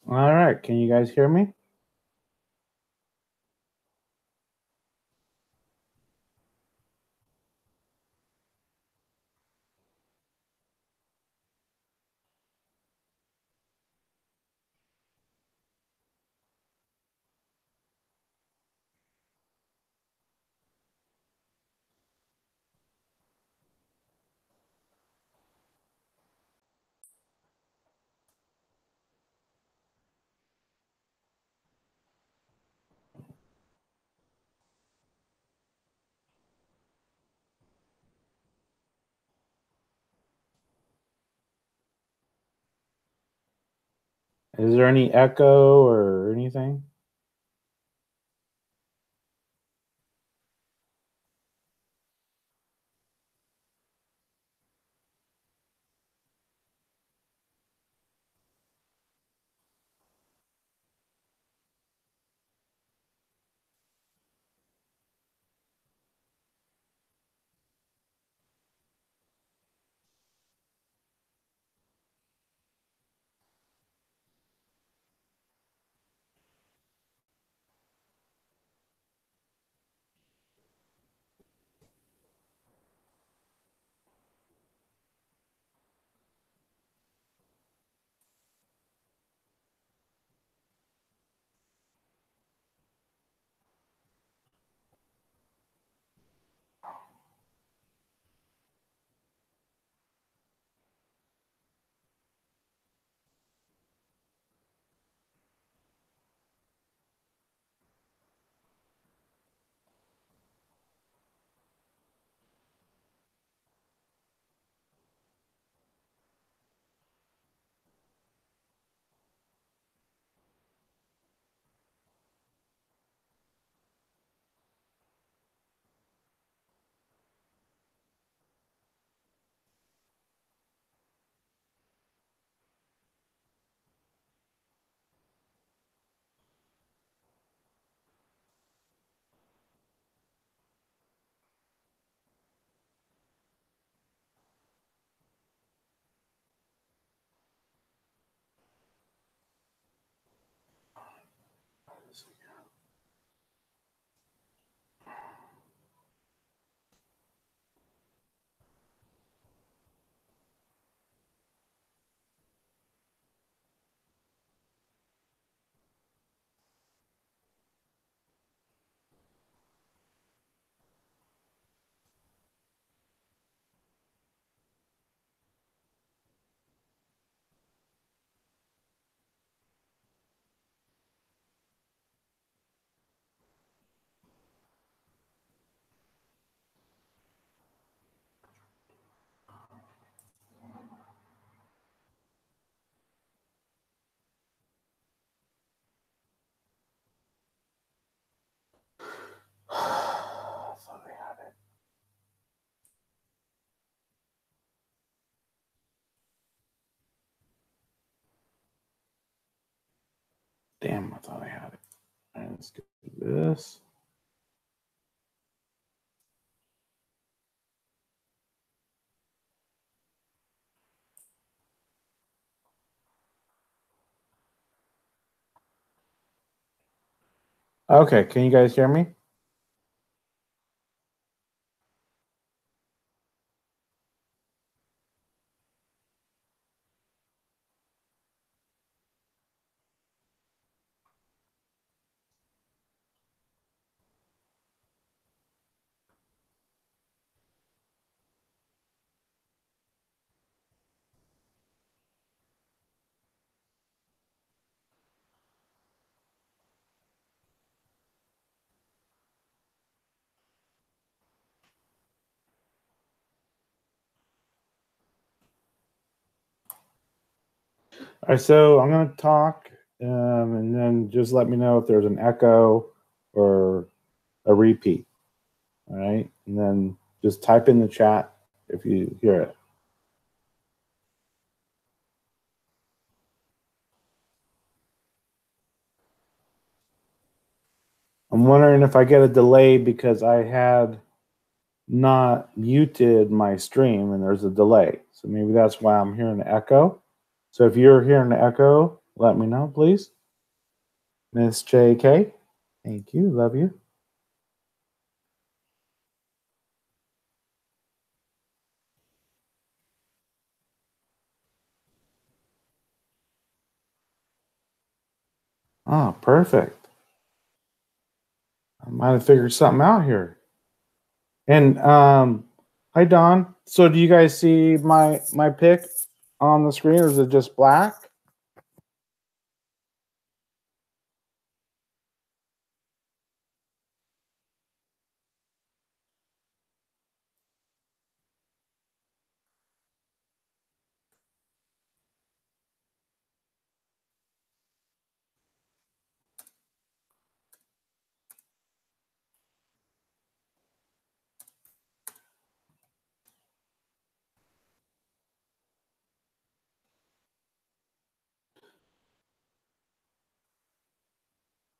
All right, can you guys hear me? Is there any echo or anything? I thought I had it. Damn, I thought I had it. All right, let's do this. Okay, can you guys hear me? All right, so I'm going to talk, and then just let me know if there's an echo or a repeat. All right, and then just type in the chat if you hear it. I'm wondering if I get a delay because I had not muted my stream and there's a delay. So maybe that's why I'm hearing the echo. So if you're hearing the echo, let me know, please. Miss JK, thank you. Love you. Oh, perfect. I might have figured something out here. And hi Don. So do you guys see my pic on the screen, or is it just black?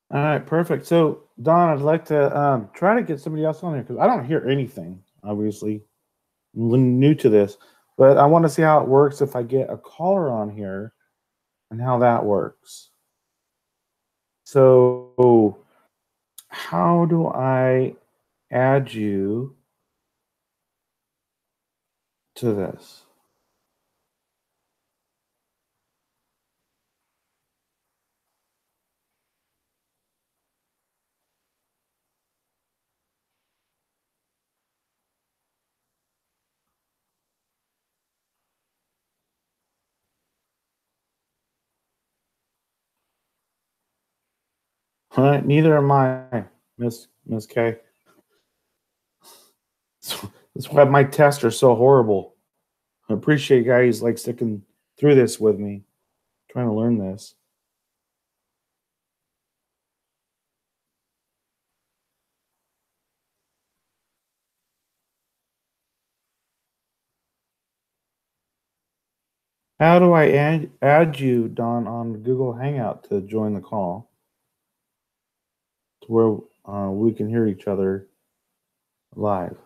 All right, perfect. So Don, I'd like to try to get somebody else on here because I don't hear anything. Obviously, I'm new to this, but I want to see how it works if I get a caller on here and how that works. So how do I add you to this? All right, neither am I, Miss K. So that's why my tests are so horrible. I appreciate you guys like sticking through this with me, trying to learn this. How do I add you, Don, on Google Hangout to join the call to where we can hear each other live?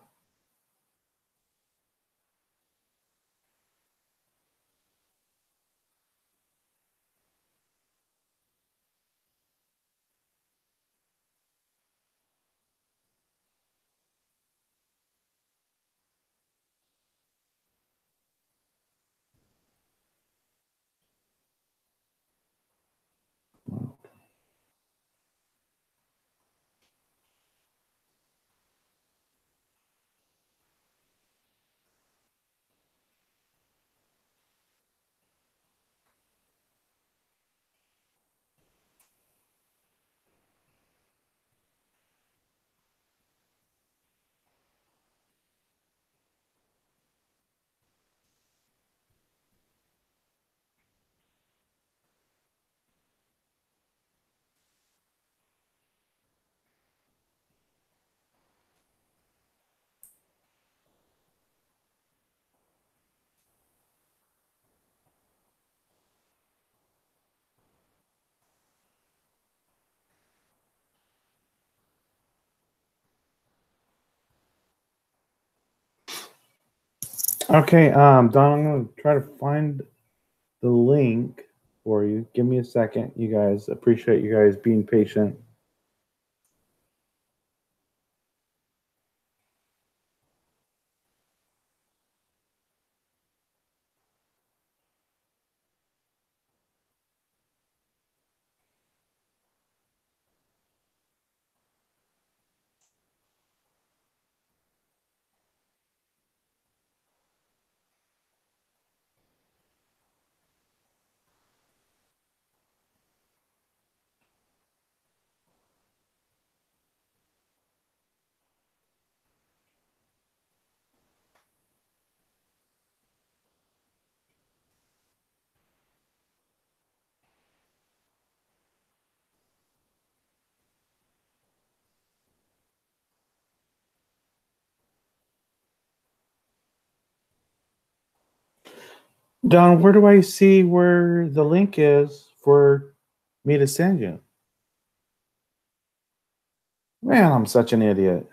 Okay, Don, I'm gonna try to find the link for you. Give me a second, you guys. Appreciate you guys being patient. Don, where do I see where the link is for me to send you? Man, I'm such an idiot.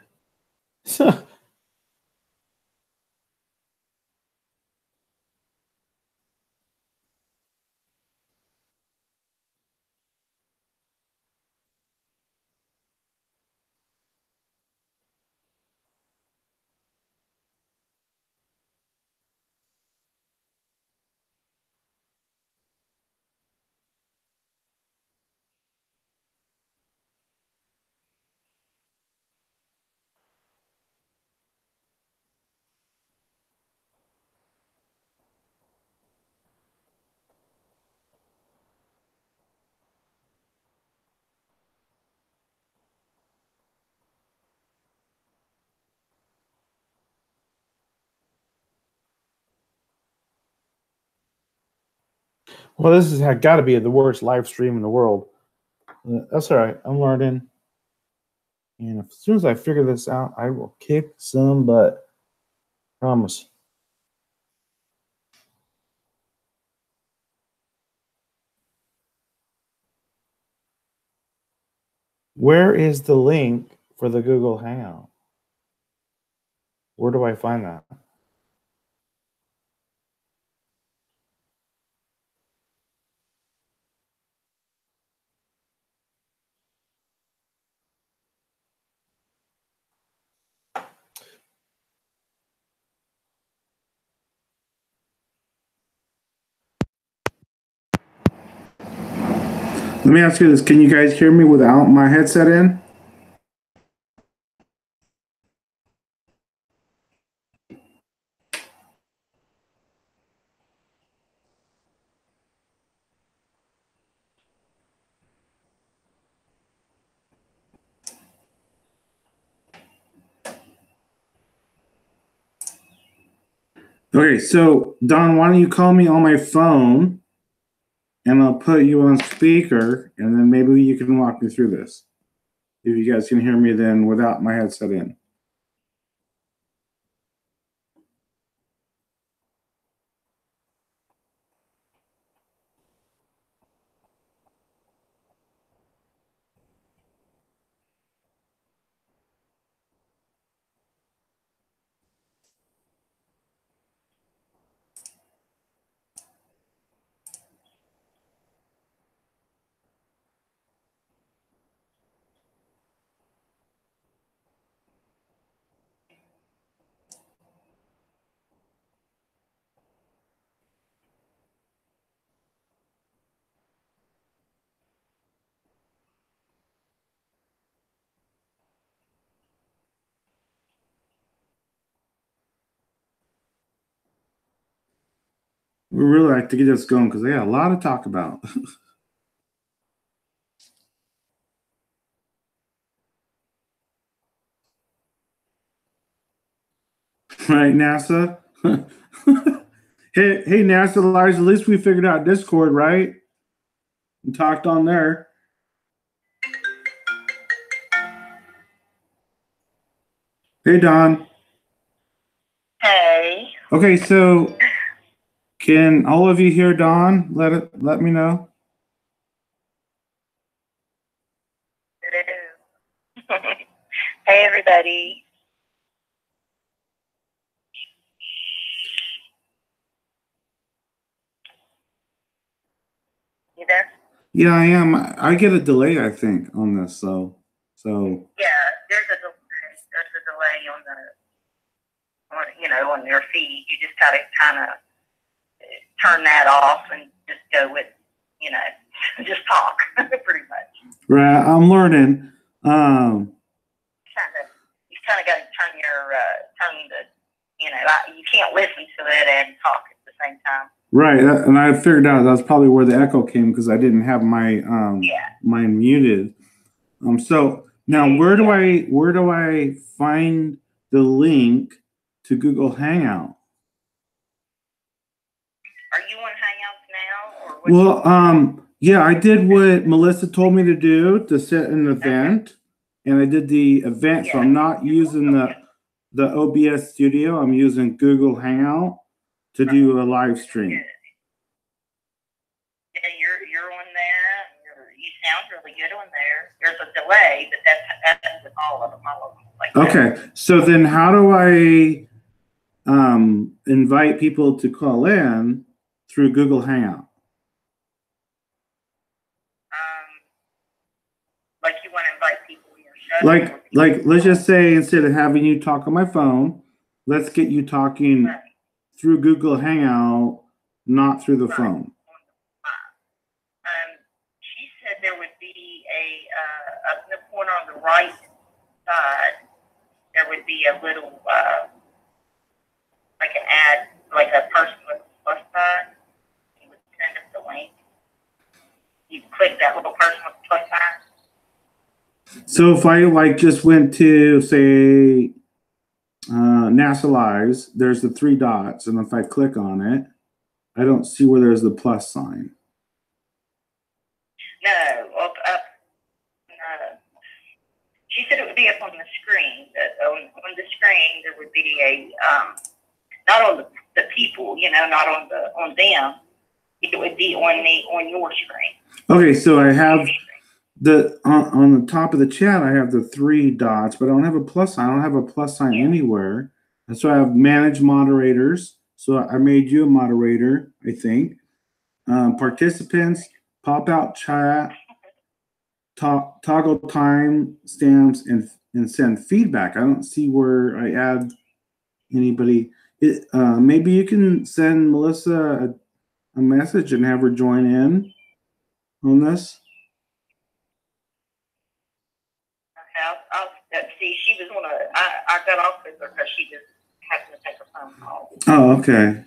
Well, this has got to be the worst live stream in the world. That's all right. I'm learning. And as soon as I figure this out, I will kick some butt. Promise. Where is the link for the Google Hangout? Where do I find that? Let me ask you this. Can you guys hear me without my headset in? Okay, so Don, why don't you call me on my phone and I'll put you on speaker and then maybe you can walk me through this. If you guys can hear me then without my headset in. We really like to get this going because they got a lot to talk about. Right, NASA? Hey, NASA Lars, at least we figured out Discord, right? And talked on there. Hey, Don. Hey. Okay, so can all of you hear Don? Let me know. Hello. Hey, everybody. You there? Yeah, I am. I get a delay, I think, on this. So. Yeah, there's a delay on your feed. You just gotta kind of turn that off and just go with, just talk, pretty much. Right, I'm learning. You kind of got to turn you can't listen to it and talk at the same time. Right, and I figured out that's probably where the echo came because I didn't have my mine muted. So now where do I find the link to Google Hangout? Are you on Hangouts now, or well, yeah, I did what Melissa told me to do to set an event, and I did the event. So I'm not using the OBS Studio. I'm using Google Hangout to do a live stream. Yeah, you're on there. You sound really good on there. There's a delay, but that's with all of them. Okay, so then how do I invite people to call in through Google Hangout? Like you want to invite people in your show? Like let's just say instead of having you talk on my phone, let's get you talking through Google Hangout, not through the phone. She said there would be up in the corner on the right side, there would be a little, like an ad, like a person with a plus sign. You would send us the link. You click that little person with the plus sign. So if I just went to say NASA Lives, there's the 3 dots, and if I click on it, I don't see where there's the plus sign. No, up. She said it would be up on the screen. That on the screen there would be a not on the people, not on them. It would be on your screen. Okay, so I have on the top of the chat, I have the 3 dots, but I don't have a plus sign. I don't have a plus sign anywhere. And so I have manage moderators. So I made you a moderator, I think. Participants, pop out chat, toggle time stamps, and send feedback. I don't see where I add anybody. Maybe you can send Melissa a message and have her join in on this. I'll see. She was I got off with her because she was having to take a phone call. Oh, okay.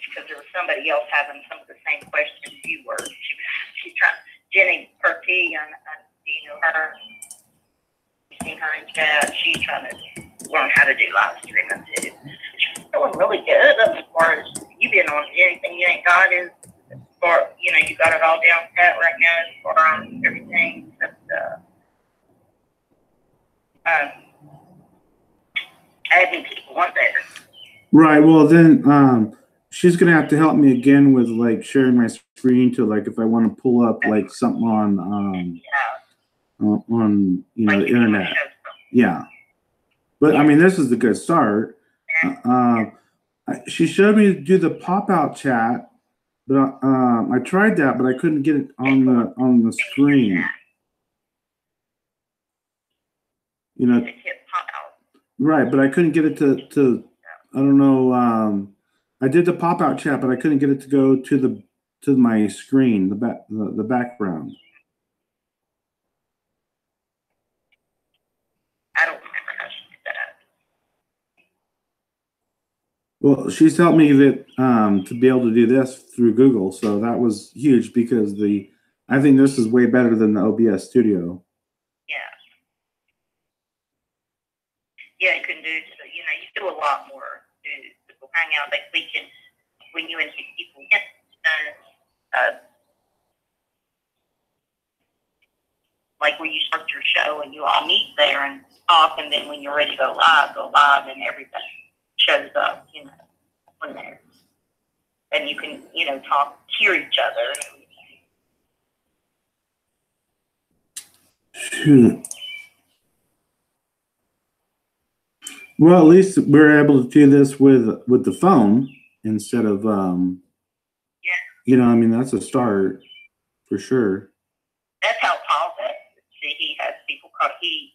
Because there was somebody else having some of the same questions you were. She's trying. Jenny Perty, her. You've seen her in chat. She's trying to learn how to do live streaming too. She's doing really good as far as you been on. Anything you ain't got is. Or, you got it all down pat right now as far as everything except adding people on there. Right. Well, then she's gonna have to help me again with like sharing my screen to like if I want to pull up like something on the internet. Yeah. But I mean, this is a good start. She showed me to do the pop out chat. But I tried that, but I couldn't get it on the screen. Right? But I couldn't get it to I don't know. I did the pop out chat, but I couldn't get it to go to my screen, the background. I don't remember how she did that. Well, she's helped me to be able to do this through Google, so that was huge because I think this is way better than the OBS Studio. Yeah, you can do you do a lot more. People hang out like we can when you invite people in. Like when you start your show and you all meet there and talk, and then when you're ready to go live, and everybody shows up, when there, and you can, talk, hear each other and everything. Well, at least we're able to do this with the phone instead of I mean, that's a start for sure. That's how Paul does it. See, he has people call. You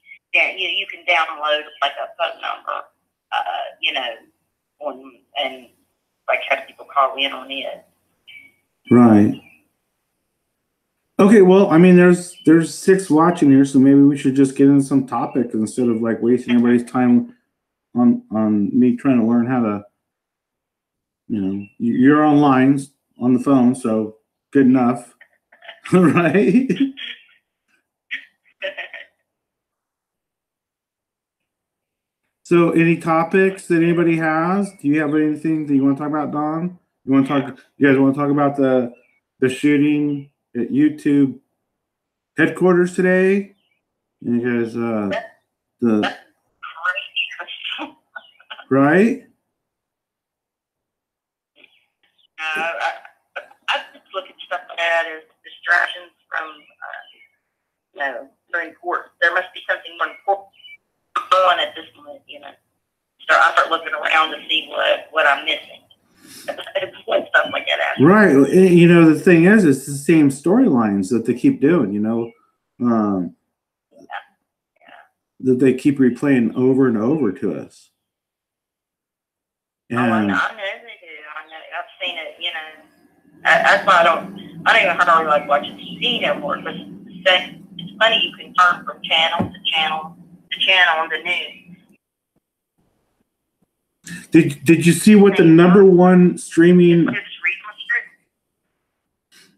can download like a phone number, and like have people call in on it. Right. Okay. Well, I mean, there's 6 watching here, so maybe we should just get into some topic instead of like wasting everybody's time on me trying to learn how to. You're online on the phone, so good enough, right? So, any topics that anybody has? Do you have anything that you want to talk about, Don? You guys want to talk about the shooting at YouTube headquarters today? You guys, right? I just look at stuff like that as distractions from, very important. There must be something more important on at this moment, So I start looking around to see what I'm missing. When stuff like that happens. Right. The thing is, it's the same storylines that they keep doing, that they keep replaying over and over to us. And I know they do. I've seen it, that's why I don't even hardly like watching TV no more, because it's funny, you can turn from channel to channel to channel on the news. Did you see what the number one streaming?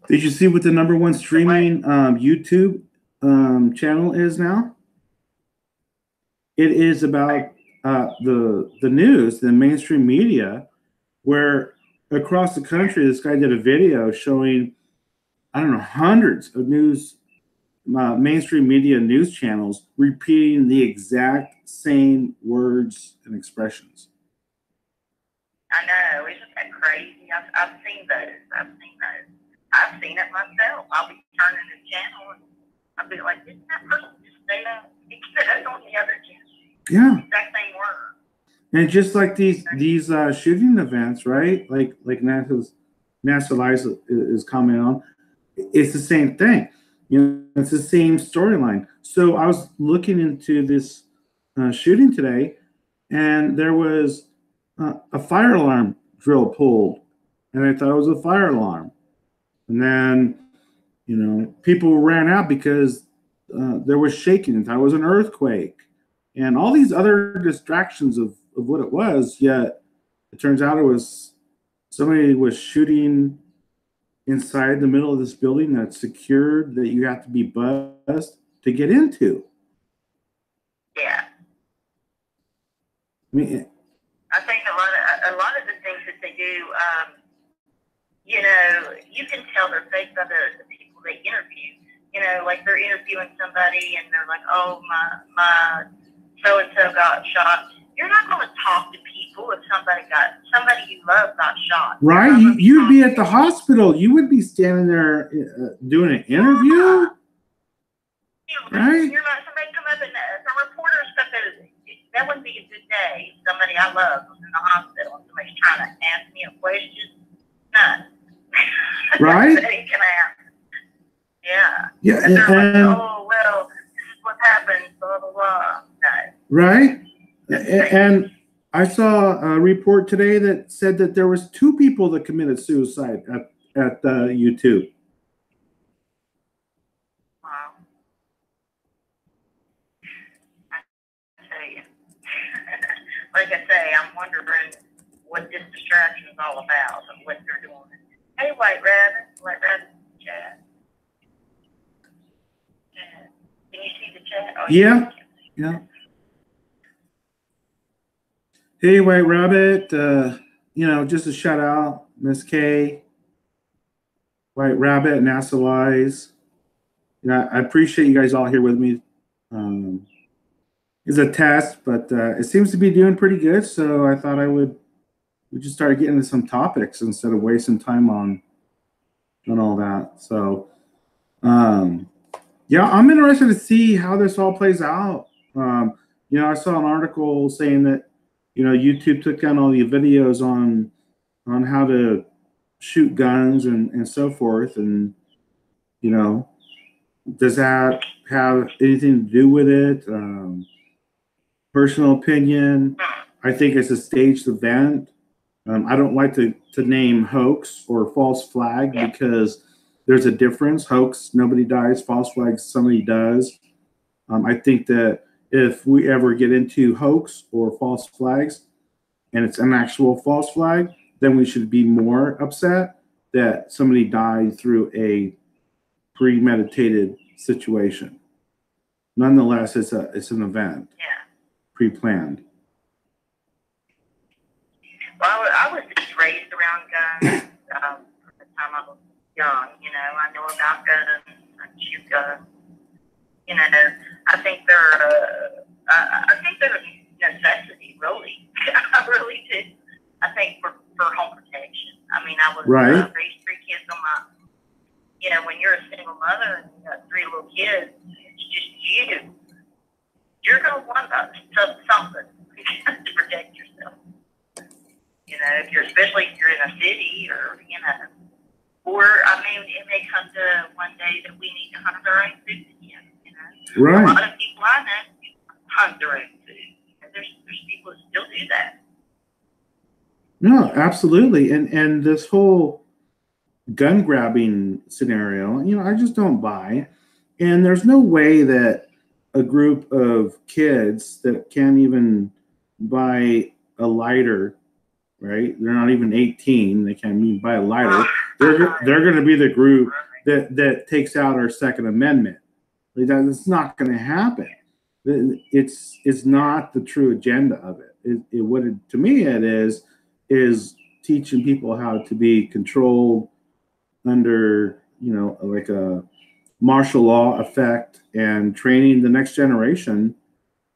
Did you see what the number one streaming YouTube channel is now? It is about the news, the mainstream media, where across the country, this guy did a video showing, I don't know, hundreds of mainstream media news channels repeating the exact same words and expressions. I know, isn't that crazy? I've seen those. I've seen it myself. I'll be turning the channel and I'll be like, didn't that person just say that? He said on the other channel. Yeah. Exact same word. And just like these shooting events, right? Like NASA Liza is commenting on, it's the same thing. You know, it's the same storyline. So I was looking into this shooting today, and there was a fire alarm drill pulled, and I thought it was a fire alarm. And then, you know, people ran out because there was shaking, and thought it was an earthquake, and all these other distractions of what it was. Yet it turns out it was somebody was shooting inside the middle of this building that's secured, that you have to be buzzed to get into. Yeah. I mean, I think a lot of the things that they do, you know, you can tell they're fake by the people they interview. You know, like they're interviewing somebody and they're like, oh, my so-and-so got shot. You're not going to talk to people if somebody you love got shot. Right? You'd be at the hospital. You would be standing there doing an interview. Right? You're not, somebody come up and a reporter or stuff, that wouldn't be a good day. Somebody I love was in the hospital and somebody's trying to ask me a question. No. Right? They can ask. Yeah. Yeah. And they're like, oh, well, this is what happened, blah, blah, blah. No. Right? And I saw a report today that said that there was 2 people that committed suicide at YouTube. Wow. I tell you. Like I say, I'm wondering what this distraction is all about and what they're doing. Hey, White Rabbit, chat. Can you see the chat? Oh, yeah. Yeah. Hey, White Rabbit, you know, just a shout out, Miss K, White Rabbit, NASA Lies. You know, I appreciate you guys all here with me. It's a test, but it seems to be doing pretty good. So I thought we just start getting into some topics instead of wasting time on all that. So, yeah, I'm interested to see how this all plays out. You know, I saw an article saying that, you know, YouTube took down all the videos on how to shoot guns and so forth. And, you know, does that have anything to do with it? Personal opinion, I think it's a staged event. I don't like to name hoax or false flag because there's a difference. Hoax, nobody dies. False flag, somebody does. I think that if we ever get into hoax or false flags and it's an actual false flag, then we should be more upset that somebody died through a premeditated situation. Nonetheless, it's an event, pre-planned. Well, I was just raised around guns from the time I was young. You know, I know about guns, I shoot guns. You know, I think they're a necessity, really. I really do. I think for home protection. I mean, I was raised 3 kids on my. You know, when you're a single mother and you got 3 little kids, it's just you. You're gonna want something to protect yourself. You know, especially if you're in a city or, you know, or, I mean, it may come to one day that we need to hunt our own food again, you know. Right. A lot of people I know hunt their own food. And there's people that still do that. No, absolutely. And this whole gun grabbing scenario, you know, I just don't buy. And there's no way that a group of kids that can't even buy a lighter, right? They're not even 18. They can't even buy a lighter. They're going to be the group that takes out our Second Amendment. It's not going to happen. It's not the true agenda of it. To me it is teaching people how to be controlled under, like a martial law effect, and training the next generation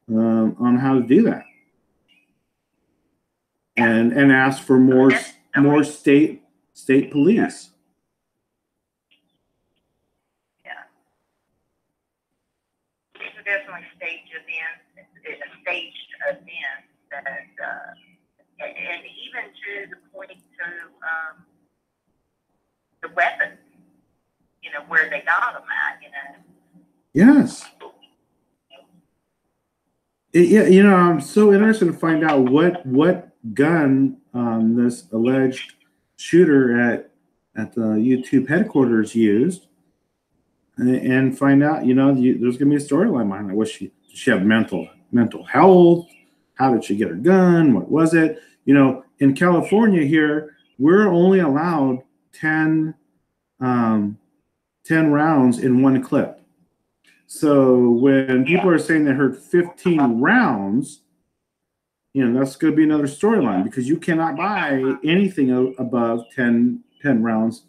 on how to do that, and ask for more state police. Yeah, these are definitely staged events. It's a staged event that, and even to the point to the weapons, where they got them at, Yes. Yeah, I'm so interested to find out what gun this alleged shooter at the YouTube headquarters used, and find out. There's gonna be a storyline behind it. Did she have mental health? How did she get her gun? What was it? In California here, we're only allowed 10 rounds in one clip. So when people are saying they heard 15 rounds, that's going to be another storyline, because you cannot buy anything above 10 rounds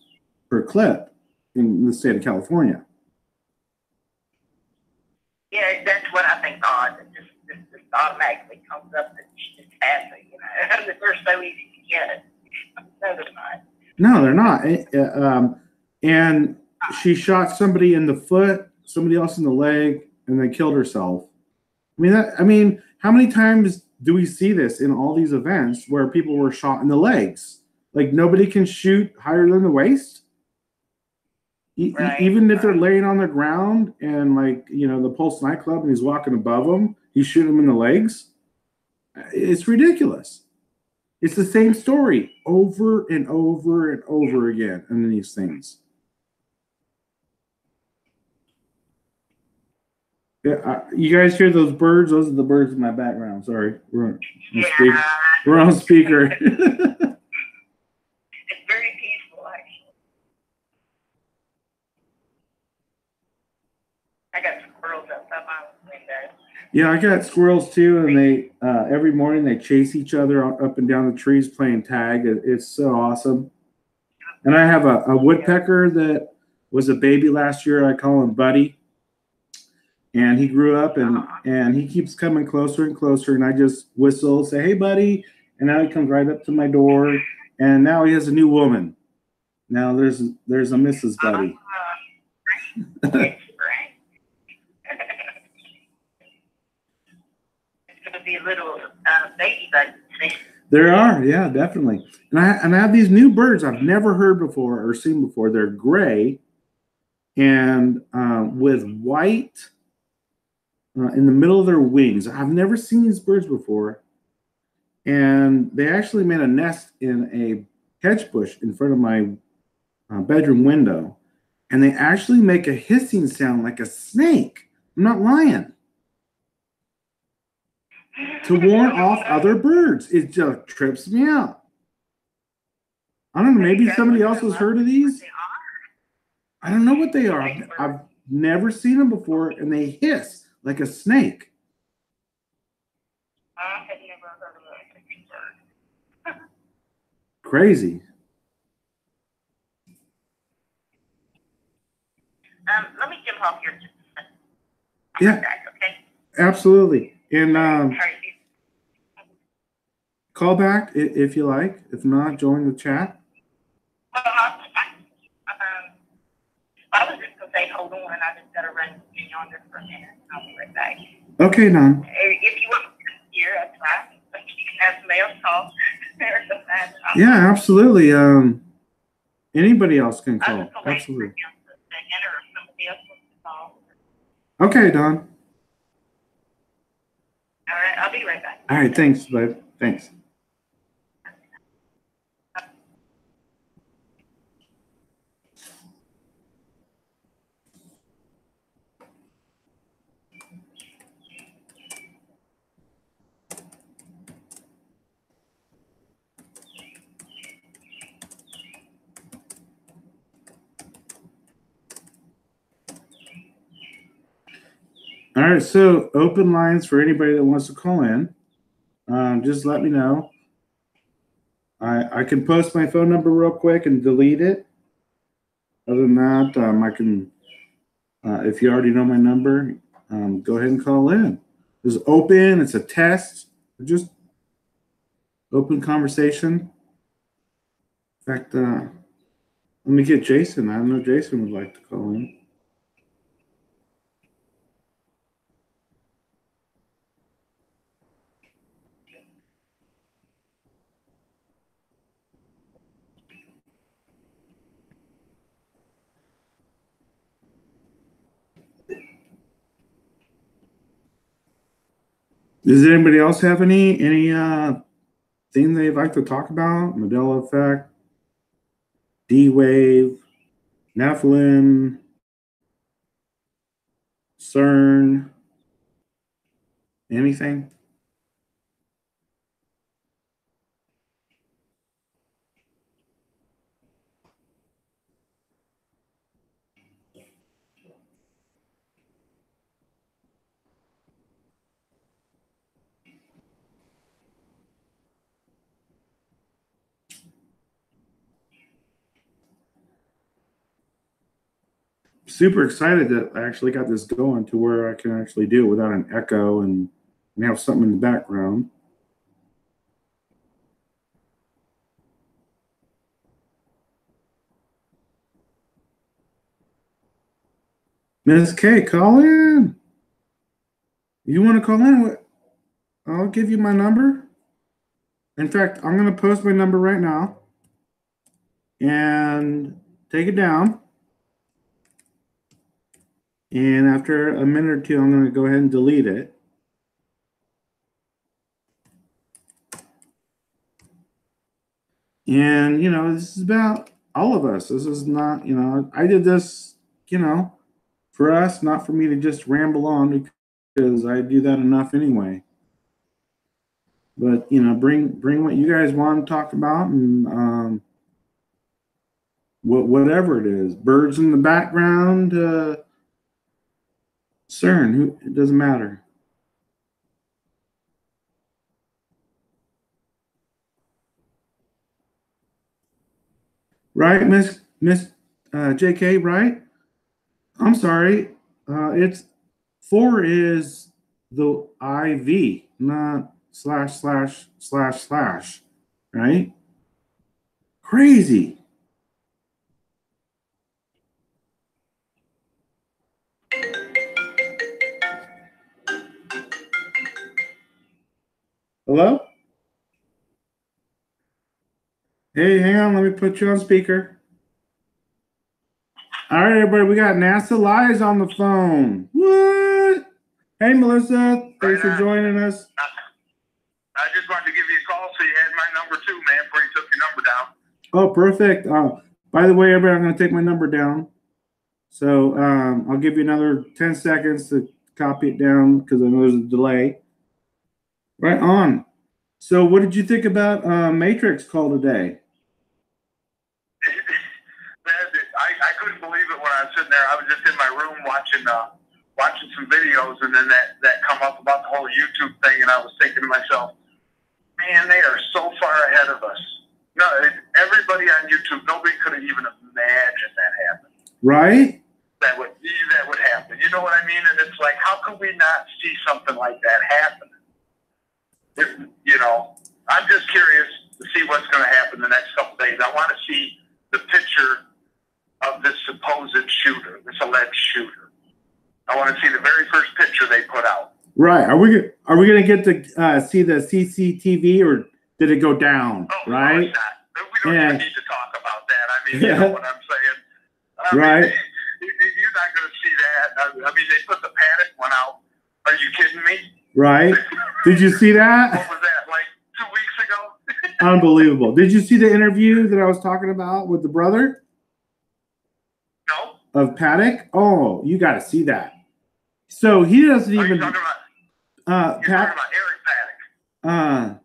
per clip in the state of California. Yeah, that's what I think odd. It just automatically comes up that she just has it, that they're so easy to get. No, they're not. No, they're not. And she shot somebody in the foot, somebody else in the leg, and then killed herself. I mean, how many times do we see this in all these events where people were shot in the legs? Like, nobody can shoot higher than the waist? Right, even if they're laying on the ground and, like, the Pulse nightclub, and he's walking above them, he's shooting them in the legs. It's ridiculous. It's the same story over and over and over again in these things. Yeah, you guys hear those birds? Those are the birds in my background. Sorry, we're on speaker. It's very peaceful, actually. I got squirrels outside my window. Yeah, I got squirrels too, and they every morning they chase each other up and down the trees playing tag. It's so awesome. And I have a woodpecker that was a baby last year. I call him Buddy. And he grew up, and he keeps coming closer and closer, and I just whistle, say, "Hey, buddy," and now he comes right up to my door, and now he has a new woman. Now there's a Mrs. Buddy. It's great. It's going to be a little baby buddy. There are, yeah, definitely. And I have these new birds I've never heard before or seen before. They're gray and with white in the middle of their wings. I've never seen these birds before. And they actually made a nest in a hedge bush in front of my bedroom window. And they actually make a hissing sound like a snake. I'm not lying. To warn off other birds. It just trips me out. I don't know, maybe somebody else has heard of these. I don't know what they are. I've never seen them before, and they hiss like a snake. I had never heard of a hissing bird. Crazy. Let me jump off here just a second. Yeah. Back, okay? Absolutely. And call back if you like. If not, join the chat. I was just going to say, hold on, I just got to run in yonder for a minute. I'll be right back. Okay, Don. If you want to hear, that's fine. But you can have somebody else talk. Yeah, absolutely. Anybody else can call. Absolutely. Okay, Don. All right, I'll be right back. All right, thanks, bud. Thanks. All right, so open lines for anybody that wants to call in. Just let me know. I I can post my phone number real quick and delete it. Other than that, I can, if you already know my number, go ahead and call in. It's open. It's a test. Just open conversation. In fact, let me get Jason. I know Jason would like to call in. Does anybody else have any thing they'd like to talk about? Mandela effect, D-wave, Nephilim, CERN, anything? Super excited that I actually got this going to where I can actually do it without an echo and have something in the background. Miss K, call in. You want to call in? I'll give you my number. In fact, I'm going to post my number right now and take it down. And after a minute or two, I'm going to go ahead and delete it. And, you know, this is about all of us. This is not, you know, I did this, you know, for us, not for me to just ramble on because I do that enough anyway. But, you know, bring what you guys want to talk about and whatever it is. Birds in the background, CERN, it doesn't matter. Right, Miss JK, right? I'm sorry. It's 4 is the IV, not /////, right? Crazy. Hello? Hey, hang on. Let me put you on speaker. All right, everybody. We got NASA Lies on the phone. What? Hey, Melissa. Thanks for joining us. I just wanted to give you a call so you had my number too, man, before you took your number down. Oh, perfect. By the way, everybody, I'm going to take my number down. So I'll give you another 10 seconds to copy it down because I know there's a delay. Right on. So what did you think about Matrix call today? I couldn't believe it when I was sitting there. I was just in my room watching some videos, and then that come up about the whole YouTube thing, and I was thinking to myself, man, they are so far ahead of us. No, everybody on YouTube, nobody could have even imagined that happened. Right? That would happen. You know what I mean? And it's like, how could we not see something like that happen? You know, I'm just curious to see what's going to happen the next couple of days. I want to see the picture of this supposed shooter, this alleged shooter. I want to see the very first picture they put out. Right. Are we going to get to see the CCTV, or did it go down? Oh, right. We don't even need to talk about that. I mean, you know what I'm saying? Right. Mean, you're not going to see that. I mean, they put the Panic one out. Are you kidding me? Right. Did you see that? What was that, like 2 weeks ago? Unbelievable. Did you see the interview that I was talking about with the brother? No. Of Paddock? Oh, you got to see that. So he doesn't even. You're talking about Eric Paddock.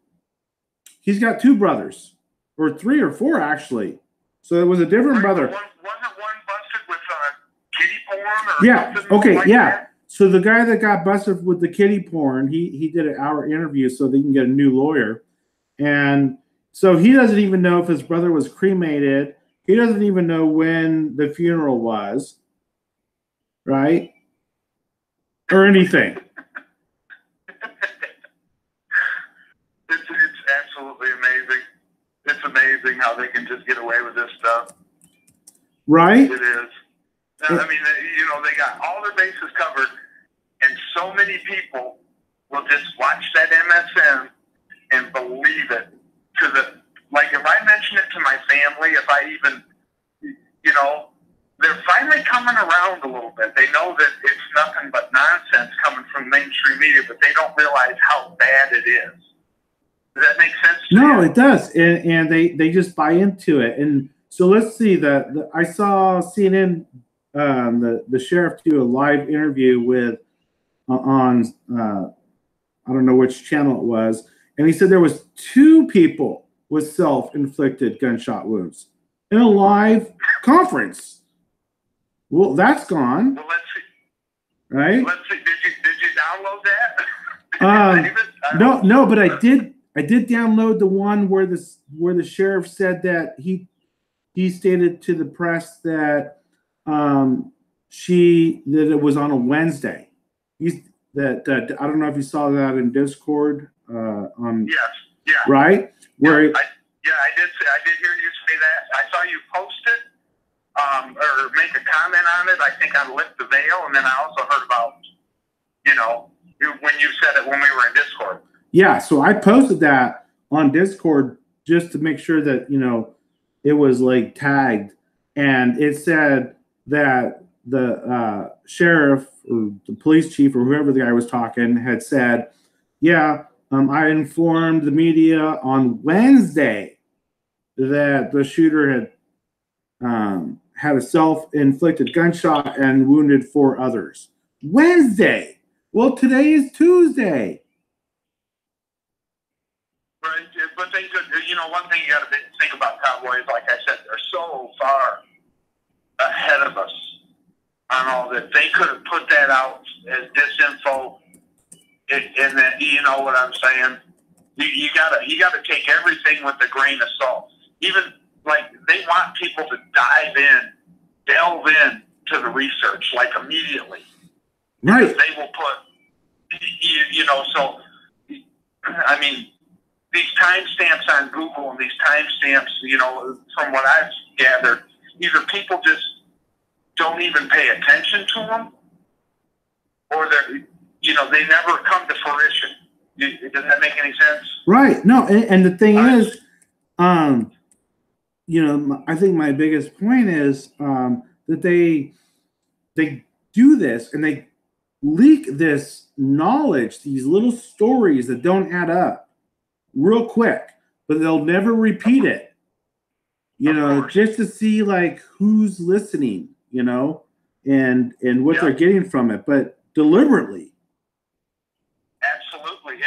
He's got 2 brothers, or 3 or 4 actually. So it was a different brother. Wasn't one busted with kitty porn or yeah. something? Okay. Like yeah. that? So the guy that got busted with the kitty porn, he did an hour interview so they can get a new lawyer, and So he doesn't even know if his brother was cremated. He doesn't even know when the funeral was, right? Or anything. It's absolutely amazing. It's amazing how they can just get away with this stuff. Right? It is. I mean, you know, they got all their bases covered, and so many people will just watch that MSN and believe it. Because, like, if I mention it to my family, if I even, you know, they're finally coming around a little bit. They know that it's nothing but nonsense coming from mainstream media, but they don't realize how bad it is. Does that make sense to No, you? it does. And they just buy into it. And so let's see I saw CNN, the sheriff do a live interview with on I don't know which channel it was, and he said there was 2 people with self-inflicted gunshot wounds in a live conference. Well, that's gone. Well, let's see. Right? Let's see. Did you download that? No, but I did download the one where the sheriff said that he stated to the press that that it was on a Wednesday. That I don't know if you saw that in Discord. Yes. Yeah. Right? Where I did hear you say that. I saw you post it or make a comment on it. I think on Lift the Veil, and then I also heard about, you know, when you said it when we were in Discord. Yeah, so I posted that on Discord just to make sure that, you know, it was like tagged, and it said that the sheriff or the police chief or whoever the guy was talking had said, yeah, I informed the media on Wednesday that the shooter had had a self-inflicted gunshot and wounded 4 others. Wednesday. Well, today is Tuesday. Right, but they could, you know, one thing you got to think about cowboys, like I said, they're so far ahead of us on all that. They could have put that out as disinfo, and then, you know what I'm saying? You gotta take everything with a grain of salt. Even like they want people to delve in to the research like immediately. Right. They will put, you know, so I mean, these timestamps on Google and these timestamps, you know, from what I've gathered, either people just don't even pay attention to them, or they're, you know, they never come to fruition. Does that make any sense? Right. No, and the thing is, you know, I think my biggest point is that they do this and they leak this knowledge, these little stories that don't add up real quick, but they'll never repeat it, you know, just to see like who's listening, you know, and what they're getting from it, but deliberately. Absolutely. And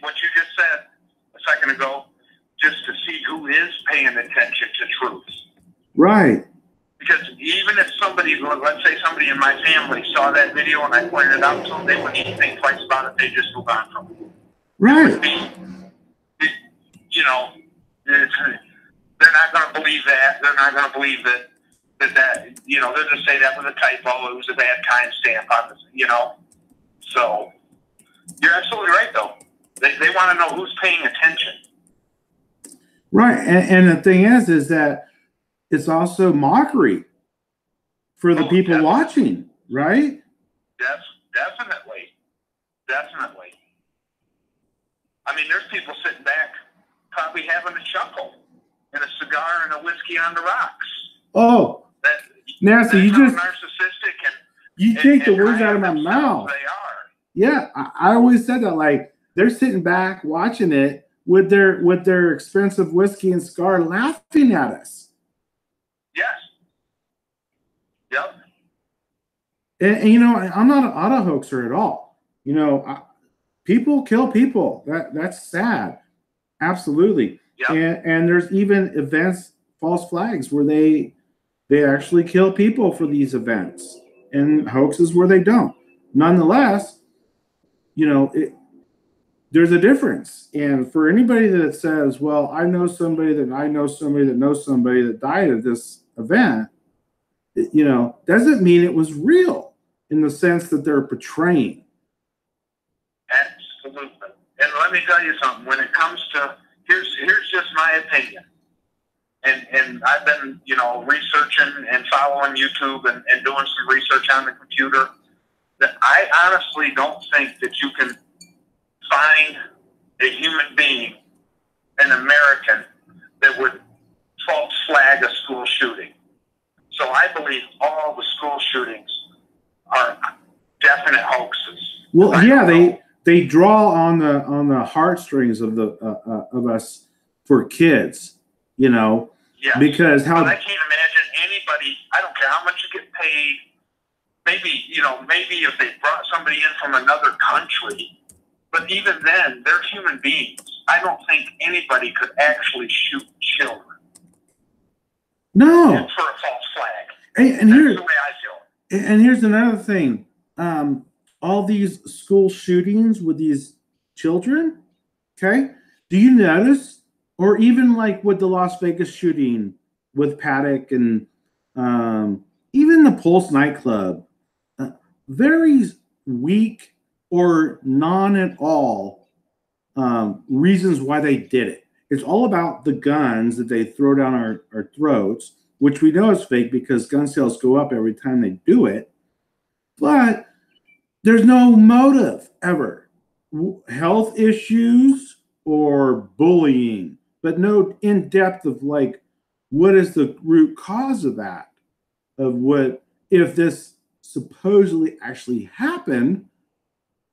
what you just said a second ago, just to see who is paying attention to truth. Right. Because even if somebody, let's say somebody in my family saw that video and I pointed it out to them, they wouldn't even think twice about it. They just move on from it. Right. You know, they're not going to believe that. They're not going to believe that, you know, they'll just say that was a typo. It was a bad timestamp on this, you know. So you're absolutely right, though. They want to know who's paying attention. Right. And the thing is that it's also mockery for the people definitely watching, right? Yes, definitely. Definitely. I mean, there's people sitting back probably having a chuckle and a cigar and a whiskey on the rocks. Oh, Nancy, you just narcissistic and you take the words out of my mouth. They are. Yeah, I always said that. Like they're sitting back watching it with their expensive whiskey and cigar, laughing at us. Yes. Yep. And you know, I'm not an auto hoaxer at all. You know, people kill people. That's sad. Absolutely. Yep. And there's even events, false flags, where they actually kill people for these events, and hoaxes where they don't. Nonetheless, you know, there's a difference. And for anybody that says, well, I know somebody that I know somebody that knows somebody that died at this event, you know, doesn't mean it was real in the sense that they're portraying. Absolutely. And let me tell you something. When it comes to, here's just my opinion. And I've been, you know, researching and following YouTube and doing some research on the computer. That I honestly don't think that you can find a human being, an American, that would false flag a school shooting. So I believe all the school shootings are definite hoaxes. Well, yeah, they draw on the heartstrings of the of us for kids, you know, yes. Because how but I can't imagine anybody. I don't care how much you get paid. Maybe, you know, maybe if they brought somebody in from another country, but even then, they're human beings. I don't think anybody could actually shoot children. No. For a false flag. And that's the way I feel. And here's another thing. All these school shootings with these children, okay? Do you notice, or even like with the Las Vegas shooting with Paddock and even the Pulse nightclub, very weak or none at all reasons why they did it. It's all about the guns that they throw down our throats, which we know is fake because gun sales go up every time they do it. But there's no motive ever. Health issues or bullying, but no in-depth of like, what is the root cause of that? Of what, if this supposedly actually happened,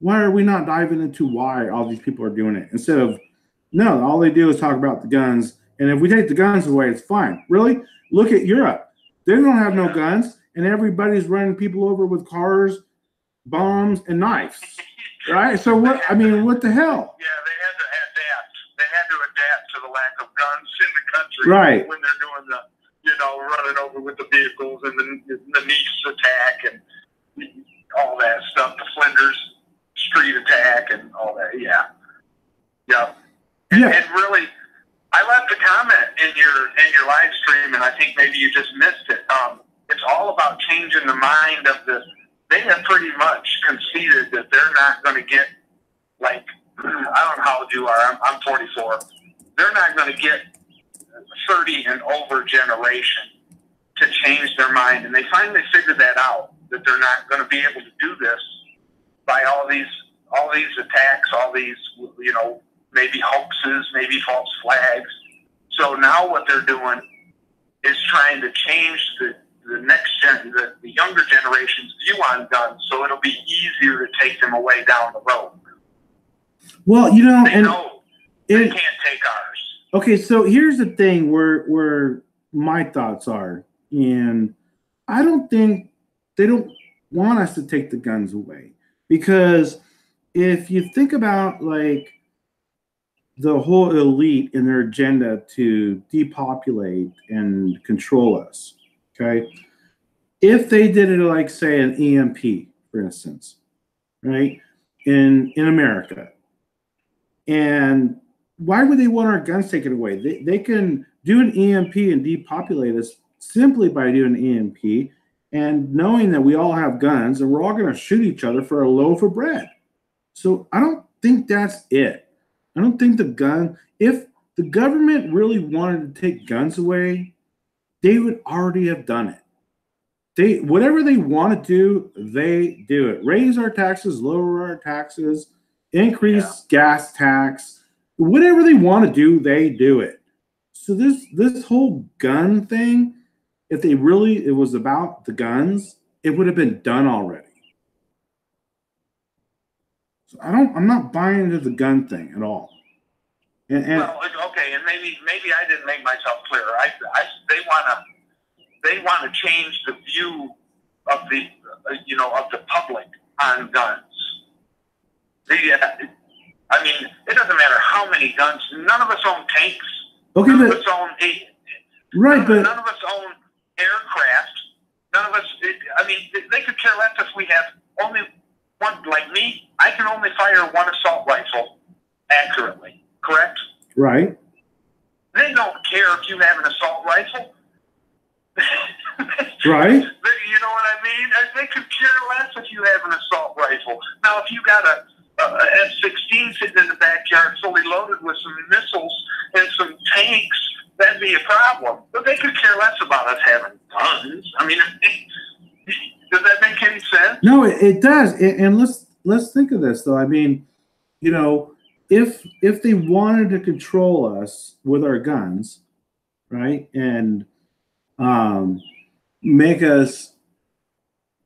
why are we not diving into why all these people are doing it? Instead of, no, all they do is talk about the guns. And if we take the guns away, it's fine. Really? Look at Europe. They don't have no guns, and everybody's running people over with cars, bombs, and knives. Right? So what? I mean, what the hell? Yeah, they had to adapt. They had to adapt to the lack of guns in the country. Right. When they're doing the, you know, running over with the vehicles and the Nice attack and all that stuff, the Flinders Street attack and all that. Yeah. Yeah. And really, I left a comment in your live stream, and I think maybe you just missed it. It's all about changing the mind of the. They have pretty much conceded that they're not going to get, like, I don't know how old you are. I'm 44. They're not going to get 30 and over generation to change their mind, and they finally figured that out, that they're not going to be able to do this by all these attacks, all these, you know, maybe hoaxes, maybe false flags. So now what they're doing is trying to change the next the younger generation's view on guns, so it'll be easier to take them away down the road. Well, you know, they can't take ours. Okay, so here's the thing where my thoughts are, and I don't think they don't want us to take the guns away, because if you think about like the whole elite and their agenda to depopulate and control us, okay? If they did it like, say, an EMP, for instance, right, in America, and why would they want our guns taken away? They can do an EMP and depopulate us simply by doing an EMP and knowing that we all have guns and we're all going to shoot each other for a loaf of bread. So I don't think that's it. I don't think if the government really wanted to take guns away, they would already have done it. Whatever they want to do, they do it. Raise our taxes, lower our taxes, increase gas tax. Whatever they want to do, they do it. So this whole gun thing, if it was about the guns, it would have been done already. So I'm not buying into the gun thing at all. Well, okay, and maybe I didn't make myself clear. They want to change the view of the of the public on guns. I mean, it doesn't matter how many guns. None of us own tanks. Okay, none of us own none of us own aircraft. None of us. I mean, they could care less if we have only one. Like me, I can only fire one assault rifle accurately, correct? Right. They don't care if you have an assault rifle. Right. You know what I mean? They could care less if you have an assault rifle. Now, if you got a F-16 sitting in the backyard fully loaded with some missiles and some tanks, that'd be a problem. But they could care less about us having guns. I mean, does that make any sense? No, it does. And let's think of this though. I mean, you know, if they wanted to control us with our guns, right, and make us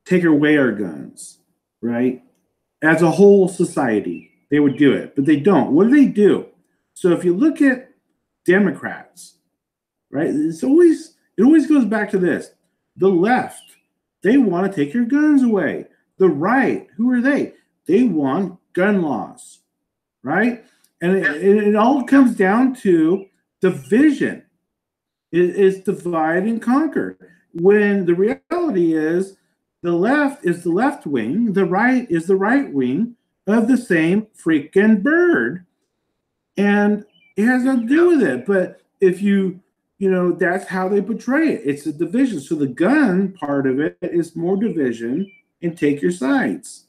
take away our guns, right, as a whole society, they would do it, but they don't. What do? So if you look at Democrats, right, it always goes back to this. The left, they want to take your guns away. The right, who are they? They want gun laws, right? And it all comes down to division. It's divide and conquer. When the reality is the left is the left wing, the right is the right wing of the same freaking bird. And it has nothing to do with it. But if you know, that's how they portray it. It's a division. So the gun part of it is more division and take your sides.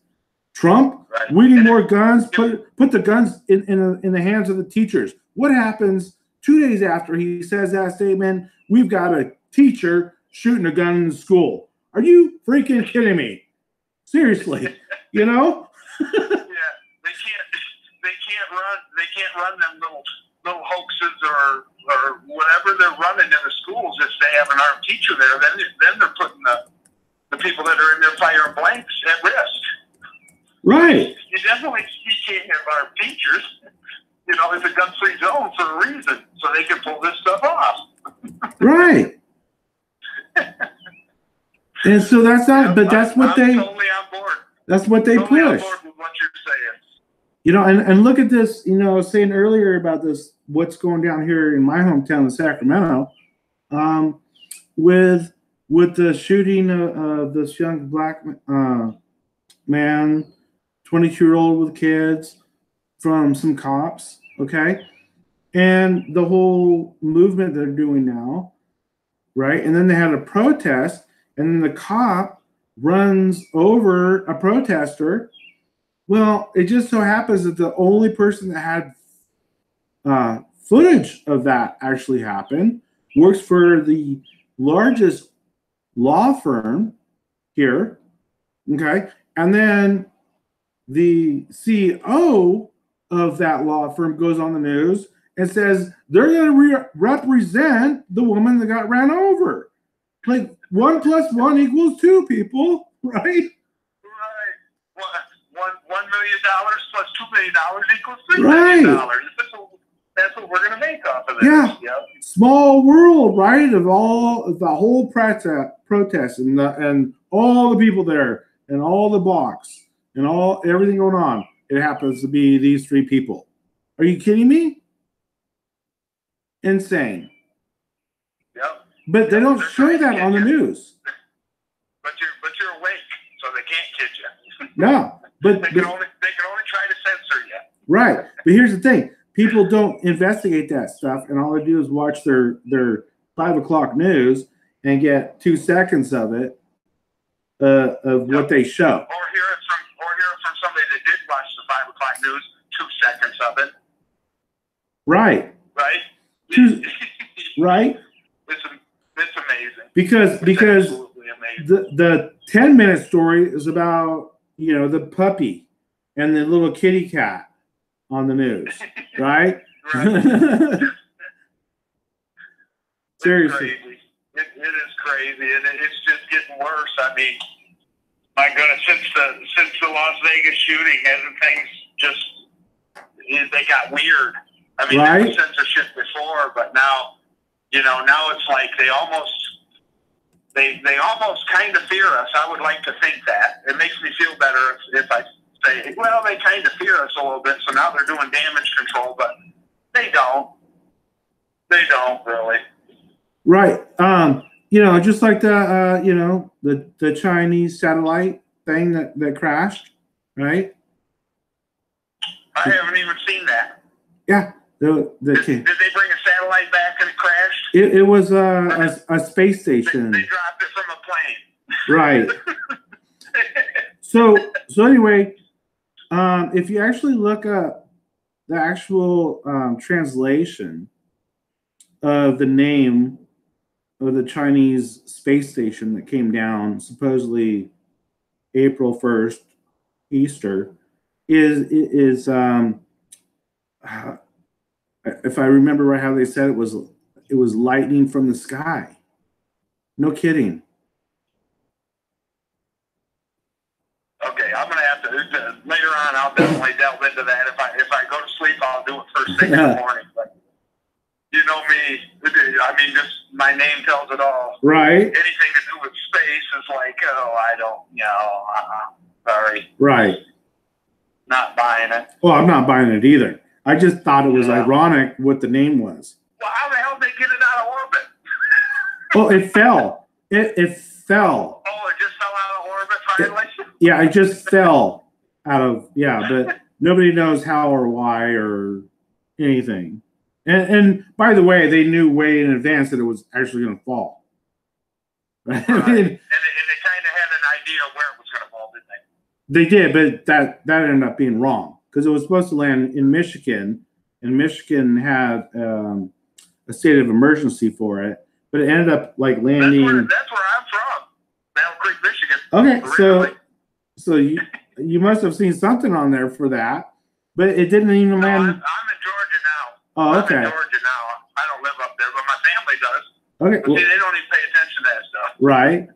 Trump, right. We need more guns. Put the guns in the hands of the teachers. What happens 2 days after he says that statement? We've got a teacher shooting a gun in school. Are you freaking kidding me? Seriously, you know? Yeah, they can't run them little hoaxes or whatever they're running in the schools. If they have an armed teacher there, then they're putting the people that are in there firing blanks at risk. Right. You can't have armed teachers. You know, it's a gun-free zone for a reason, so they can pull this stuff off. Right. And so that's not, but that's what I'm totally on board. That's what they totally push. On board with what you're saying. You know, and look at this, you know, saying earlier about this, what's going down here in my hometown of Sacramento, with the shooting of this young black man, 22-year-old with kids, from some cops, okay? And the whole movement they're doing now, right? And then they had a protest, and then the cop runs over a protester. Well, it just so happens that the only person that had footage of that actually happen works for the largest law firm here, okay? And then the CEO of that law firm goes on the news and says they're going to represent the woman that got ran over. Like 1 + 1 = 2, people, right? Right. $1 million plus $2 million equals $3 million. That's what we're going to make off of this. Yeah. Yep. Small world, right? Of the whole protest and all the people there and all the blocks and everything going on. It happens to be these 3 people. Are you kidding me? Insane. Yep. But they don't show that on the news. But you're awake, so they can't kid you. No, but they can only try to censor you. Right. But here's the thing: people don't investigate that stuff, and all they do is watch their 5 o'clock news and get 2 seconds of it, of what they show. Or hear it from somebody that did watch the 5 o'clock news, 2 seconds of it. Right. Right. Right. It's amazing. Because the 10-minute story is about, you know, the puppy and the little kitty cat on the news, right? Right. Seriously. It is crazy, and it's just getting worse. I mean, my goodness, since the Las Vegas shooting, hasn't things just they got weird? I mean, there was censorship before, but now, you know, now it's like they almost kind of fear us. I would like to think that. It makes me feel better if I say, well, they kind of fear us a little bit, so now they're doing damage control, but they don't. They don't really. Right. You know, just like the you know, the Chinese satellite thing that crashed, right? I haven't even seen that. Yeah. Did they bring a satellite back and it crashed? It was a space station. They dropped it from a plane. Right. So anyway, if you actually look up the actual translation of the name of the Chinese space station that came down supposedly April 1st, Easter, is if I remember right how they said it was lightning from the sky. No kidding. Okay, I'm gonna have to later on. I'll definitely delve into that. If I go to sleep, I'll do it first thing in the morning. But you know me. I mean, just my name tells it all. Right. Anything to do with space is like, oh, I don't, sorry. Right. Not buying it. Well, I'm not buying it either. I just thought it was ironic what the name was. Well, how the hell did they get it out of orbit? Well, it fell. It fell. Oh, it just fell out of orbit finally? Yeah, it just fell out of, but nobody knows how or why or anything. And by the way, they knew way in advance that it was actually going to fall. Right? And they kind of had an idea where it was going to fall, didn't they? They did, but that ended up being wrong because it was supposed to land in Michigan, and Michigan had a state of emergency for it, but it ended up like landing. That's where I'm from, Battle Creek, Michigan. Okay, so you must have seen something on there for that, but it didn't even land. I'm in Georgia now. Oh, okay. I'm in Georgia now. I don't live up there, but my family does. Okay, well, see, they don't even pay attention to that stuff. Right.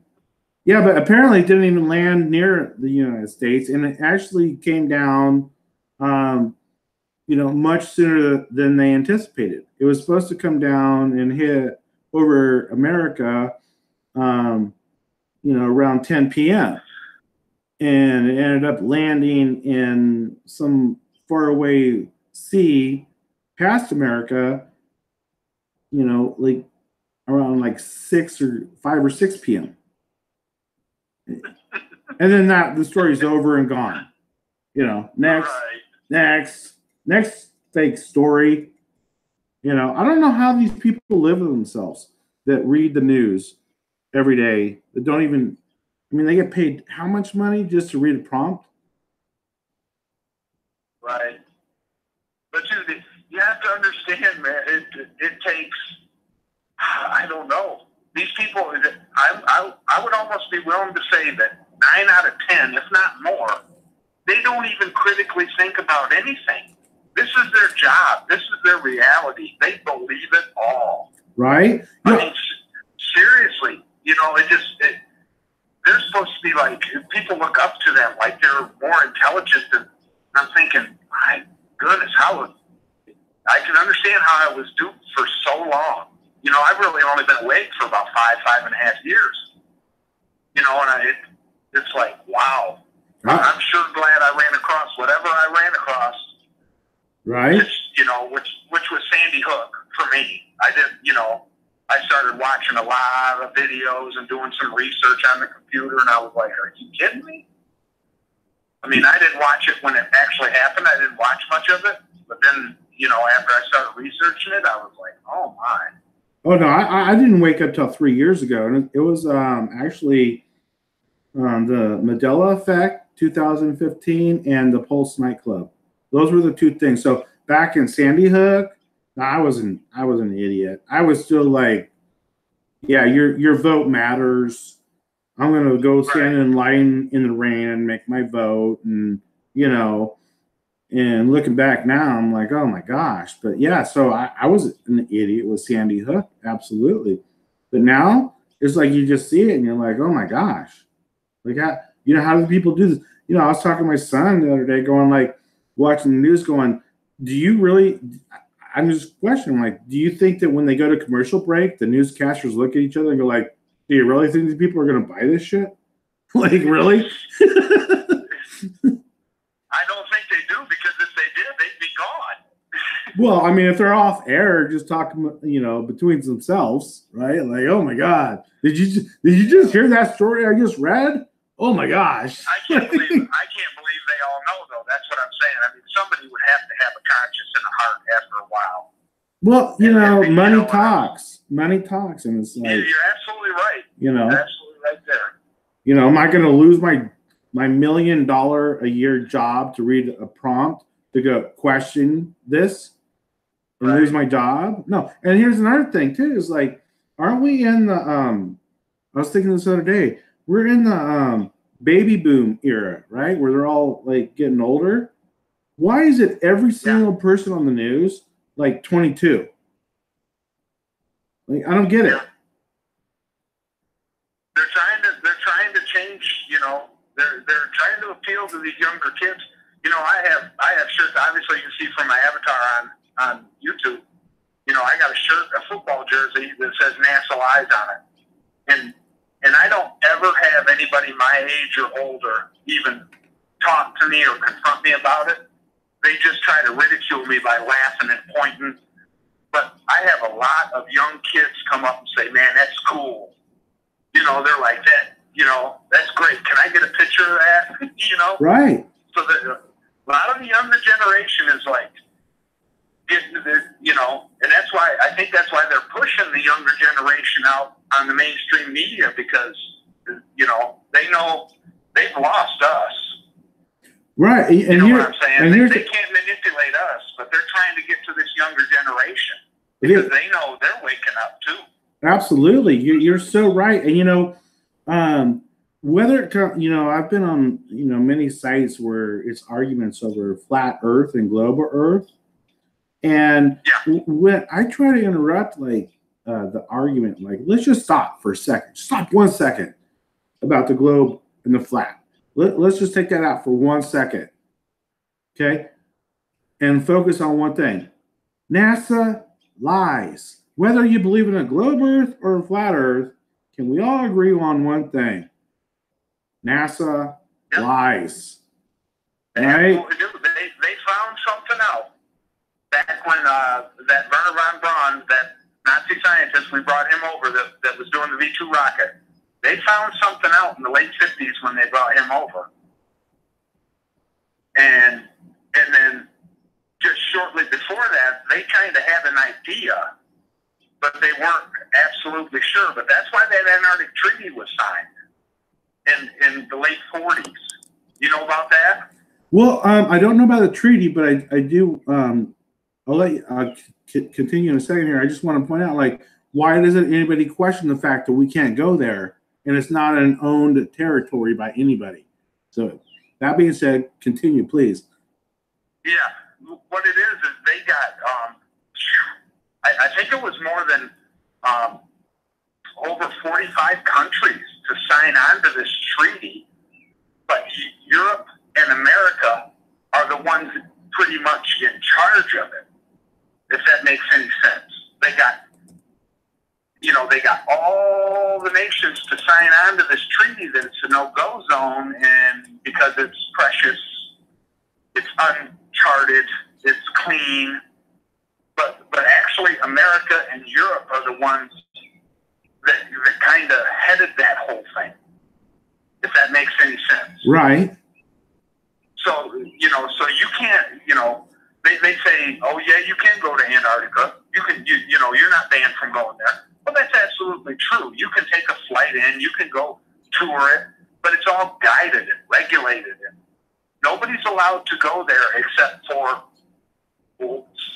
Yeah, but apparently it didn't even land near the United States, and it actually came down, much sooner than they anticipated. It was supposed to come down and hit over America, around 10 p.m. And it ended up landing in some faraway sea past America, like around like 5 or 6 p.m. And then the story's over and gone. Next fake story. I don't know how these people live with themselves that read the news every day that don't even, they get paid how much money just to read a prompt? Right. But you have to understand, man, it takes, I don't know. These people, I would almost be willing to say that 9 out of 10, if not more, they don't even critically think about anything. This is their job. This is their reality. They believe it all. Right? I mean, seriously, they're supposed to be like, people look up to them like they're more intelligent than, I'm thinking, my goodness, I can understand how I was duped for so long. I've really only been awake for about 5.5 years. And it's like, wow. I'm sure glad I ran across whatever I ran across. Right. Which was Sandy Hook for me. I started watching a lot of videos and doing some research on the computer, and I was like, are you kidding me? I mean, I didn't watch it when it actually happened. I didn't watch much of it. But then, after I started researching it, I was like, oh, my. Oh, no, I didn't wake up till 3 years ago. And it was actually the Mandela Effect, 2015, and the Pulse nightclub. Those were the two things. So back in Sandy Hook, I was an idiot. I was still like, yeah, your vote matters. I'm going to go stand in line in the rain and make my vote. And, and looking back now, I'm like, oh my gosh. But yeah, so I was an idiot with Sandy Hook. Absolutely. But now it's like you just see it and you're like, oh my gosh. Like, how do people do this? I was talking to my son the other day going like, watching the news going, do you really, I'm just questioning, like, do you think that when they go to commercial break, the newscasters look at each other and go like, do you really think these people are going to buy this shit? Like, really? I don't think they do, because if they did, they'd be gone. Well, if they're off air, just talking, between themselves, right? Like, oh my God, did you just hear that story I just read? Oh my gosh! I can't believe they all know, though. That's what I'm saying. I mean, somebody would have to have a conscience and a heart after a while. Well, you know, And, money you know, talks. Money talks, and it's like, you're absolutely right. you know, You're absolutely right there. you know, am I going to lose my $1 million a year job to read a prompt to go question this and Right. lose my job? No. And here's another thing too: is like, aren't we in the I was thinking this other day. We're in the baby boom era, right? Where they're all like getting older. Why is it every single person on the news like 22? Like, I don't get it. They're trying to change, you know, they're trying to appeal to these younger kids. You know, I have shirts, obviously you can see from my avatar on YouTube. You know, I got a shirt, a football jersey that says NASA Lies on it. And I don't ever have anybody my age or older even talk to me or confront me about it. They just try to ridicule me by laughing and pointing. But I have a lot of young kids come up and say, man, that's cool. You know, they're like, that, you know, that's great. Can I get a picture of that? You know? Right. So that a lot of the younger generation is like, you know, and that's why, I think that's why they're pushing the younger generation out on the mainstream media, because, you know they've lost us. Right. And you know what I'm saying? And they can't manipulate us, but they're trying to get to this younger generation because they know they're waking up too. Absolutely. You're so right. And, you know, whether, you know, I've been on, you know, many sites where it's arguments over flat Earth and global Earth. And when I try to interrupt, like, the argument, like, let's just stop for a second. Stop 1 second about the globe and the flat. Let's just take that out for 1 second. Okay? And focus on one thing. NASA lies. Whether you believe in a globe Earth or a flat Earth, can we all agree on one thing? NASA lies. Right? They found something out back when that Werner von Braun, that Nazi scientist, we brought him over that was doing the V2 rocket. They found something out in the late 50s when they brought him over. And then just shortly before that, they kind of had an idea, but they weren't absolutely sure. But that's why that Antarctic Treaty was signed in the late 40s. You know about that? Well, I don't know about the treaty, but I do. I'll let you continue in a second here. I just want to point out, like, why doesn't anybody question the fact that we can't go there and it's not an owned territory by anybody? So that being said, continue, please. Yeah, what it is they got, I think it was more than over 45 countries to sign on to this treaty, but Europe and America are the ones pretty much in charge of it, if that makes any sense. They got all the nations to sign on to this treaty that it's a no-go zone, and because it's precious, it's uncharted, it's clean, but actually America and Europe are the ones that kind of headed that whole thing, if that makes any sense. Right. So, so you can't, they say, oh yeah, you can go to Antarctica. You're not banned from going there. Well, that's absolutely true. You can take a flight in, you can go tour it, but it's all guided and regulated. And nobody's allowed to go there except for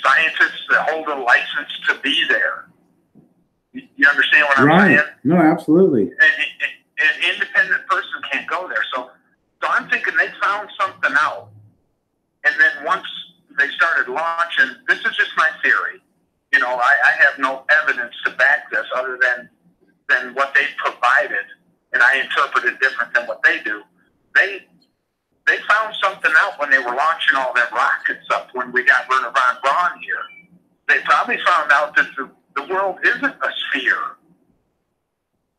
scientists that hold a license to be there. You understand what I'm saying? No, absolutely. An independent person can't go there. So I'm thinking they found something out. And then once they started launching, this is just my theory. I have no evidence to back this other than what they provided, and I interpret it different than what they do. They found something out when they were launching all them rockets up when we got Werner von Braun here. They probably found out that the world isn't a sphere.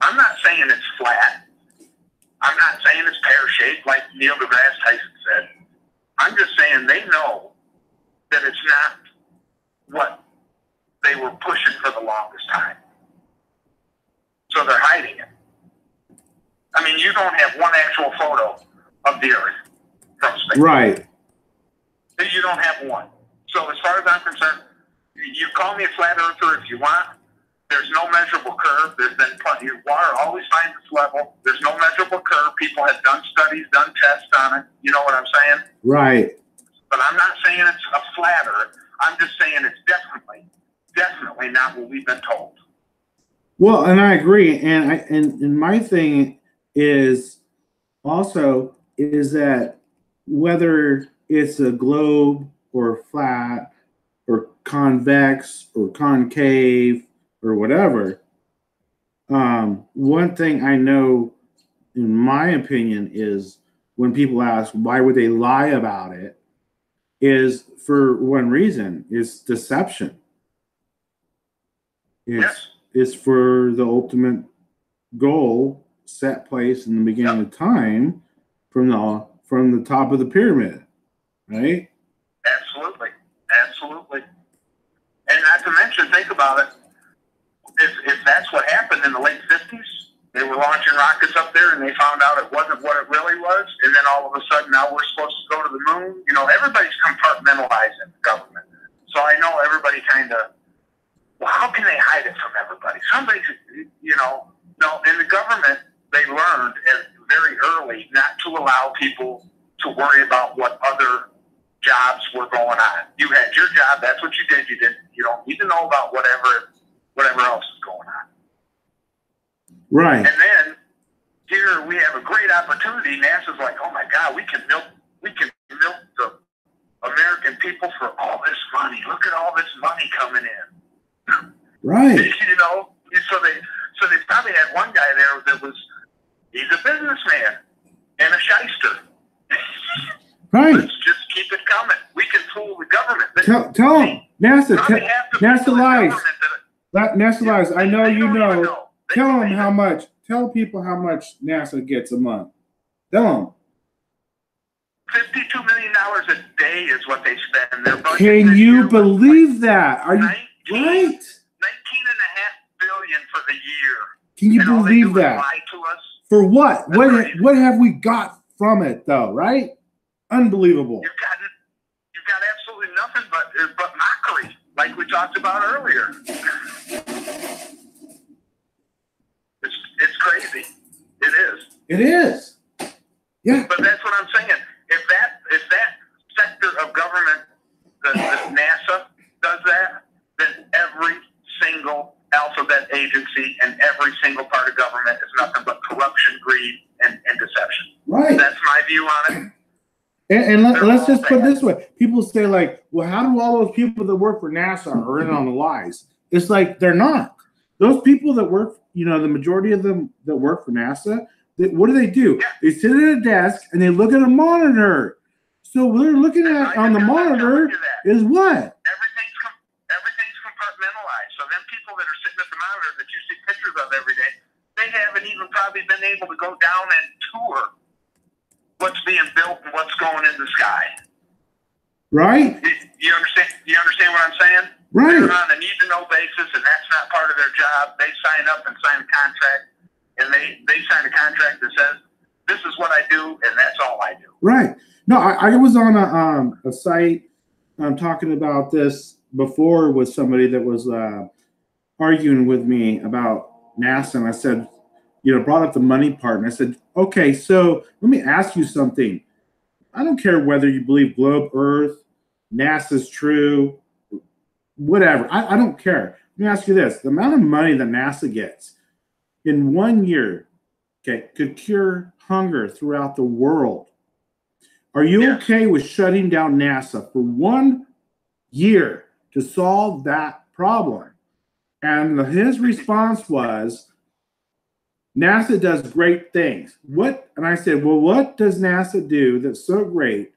I'm not saying it's flat. I'm not saying it's pear-shaped like Neil deGrasse Tyson said. I'm just saying they know that it's not what they were pushing for the longest time. So they're hiding it. I mean, you don't have one actual photo of the Earth. from space. Right. You don't have one. So as far as I'm concerned, you call me a flat earther if you want. There's no measurable curve. There's been plenty. Water always finds its level. There's no measurable curve. People have done studies, done tests on it. You know what I'm saying? Right. But I'm not saying it's a flat earth. I'm just saying it's definitely not what we've been told. Well, and I agree. And my thing is also is that whether it's a globe or flat or convex or concave or whatever, one thing I know, in my opinion, is when people ask why would they lie about it, is for one reason, is deception. It's for the ultimate goal set place in the beginning of time from the top of the pyramid, right? Absolutely. And not to mention, think about it. If that's what happened in the late 50s, they were launching rockets up there and they found out it wasn't what it really was, and then all of a sudden now we're supposed to go to the moon. You know, everybody's compartmentalized in the government. So I know everybody kind of, well, how can they hide it from everybody? Somebody's, you know, no, in the government, they learned very early not to allow people to worry about what other jobs were going on. You had your job, that's what you did. You don't need to know about whatever else is going on. Right. And then here we have a great opportunity. NASA's like, oh my God, we can milk the American people for all this money. Look at all this money coming in. Right. You know, so they probably had one guy there that he's a businessman and a shyster. Right. Let's just keep it coming. We can fool the government. Tell them. NASA lies. NASA Yeah, lies. I know they you don't know. even know. Tell them how much. Tell people how much NASA gets a month. Tell them. $52 million a day is what they spend. Their budget Can this you year was believe that? Are you 19 right? 19.5 billion for the year. Can you And all they believe do is that? lie to us. For what? That's What crazy. what have we got from it though? Right? Unbelievable. You've got absolutely nothing but mockery, like we talked about earlier. It's crazy. It is. It is. Yeah. But that's what I'm saying. If that sector of government, the NASA, does that, then every single alphabet agency and every single part of government is nothing but corruption, greed, and deception. Right. That's my view on it. And let's just put it this way. People say like, well, how do all those people that work for NASA are in on the lies? It's like they're not. Those people that work, you know, the majority of them that work for NASA, what do? Yeah. They sit at a desk and they look at a monitor. So what they're looking at on the monitor is what? Everything's compartmentalized. So them people that are sitting at the monitor that you see pictures of every day, they haven't even probably been able to go down and tour what's being built and what's going in the sky. Right? You understand what I'm saying? Right. They're on a need-to-know basis, and that's not part of their job. They sign up and sign a contract, and they sign a contract that says, this is what I do, and that's all I do. Right. No, I was on a site talking about this before with somebody that was arguing with me about NASA, and I said, you know, brought up the money part, and I said, okay, so let me ask you something. I don't care whether you believe globe Earth, NASA's true, whatever. I don't care. Let me ask you this. The amount of money that NASA gets in 1 year, okay, could cure hunger throughout the world. Are you okay with shutting down NASA for 1 year to solve that problem? And his response was, NASA does great things. What? And I said, well, what does NASA do that's so great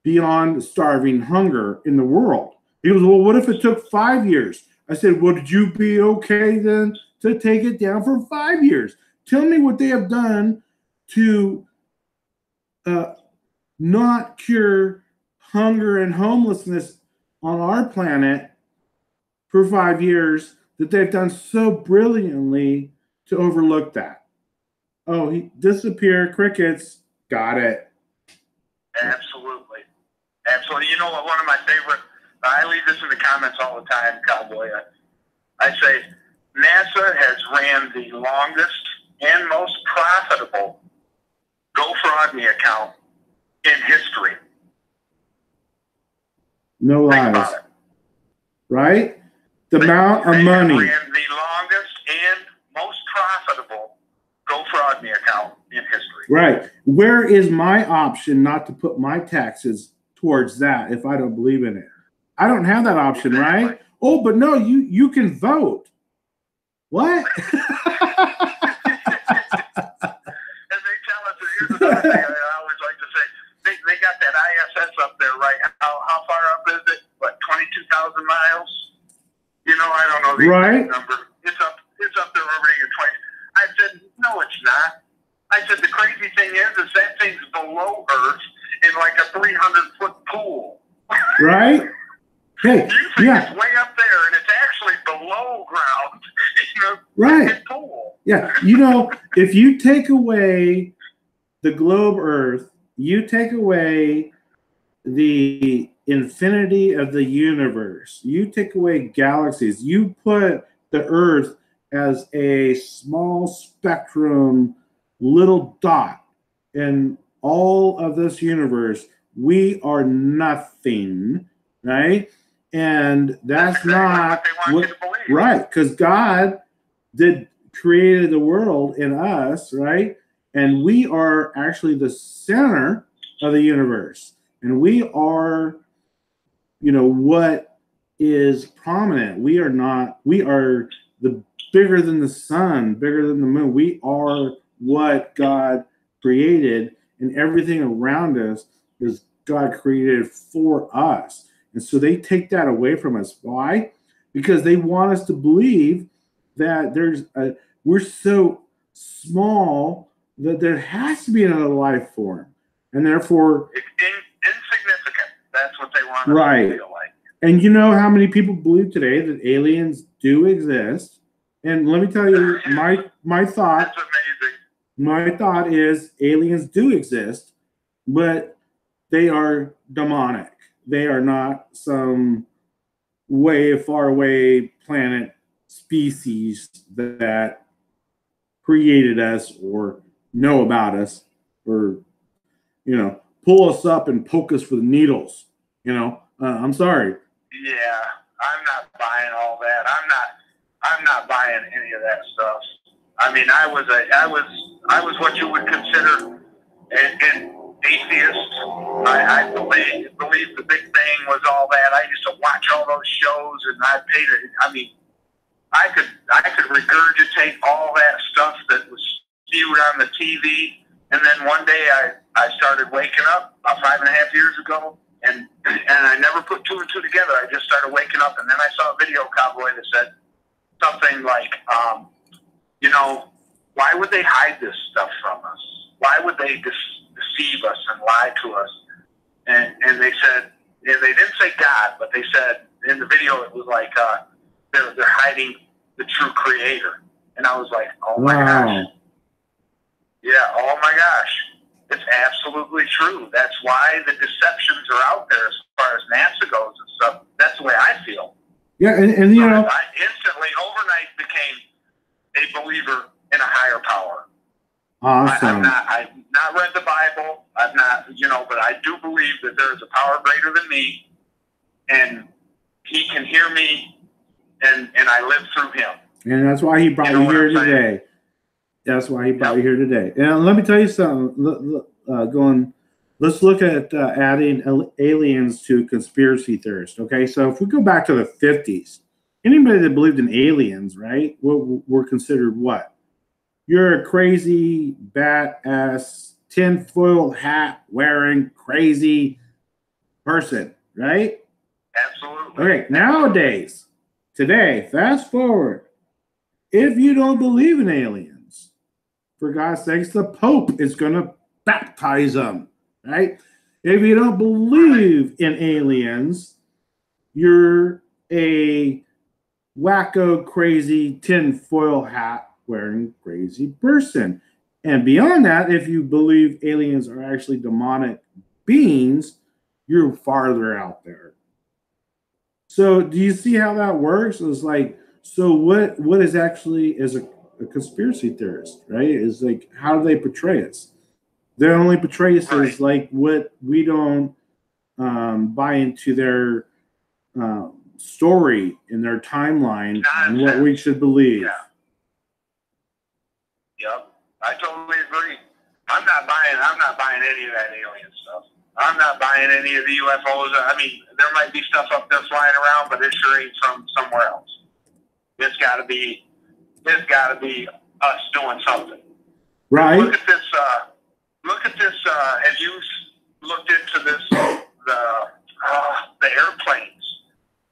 beyond starving hunger in the world? He goes, well, what if it took 5 years? I said, well, would you be okay then to take it down for 5 years? Tell me what they have done to not cure hunger and homelessness on our planet for 5 years that they've done so brilliantly to overlook that. Oh, he disappeared, crickets, got it. Absolutely. Absolutely. You know what? One of my favorite, I leave this in the comments all the time, Cowboy. I say NASA has ran the longest and most profitable GoFundMe account in history. No Think lies. about it. Right? The amount of money. They ran the longest and most profitable GoFundMe account in history. Right. Where is my option not to put my taxes towards that if I don't believe in it? I don't have that option, Exactly. right? Oh, but no, you can vote. What? And they tell us, here's another thing I always like to say, they got that ISS up there, right? How far up is it? What, 22,000 miles? You know, I don't know the exact number. It's up there over here, 20. I said, no, it's not. I said, the crazy thing is that thing's below Earth in like a 300-foot pool. Right? Hey, you think it's way up there, and it's actually below ground. Right. Pool. Yeah. You know, if you take away the globe Earth, you take away the infinity of the universe, you take away galaxies, you put the Earth as a small spectrum little dot in all of this universe, we are nothing, right? And that's not what, right, because God created the world in us, right? And we are actually the center of the universe. And we are, you know, what is prominent. We are the bigger than the sun, bigger than the moon. We are what God created, and everything around us is God created for us. And so they take that away from us. Why? Because they want us to believe that we're so small that there has to be another life form. And therefore, insignificant. That's what they want us to feel like. And you know how many people believe today that aliens do exist? And let me tell you, my thought. That's amazing. My thought is aliens do exist, but they are demonic. They are not some way far away planet species that created us or know about us or, you know, pull us up and poke us with needles. You know, I'm sorry. Yeah, I'm not buying all that. I'm not buying any of that stuff. I mean, I was what you would consider an atheist. I believed the Big Bang was all that. I used to watch all those shows, and I paid it. I mean, I could regurgitate all that stuff that was spewed on the TV, and then one day I started waking up about 5.5 years ago, and I never put two and two together. I just started waking up, and then I saw a video, Cowboy, that said something like, you know, why would they hide this stuff from us? Why would they deceive us and lie to us? And they said, and they didn't say God, but they said in the video it was like they're hiding the true creator. And I was like, oh my gosh. Yeah, oh my gosh. It's absolutely true. That's why the deceptions are out there as far as NASA goes and stuff. That's the way I feel. Yeah, and you know, I instantly overnight became a believer in a higher power. Awesome. I've not read the Bible. I've not, you know, but I do believe that there is a power greater than me, and He can hear me, and I live through Him. And that's why He brought you here today. That's why He brought you here today. And let me tell you something. Let's look at adding aliens to conspiracy theorists. Okay, so if we go back to the 50s, anybody that believed in aliens, right, were considered what? You're a crazy, bat-ass, tinfoil hat wearing crazy person, right? Absolutely. Okay, nowadays, today, fast forward, if you don't believe in aliens, for God's sakes, the Pope is going to baptize them, right? If you don't believe in aliens, you're a wacko, crazy, tinfoil hat wearing crazy person. And beyond that, if you believe aliens are actually demonic beings, you're farther out there. So do you see how that works? It's like, so what is actually as a conspiracy theorist, right? Is like, how do they portray us? They only portray us as like what we don't buy into their story in their timeline and what we should believe. Yeah. Yep. I totally agree. I'm not buying any of that alien stuff. I'm not buying any of the UFOs. I mean, there might be stuff up there flying around, but it sure ain't from somewhere else. It's gotta be us doing something. Right. Look at this have you looked into this the airplanes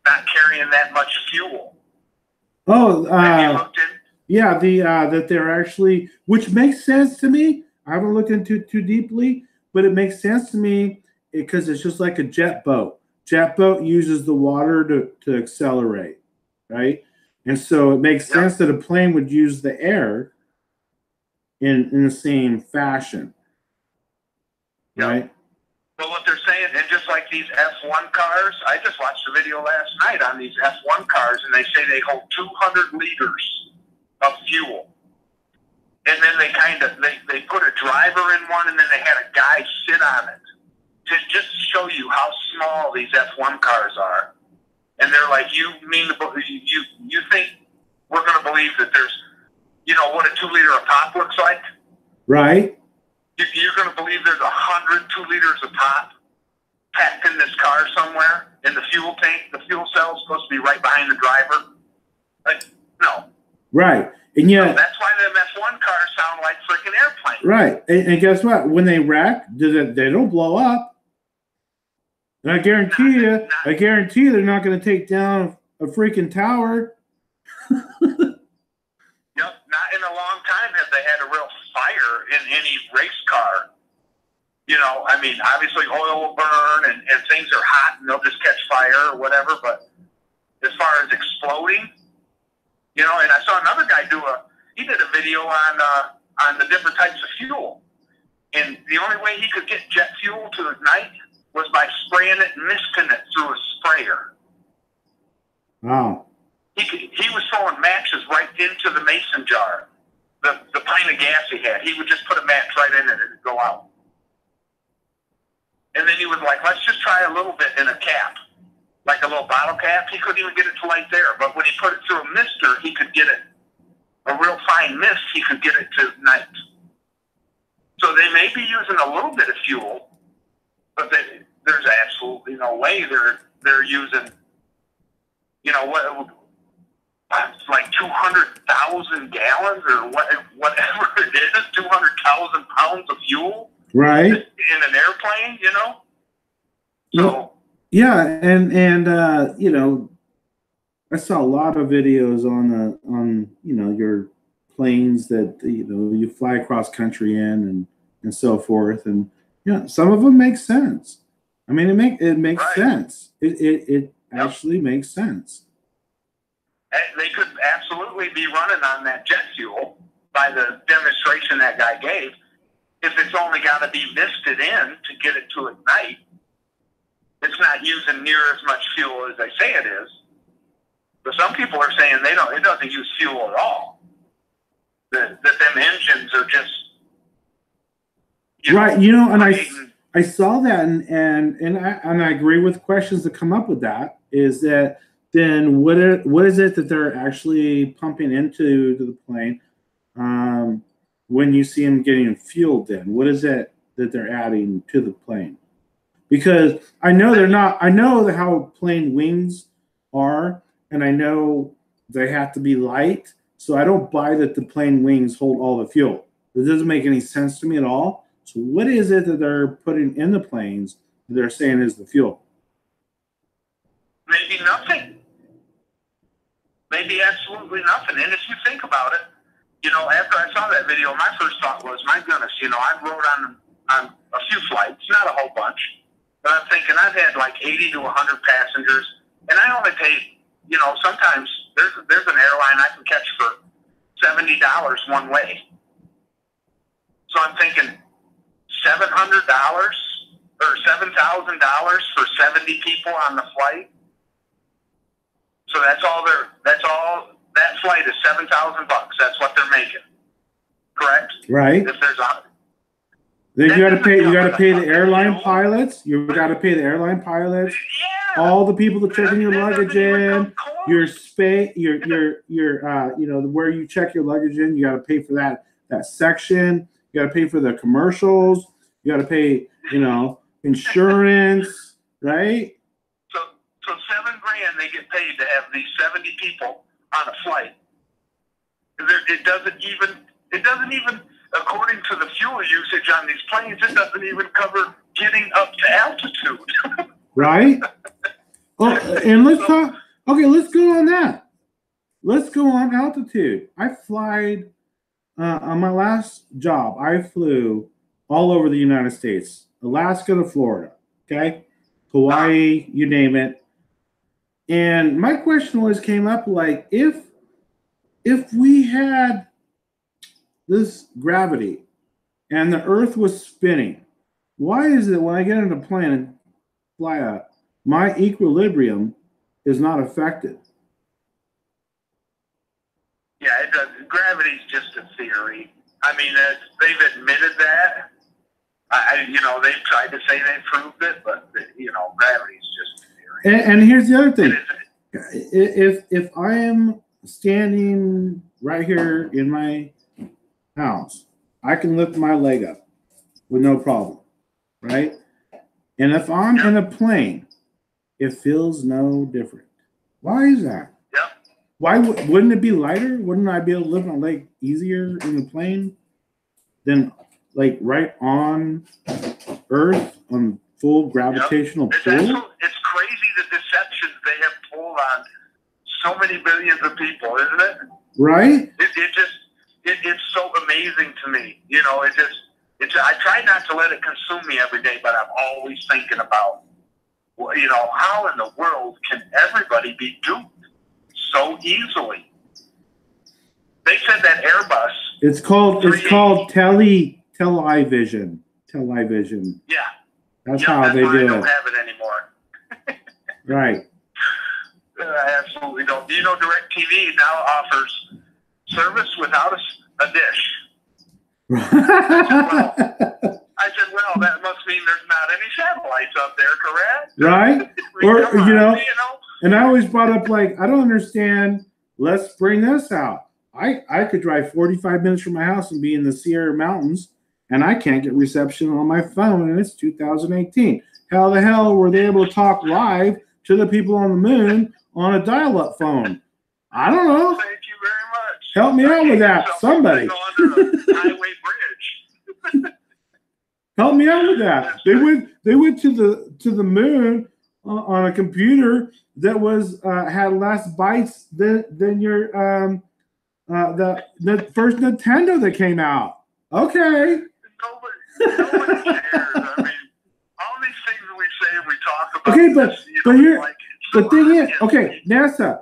not carrying that much fuel? Oh, have you looked in? Yeah, that they're actually, which makes sense to me. I haven't looked into it too deeply, but it makes sense to me because it's just like a jet boat. Jet boat uses the water to accelerate, right? And so it makes sense that a plane would use the air in the same fashion, right? Well, what they're saying, and just like these F1 cars, I just watched a video last night on these F1 cars, and they say they hold 200 liters of fuel. And then they put a driver in one, and then they had a guy sit on it to just show you how small these F1 cars are. And they're like, you think we're going to believe that there's, what a 2 liter of pop looks like? Right. You're going to believe there's 100 2 liters of pop packed in this car somewhere in the fuel tank? The fuel cell's supposed to be right behind the driver. Like, no. Right. And yeah, that's why them F1 cars sound like freaking airplanes. Right. And guess what? When they wreck, they don't blow up. And I guarantee you they're not going to take down a freaking tower. Yep. Not in a long time have they had a real fire in any race car. I mean, obviously oil will burn and things are hot and they'll just catch fire or whatever. But as far as exploding, and I saw another guy he did a video on the different types of fuel. And the only way he could get jet fuel to ignite was by spraying it and misting it through a sprayer. Wow. He was throwing matches right into the mason jar. The pint of gas he had, he would just put a match right in it and it'd go out. And then he was like, let's just try a little bit in a cap, like a little bottle cap. He couldn't even get it to light there. But when he put it through a mister, he could get it, a real fine mist, he could get it to ignite. So they may be using a little bit of fuel, but there's absolutely no way they're using, like 200,000 gallons or whatever it is, 200,000 pounds of fuel, right, in an airplane, So yeah, and I saw a lot of videos on your planes that you fly across country in and so forth, and some of them make sense. I mean, it makes sense. It actually makes sense. They could absolutely be running on that jet fuel by the demonstration that guy gave. If it's only got to be misted in to get it to ignite, it's not using near as much fuel as they say it is. But some people are saying it doesn't use fuel at all. That them engines are just right. And I saw that and I agree with questions that come up with that. Is that then what is it that they're actually pumping into the plane when you see them getting fueled in? What is it that they're adding to the plane? Because I know they're not. I know how plane wings are, and I know they have to be light. So I don't buy that the plane wings hold all the fuel. It doesn't make any sense to me at all. So what is it that they're putting in the planes that they're saying is the fuel? Maybe nothing. Maybe absolutely nothing. And if you think about it, after I saw that video, my first thought was, my goodness, I rode on a few flights, not a whole bunch, but I'm thinking I've had like 80 to 100 passengers, and I only pay, sometimes there's an airline I can catch for $70 one way. So I'm thinking $700 or $7,000 for 70 people on the flight. So that flight is $7,000. That's what they're making. Correct? Right. If there's a then you got to pay the airline pilots. You got to pay the airline pilots. Yeah. All the people that checking your luggage in, your space, your where you check your luggage in. You got to pay for that section. You got to pay for the commercials. You got to pay, insurance, right? So $7,000 they get paid to have these 70 people on a flight. It doesn't even, according to the fuel usage on these planes, it doesn't even cover getting up to altitude. Right? Oh, and let's talk. Okay, let's go on that. Let's go on altitude. I flied on my last job. I flew all over the United States, Alaska to Florida. Okay, Hawaii, you name it. And my question always came up like, if we had this gravity and the Earth was spinning, why is it when I get in a plane and fly up, my equilibrium is not affected? Yeah, it does. Gravity's just a theory. I mean, they've admitted that. They've tried to say they proved it, but gravity's just a theory. And here's the other thing: if I am standing right here in my house, I can lift my leg up with no problem, right? And if I'm in a plane, it feels no different. Why is that? Yep. Why wouldn't it be lighter? Wouldn't I be able to lift my leg easier in the plane than like right on Earth on full gravitational pull? It's crazy the deceptions they have pulled on so many billions of people, isn't it? Right. It's so amazing to me. I try not to let it consume me every day, but I'm always thinking about, how in the world can everybody be duped so easily? They said that Airbus. It's called television. Television. Yeah. That's how they do it. I don't have it anymore. Right. I absolutely don't. DirecTV now offers service without a dish. I said, well, that must mean there's not any satellites up there, correct? Right? Or, and I always brought up, like, I don't understand. Let's bring this out. I could drive 45 minutes from my house and be in the Sierra Mountains, and I can't get reception on my phone, and it's 2018. How the hell were they able to talk live to the people on the moon on a dial-up phone? I don't know. Thank you very much. Help me out with that, somebody. Under a highway bridge. Help me out with that. They went to the moon on a computer that was had less bytes than your the first Nintendo that came out. Okay. Nobody cares. I mean, all these things that we say and we talk about. Okay, but here the thing is, okay, NASA.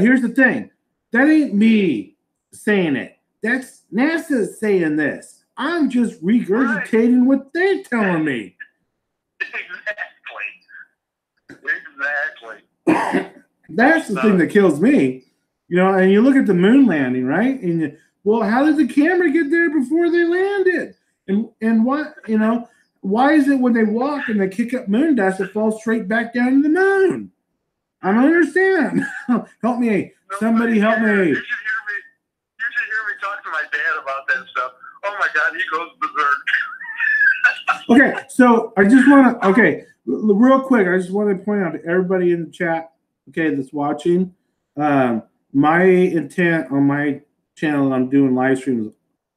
Here's the thing. That ain't me saying it. That's NASA saying this. I'm just regurgitating what they're telling me. Exactly. That's the thing that kills me. And you look at the moon landing, right? And how did the camera get there before they landed? And what, why is it when they walk and they kick up moon dust, it falls straight back down to the moon? I don't understand. Help me. Somebody help me. You should hear me talk to my dad about that stuff. Oh my God, he goes berserk. Okay, so I just want to, real quick, I just want to point out to everybody in the chat, that's watching, my intent on my channel that I'm doing live streams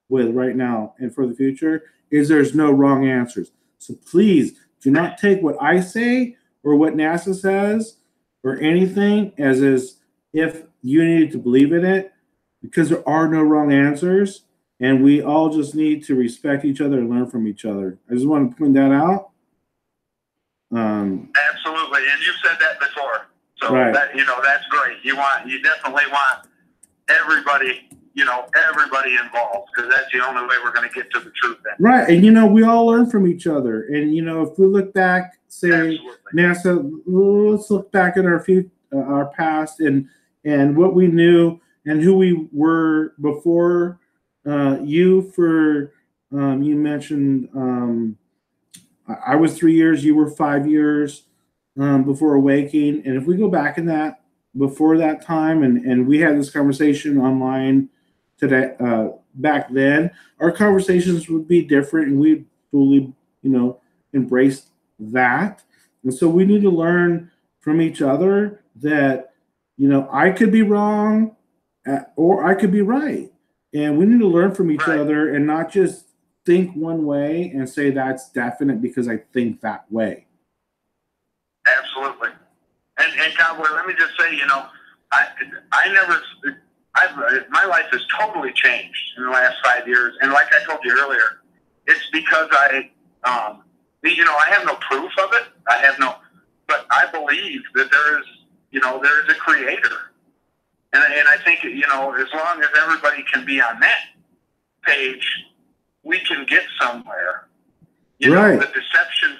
with right now and for the future is there's no wrong answers. So please do not take what I say or what NASA says or anything as if you need to believe in it, because there are no wrong answers. And we all just need to respect each other and learn from each other. I just want to point that out. Absolutely, and you've said that before, so right. that's great. You definitely want everybody, everybody involved, because that's the only way we're going to get to the truth then. Right. And, we all learn from each other. And, if we look back, say, Absolutely. NASA, let's look back at our past and what we knew and who we were before you mentioned I was 3 years, you were 5 years before awakening. And if we go back in that, before that time, and we had this conversation online today, back then, our conversations would be different, and we'd fully, embrace that. And so we need to learn from each other that, I could be wrong or I could be right. And we need to learn from each other and not just think one way and say that's definite because I think that way. Absolutely. And Cowboy, let me just say, my life has totally changed in the last 5 years. And like I told you earlier, it's because I have no proof of it. But I believe that there is a creator. And I think, as long as everybody can be on that page, we can get somewhere. Right. The deception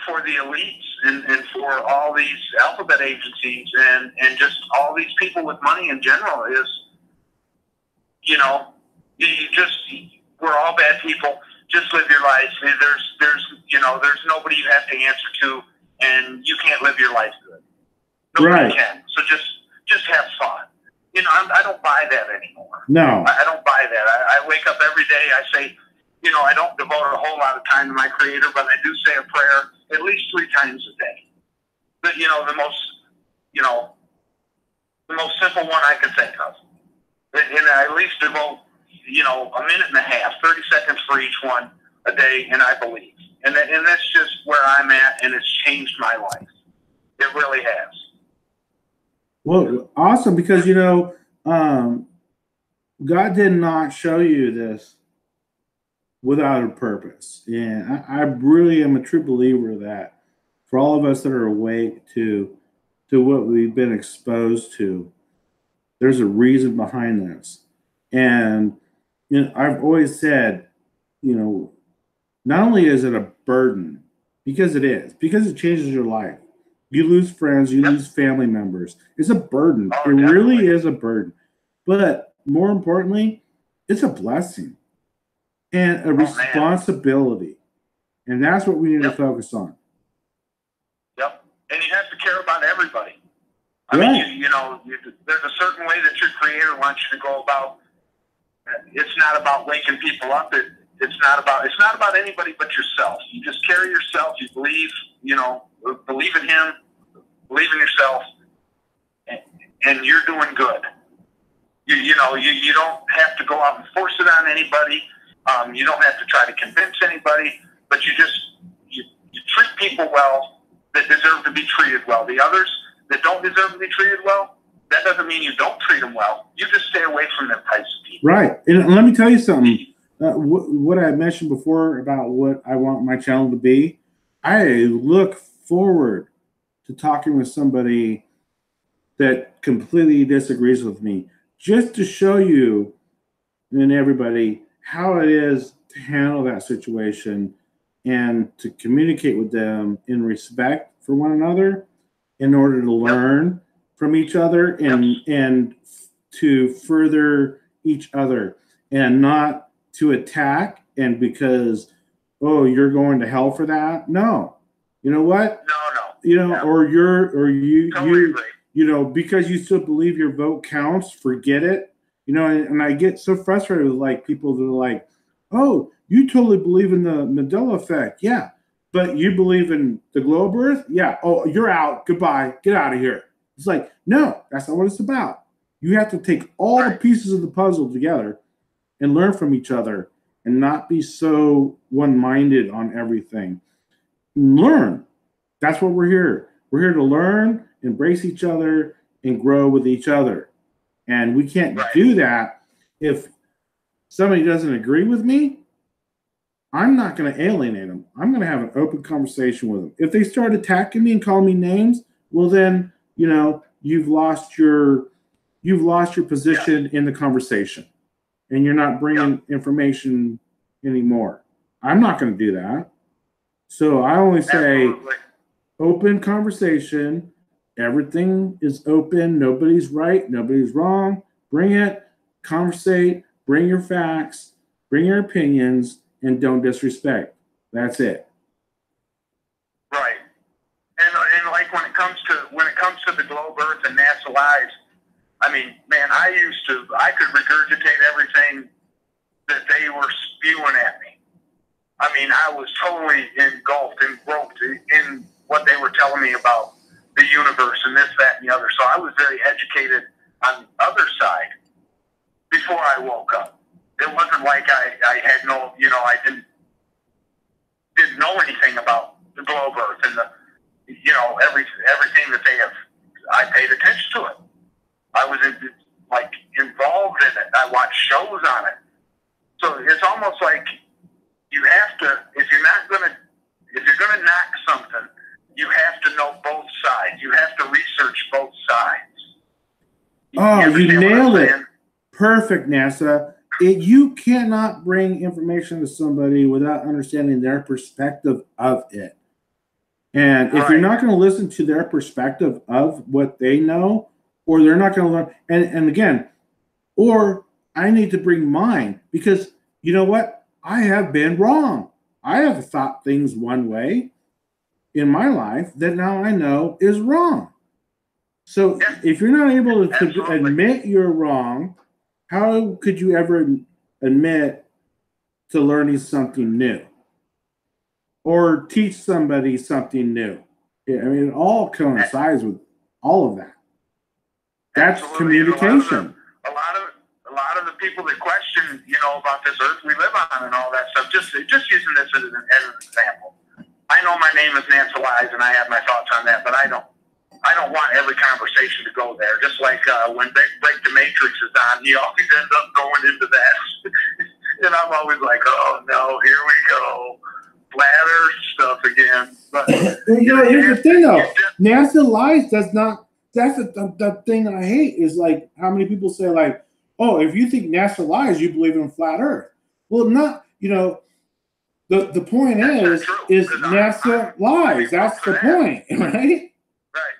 for the elites and for all these alphabet agencies and just all these people with money in general is, we're all bad people. Just live your life. There's nobody you have to answer to, and you can't live your life good. Nobody can. So just have fun. I don't buy that anymore. No. I don't buy that. I wake up every day, I say, I don't devote a whole lot of time to my Creator, but I do say a prayer at least 3 times a day. But, the most simple one I can think of. And I at least devote, a minute and a half, 30 seconds for each one a day, and I believe. And that's just where I'm at, and it's changed my life. It really has. Well, awesome, because, God did not show you this without a purpose. And I really am a true believer that for all of us that are awake to what we've been exposed to, there's a reason behind this. And, I've always said, not only is it a burden, because it is, because it changes your life. You lose friends, you lose family members. It's a burden. Oh, it really is a burden. But more importantly, it's a blessing and a responsibility. And that's what we need to focus on. Yep. And you have to care about everybody. I mean, there's a certain way that your Creator wants you to go about. It's not about waking people up. It's not about anybody but yourself. You just carry yourself. You believe, believe in Him, believe in yourself, and you're doing good. You don't have to go out and force it on anybody. You don't have to try to convince anybody, but you treat people well that deserve to be treated well. The others that don't deserve to be treated well, that doesn't mean you don't treat them well. You just stay away from them types of people. Right. And let me tell you something. What I mentioned before about what I want my channel to be, I look forward to talking with somebody that completely disagrees with me, just to show you and everybody how it is to handle that situation and to communicate with them in respect for one another in order to learn from each other and to further each other and not to attack and because, oh, you're going to hell for that. No, you know what? No. Or because you still believe your vote counts, forget it. And I get so frustrated with like people that are like, oh, you totally believe in the Mandela effect. Yeah. But you believe in the globe earth? Yeah. Oh, you're out. Goodbye. Get out of here. It's like, no, that's not what it's about. You have to take all the pieces of the puzzle together and learn from each other and not be so one-minded on everything. Learn. That's what we're here. We're here to learn, embrace each other, and grow with each other. And we can't do that if somebody doesn't agree with me. I'm not going to alienate them. I'm going to have an open conversation with them. If they start attacking me and calling me names, well then, you've lost your you've lost your position in the conversation, and you're not bringing information anymore. I'm not going to do that. So I only say open conversation. Everything is open. Nobody's right. Nobody's wrong. Bring it. Conversate. Bring your facts. Bring your opinions, and don't disrespect. That's it. Right. And like when it comes to the globe Earth and NASA lives, I mean, man, I could regurgitate everything that they were spewing at me. I mean, I was totally engulfed and groped in what they were telling me about the universe and this, that, and the other. So I was very educated on the other side before I woke up. It wasn't like I had no, I didn't know anything about the globe Earth and everything that they have. I paid attention to it. I was involved in it. I watched shows on it. So it's almost like you have to, if you're gonna knock something, you have to know both sides. You have to research both sides. You nailed it. Perfect, NASA. You cannot bring information to somebody without understanding their perspective of it. And if you're not going to listen to their perspective of what they know, or they're not going to learn, and again, or I need to bring mine, because you know what? I have been wrong. I have thought things one way in my life that now I know is wrong. So if you're not able to admit you're wrong, how could you ever admit to learning something new or teach somebody something new? I mean, it all coincides with all of that. That's communication. A lot of the people that question, about this earth we live on and all that stuff, just using this as an example. I know my name is Nancy Wise, and I have my thoughts on that, but I don't want every conversation to go there. Just like when Break the Matrix is on, you always end up going into that. And I'm always like, oh, no, here we go. Flat Earth stuff again. But, here's the thing, though. NASA lies does not, that's the thing that I hate is like how many people say like, oh, if you think NASA lies, you believe in flat Earth. Well, not, the point is NASA lies. That's the point, right? Right.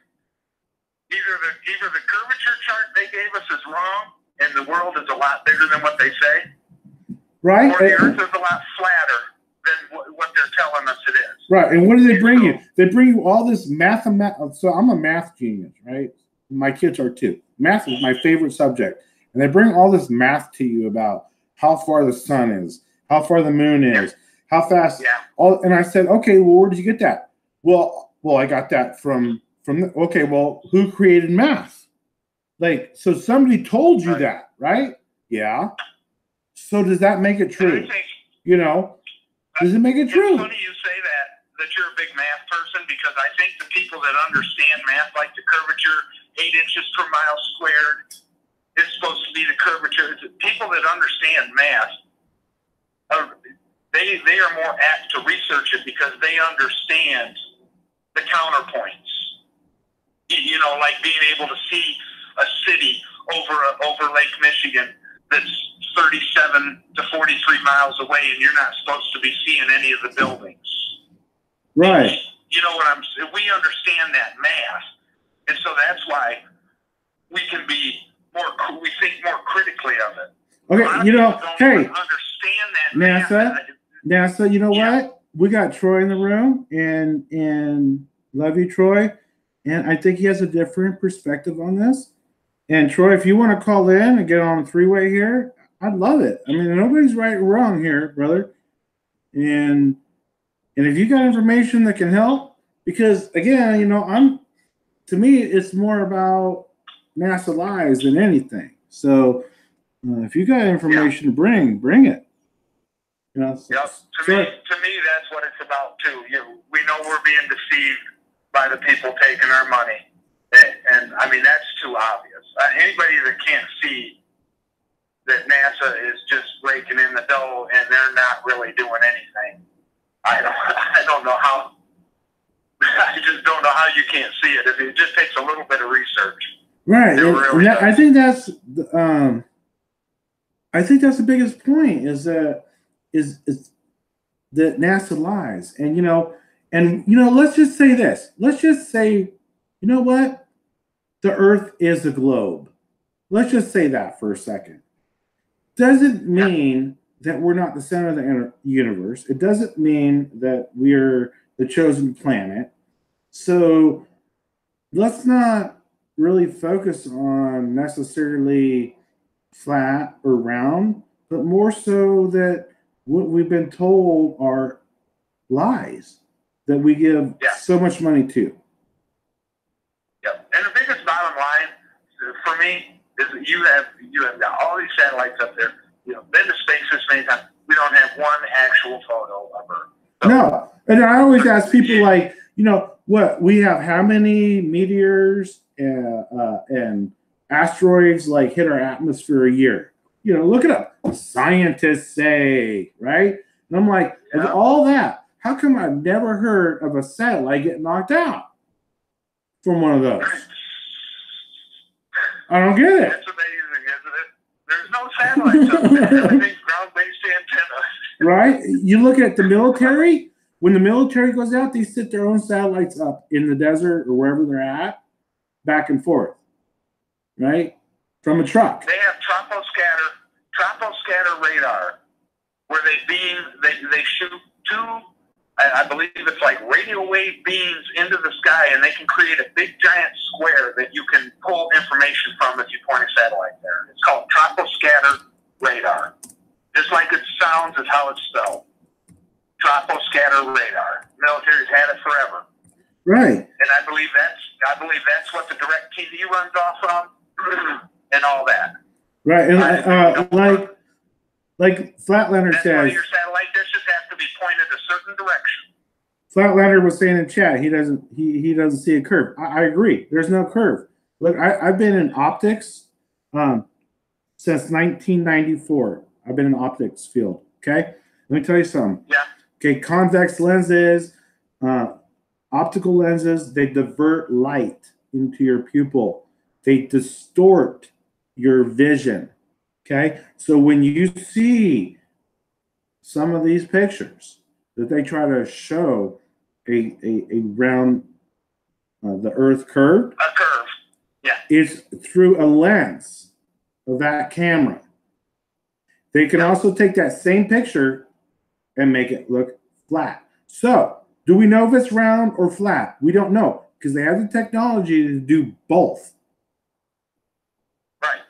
Either the curvature chart they gave us is wrong, and the world is a lot bigger than what they say, right? Or the Earth is a lot flatter than what they're telling us it is. Right. And what do they bring you? They bring you all this mathematics. So I'm a math genius, right? My kids are too. Math is my favorite subject, and they bring all this math to you about how far the sun is, how far the moon is, how fast. Yeah. And I said, okay, well, where did you get that? Well, I got that from okay, well, who created math? Like, so somebody told you that, right? Yeah. So does that make it true? Does it make it true? It's funny you say that you're a big math person, because I think the people that understand math, like the curvature, 8 inches per mile squared, is supposed to be the curvature. People that understand math, they are more apt to research it because they understand the counterpoints. Like being able to see a city over Lake Michigan that's 37 to 43 miles away, and you're not supposed to be seeing any of the buildings. Right. You know what I'm saying? We understand that math, and so that's why we can be we think more critically of it. Okay, hey, understand that NASA, you know what? We got Troy in the room, and love you, Troy. And I think he has a different perspective on this. And Troy, if you want to call in and get on a three-way here, I'd love it. I mean, nobody's right or wrong here, brother. And if you got information that can help, because again, to me, it's more about NASA lies than anything. So if you got information to bring it. To me, that's what it's about too. We know we're being deceived by the people taking our money, and I mean that's too obvious. Anybody that can't see that NASA is just raking in the dough and they're not really doing anything, I don't know how. I just don't know how you can't see it. It just takes a little bit of research. Right. I think that's the biggest point is that NASA lies. And let's just say this. Let's just say, you know what? The Earth is a globe. Let's just say that for a second. Doesn't mean that we're not the center of the universe. It doesn't mean that we're the chosen planet. So let's not really focus on necessarily flat or round, but more so that what we've been told are lies that we give so much money to. Yep. And the biggest bottom line for me is that you have got all these satellites up there. Been to space this many times. We don't have one actual photo of Earth. So, no. And I always ask people like, what we have, how many meteors and asteroids like hit our atmosphere a year? Look it up. Scientists say, right? And I'm like, of all that, how come I've never heard of a satellite getting knocked out from one of those? I don't get it. It's amazing, isn't it? There's no satellites up there. Everything's ground-based antennas. Right? You look at the military. When the military goes out, they set their own satellites up in the desert or wherever they're at, back and forth, right? From a truck. They have troposcatter radar, where they shoot two, I believe it's like radio wave beams into the sky, and they can create a big giant square that you can pull information from if you point a satellite there. It's called troposcatter radar. Just like it sounds is how it's spelled. Troposcatter radar. Military's had it forever. Right. And I believe that's what the direct TV runs off from and all that. Right. And like Flatlander that's says, why your satellite dishes have to be pointed a certain direction. Flatlander was saying in chat he doesn't see a curve. I agree. There's no curve. Look, I've been in optics since 1994. I've been in the optics field. Okay. Let me tell you something. Yeah. Okay, convex lenses, optical lenses, they divert light into your pupil. They distort your vision, okay? So when you see some of these pictures that they try to show a round, the Earth curve. A curve, yeah. It's through a lens of that camera. They can also take that same picture and make it look flat. So, do we know if it's round or flat? We don't know because they have the technology to do both. Right.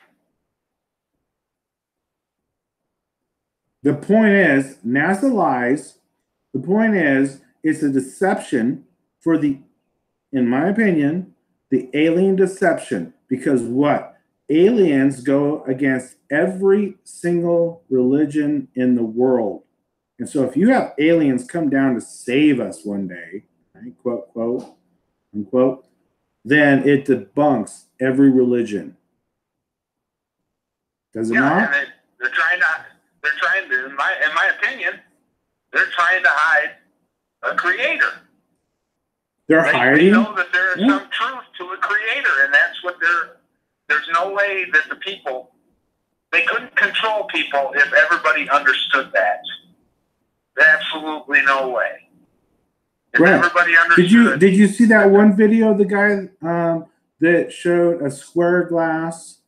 The point is, NASA lies. The point is, it's a deception for in my opinion, the alien deception. Because what? Aliens go against every single religion in the world. And so if you have aliens come down to save us one day, right, quote, quote, unquote, then it debunks every religion. Does it not? And they're trying to, in my opinion, they're trying to hide a creator. They know that there is some truth to a creator, and that's what there's no way that the people, they couldn't control people if everybody understood that. Absolutely no way. If everybody understood. Did you see that one video of the guy that showed a square glass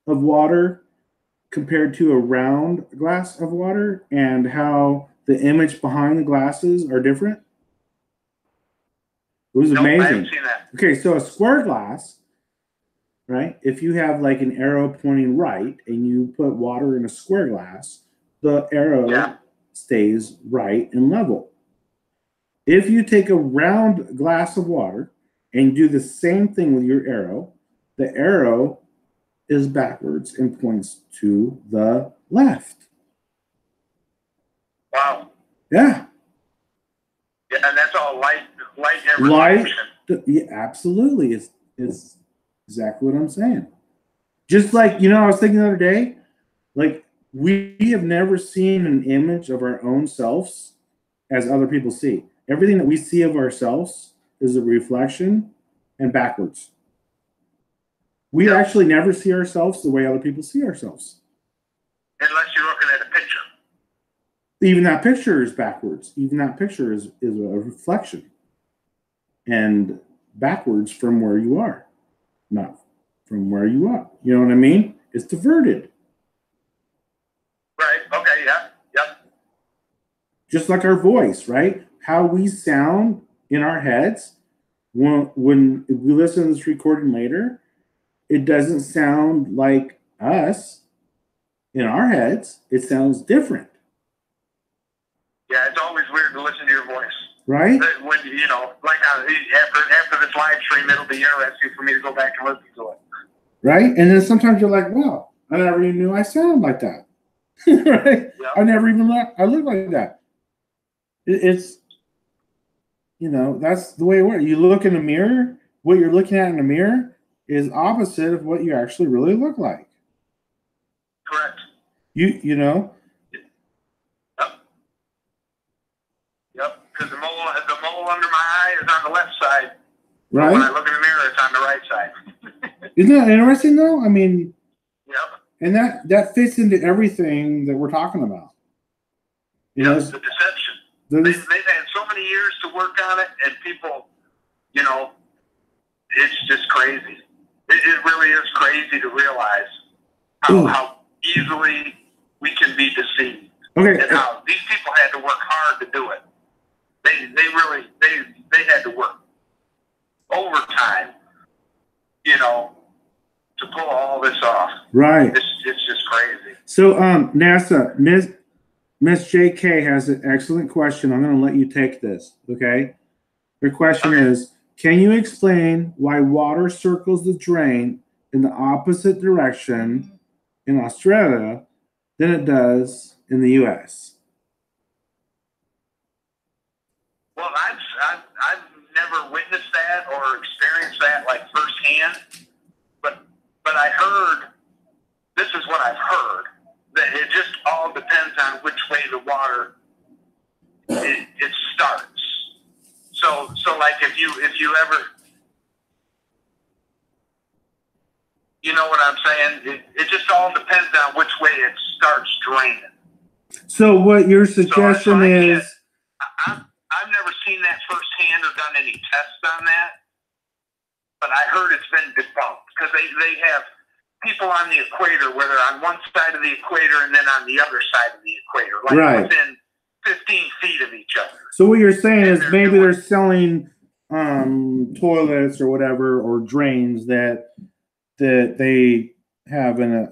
of water compared to a round glass of water and how the image behind the glasses are different? It was amazing. I haven't seen that. Okay, so a square glass, right? If you have like an arrow pointing right and you put water in a square glass, the arrow stays right and level. If you take a round glass of water and do the same thing with your arrow, the arrow is backwards and points to the left. Wow. Yeah. Yeah, and that's all light and reflection. Yeah, absolutely. It's exactly what I'm saying. Just like, I was thinking the other day, like, we have never seen an image of our own selves as other people see. Everything that we see of ourselves is a reflection and backwards. We actually never see ourselves the way other people see ourselves. Unless you're looking at a picture. Even that picture is backwards. Even that picture is a reflection. And backwards from where you are. Not from where you are. You know what I mean? It's diverted. Right. Okay. Yeah. Yep. Just like our voice, right? How we sound in our heads when we listen to this recording later, it doesn't sound like us in our heads. It sounds different. Yeah, it's always weird to listen to your voice. Right? When like after this live stream, it'll be interesting for me to go back and listen to it. Right? And then sometimes you're like, wow, I never even knew I sounded like that. Right? Yep. I never even I look like that. It's, that's the way it works. You look in the mirror, what you're looking at in the mirror is opposite of what you actually really look like. Correct. You know? Yep. Because the mole under my eye is on the left side. Right. When I look in the mirror, it's on the right side. Isn't that interesting, though? I mean, yep. And that fits into everything that we're talking about. The deception. They've had so many years to work on it, and people, it's just crazy. It really is crazy to realize how easily we can be deceived. Okay. And how these people had to work hard to do it. They had to work overtime, to pull all this off. Right. It's just crazy. So, NASA, Miss JK has an excellent question. I'm going to let you take this, okay? Her question is, can you explain why water circles the drain in the opposite direction in Australia than it does in the U.S.? Well, I've never witnessed that or experienced that like firsthand, but I heard, this is what I've heard, that it just all depends on which way the water it starts. So like if you ever, you know what I'm saying? It just all depends on which way it starts draining. So what your suggestion is? I've never seen that firsthand or done any tests on that, but I heard it's been debunked because they have people on the equator, whether on one side of the equator and then on the other side of the equator, like within 15 feet of each other. So what you're saying is maybe they're selling toilets or whatever, or drains that they have an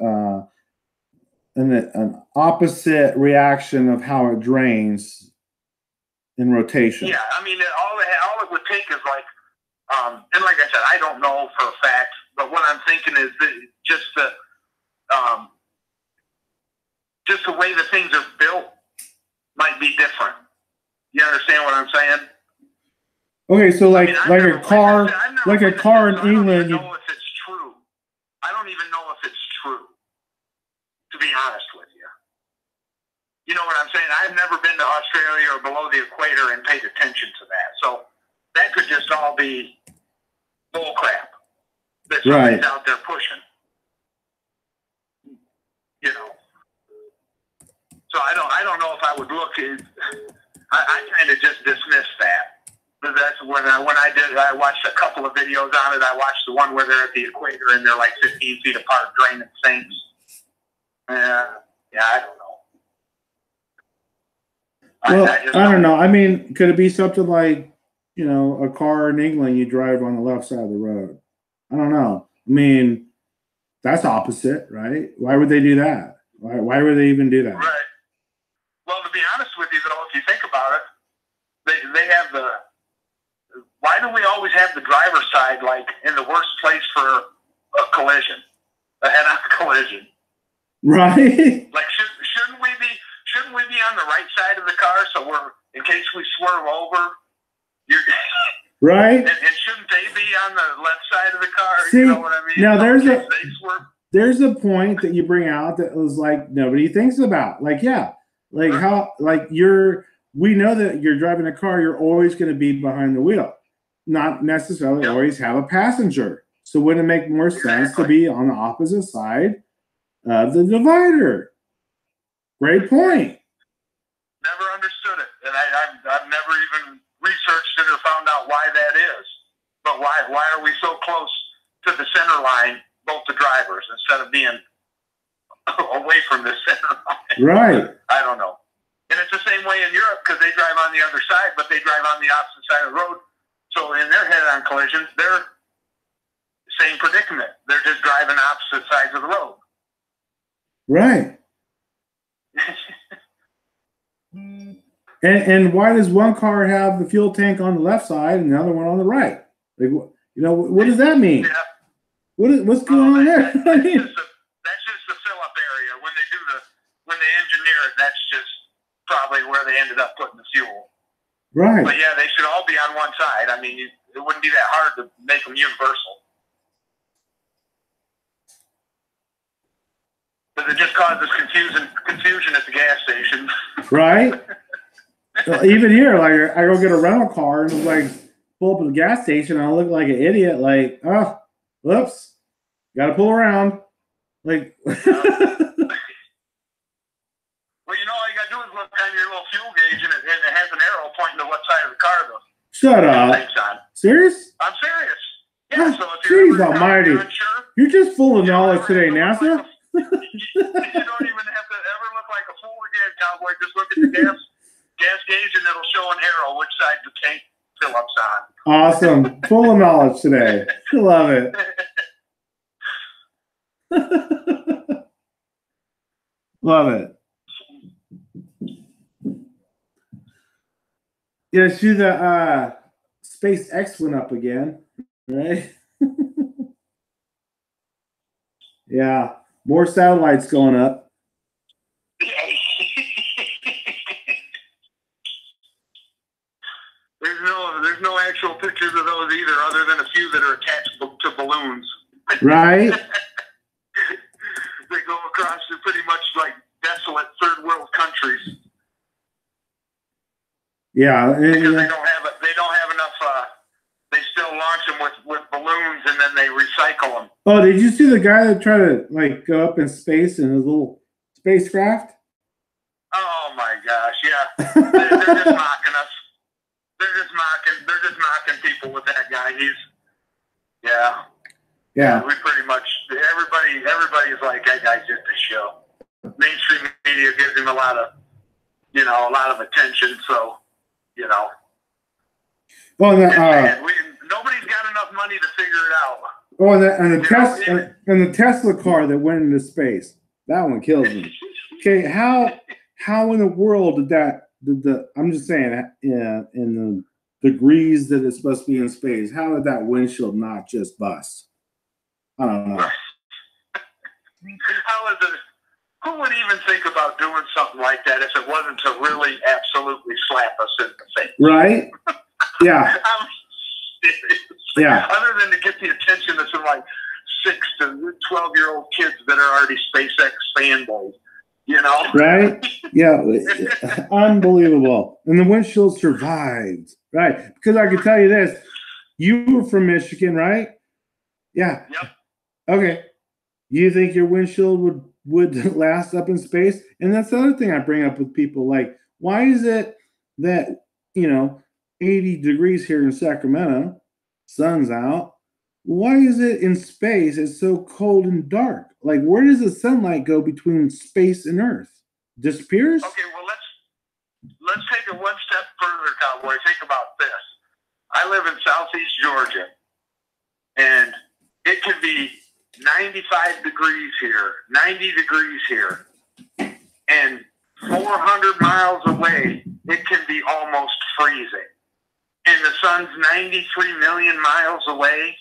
opposite reaction of how it drains in rotation. Yeah, I mean, all it would take is like, and like I said, I don't know for a fact, but what I'm thinking is that just the way the things are built might be different. You understand what I'm saying? Okay, so a car in England. I don't even know if it's true. I don't even know if it's true, to be honest with you. You know what I'm saying? I've never been to Australia or below the equator and paid attention to that. So that could just all be bull crap that somebody's out there pushing. So I don't know if I would look at. I kind of just dismissed that. But that's when I watched a couple of videos on it. I watched the one where they're at the equator and they're like 15 feet apart draining things. Yeah, I don't know. Well, I don't know. I mean, could it be something like, a car in England, you drive on the left side of the road? I don't know. I mean, that's opposite, right? Why would they do that? Why would they even do that? Right. Well, to be honest with you, though, if you think about it, they have why do we always have the driver's side, like, in the worst place for a collision, a head-on collision? Right. Like, shouldn't we be on the right side of the car so in case we swerve over, right? And shouldn't they be on the left side of the car? See, you know what I mean? Now there's a point that you bring out that was like nobody thinks about. Like, how, like we know that you're driving a car, you're always going to be behind the wheel, not necessarily always have a passenger. So wouldn't it make more sense to be on the opposite side of the divider? Great point. Never understood it, and I've never even researched it or found out why that is. But why are we so close to the center line, both the drivers, instead of being away from the center line? Right. I don't know. And it's the same way in Europe because they drive on the other side, but they drive on the opposite side of the road. So in their head-on collisions, they're same predicament. They're just driving opposite sides of the road. Right. and why does one car have the fuel tank on the left side and the other one on the right? Like, what does that mean? Yeah. What's going on there? That's just the fill-up area. When they engineer it, that's just probably where they ended up putting the fuel. Right. But yeah, they should all be on one side. I mean, it wouldn't be that hard to make them universal. Because it just causes confusion at the gas station. Right. Even here, like I go get a rental car and like pull up at the gas station, and I look like an idiot. Like, oh, whoops, got to pull around. Like, well, you know, all you got to do is look on your little fuel gauge, and it has an arrow pointing to what side of the car the shut up. on. Serious? I'm serious. Yeah. Oh, so if you're jeez almighty, you're just full of knowledge today, NASA. You don't even have to ever look like a fool again, cowboy. Just look at the gas gauge, and it'll show an arrow which side the tank fill-up's on. Awesome. Full of knowledge today. Love it. Love it. Yeah, see the SpaceX went up again, right? Yeah, more satellites going up. There's no actual pictures of those either, other than a few that are attached to balloons. Right. They go across to pretty much like desolate third world countries. Yeah, because they don't have enough. They still launch them with balloons, and then they recycle them. Oh, did you see the guy that tried to like go up in space in his little spacecraft? Oh my gosh, yeah. They're just mocking us. They're just mocking people with that guy. Yeah. We pretty much everybody's like, that guy's just a show. Mainstream media gives him a lot of attention. So, you know. Well, nobody's got enough money to figure it out. Oh, and the Tesla car that went into space, that one kills me. Okay, how in the world did that? I'm just saying, in the degrees that it's supposed to be in space, how did that windshield not just bust? I don't know. How is it? Who would even think about doing something like that if it wasn't to really absolutely slap us in the face? Right? Yeah. I'm serious. Yeah. Other than to get the attention of some like 6 to 12-year-old kids that are already SpaceX fanboys, you know? Right? Yeah. Unbelievable. And the windshield survived. Right. Because I can tell you this. You were from Michigan, right? Yeah. Yep. Okay. You think your windshield would last up in space? And that's the other thing I bring up with people. Like, why is it that, 80 degrees here in Sacramento, sun's out. Why is it in space it's so cold and dark? Like, where does the sunlight go between space and Earth? Disappears? Okay, well, let's take it one step further, cowboy. Think about this. I live in southeast Georgia, and it can be 95 degrees here, 90 degrees here, and 400 miles away, it can be almost freezing. And the sun's 93 million miles away,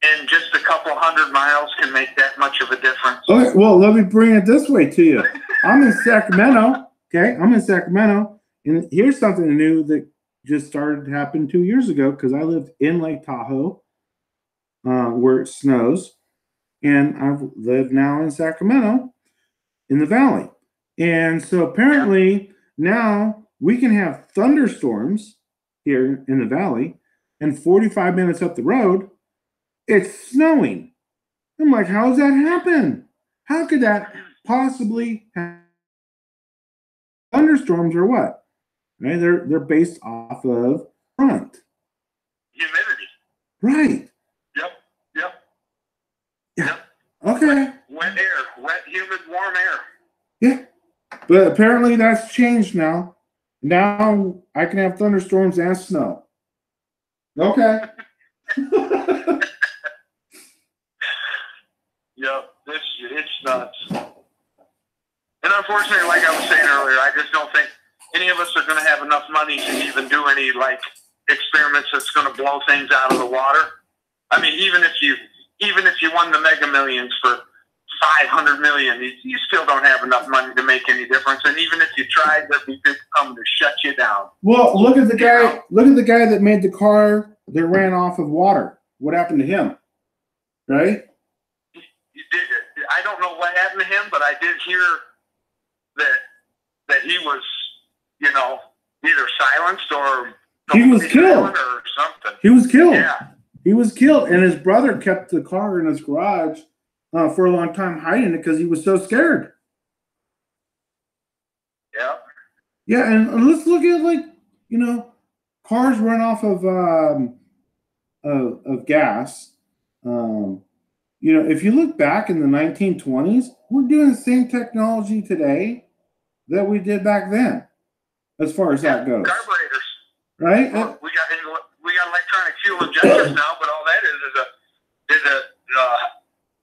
and just a couple hundred miles can make that much of a difference. Okay, well, let me bring it this way to you. I'm in Sacramento, okay? I'm in Sacramento, and here's something new that just started to happen 2 years ago because I lived in Lake Tahoe where it snows, and I've lived now in Sacramento in the valley. And so apparently now we can have thunderstorms here in the valley, and 45 minutes up the road, it's snowing. I'm like, how does that happen? How could that possibly happen? Thunderstorms or what? Right? They're based off of front. Humidity. Right. Yep. Yep. Yeah. Yep. Okay. Wet air. Wet, humid, warm air. Yeah. But apparently that's changed now. Now I can have thunderstorms and snow. Okay. Yep. It's nuts. And unfortunately, like I was saying earlier, I just don't think any of us are going to have enough money to even do any like experiments that's going to blow things out of the water. I mean, even if you won the Mega Millions for $500 million, you still don't have enough money to make any difference. And even if you tried, there'd be people coming to shut you down. Well, look at the guy. You know? Look at the guy that made the car that ran off of water. What happened to him? Right? I don't know what happened to him, but I did hear that he was, you know, either silenced or he was killed or something. He was killed. Yeah, he was killed, and his brother kept the car in his garage for a long time, hiding it because he was so scared. Yeah. Yeah, and let's look at, like, you know, cars run off of gas. You know, if you look back in the 1920s, we're doing the same technology today that we did back then, as far as that goes. Carburetors, right? Well, we got electronic fuel injectors now, but all that is a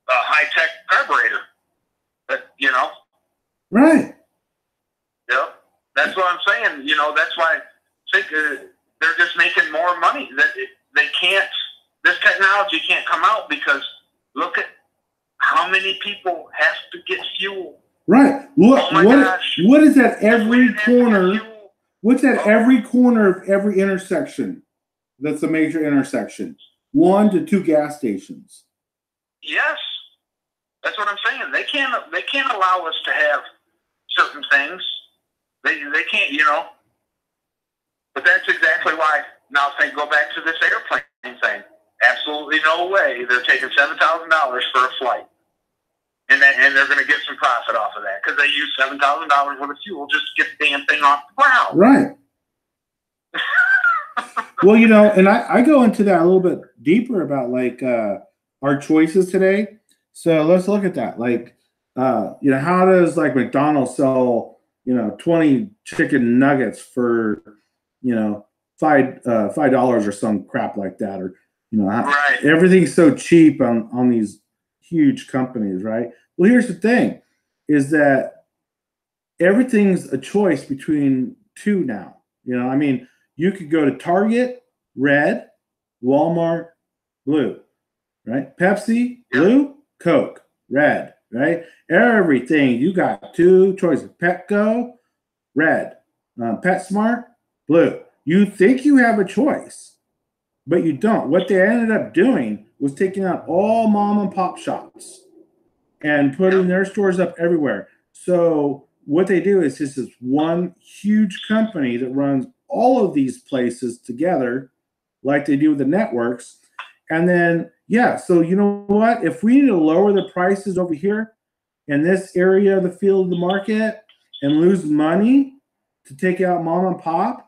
high tech carburetor. But, you know. Right. Yep. That's what I'm saying. You know, that's why they're just making more money. That they can't. This technology can't come out because. Look at how many people have to get fuel. Right. Look, what is at every corner? What's at every corner of every intersection? That's a major intersection. 1 to 2 gas stations. Yes, that's what I'm saying. They can't allow us to have certain things. They can't, you know. But that's exactly why. Now, go back to this airplane thing. Absolutely no way they're taking $7,000 for a flight, and they're going to get some profit off of that because they use $7,000 worth of fuel just to get the damn thing off the ground. Right. Well, you know, and I go into that a little bit deeper about like our choices today. So let's look at that. Like, you know, how does like McDonald's sell, you know, 20 chicken nuggets for, you know, $5 or some crap like that, or you know, right. Everything's so cheap on these huge companies, right? Well, here's the thing, is that everything's a choice between 2 now. You know, I mean, you could go to Target, red, Walmart, blue, right? Pepsi, blue, Coke, red, right? Everything, you got 2 choices. Petco, red. PetSmart, blue. You think you have a choice. But you don't. What they ended up doing was taking out all mom and pop shops and putting their stores up everywhere. So what they do is this is one huge company that runs all of these places together, like they do with the networks. And then, yeah, so you know what? If we need to lower the prices over here in this area of the field of the market and lose money to take out mom and pop,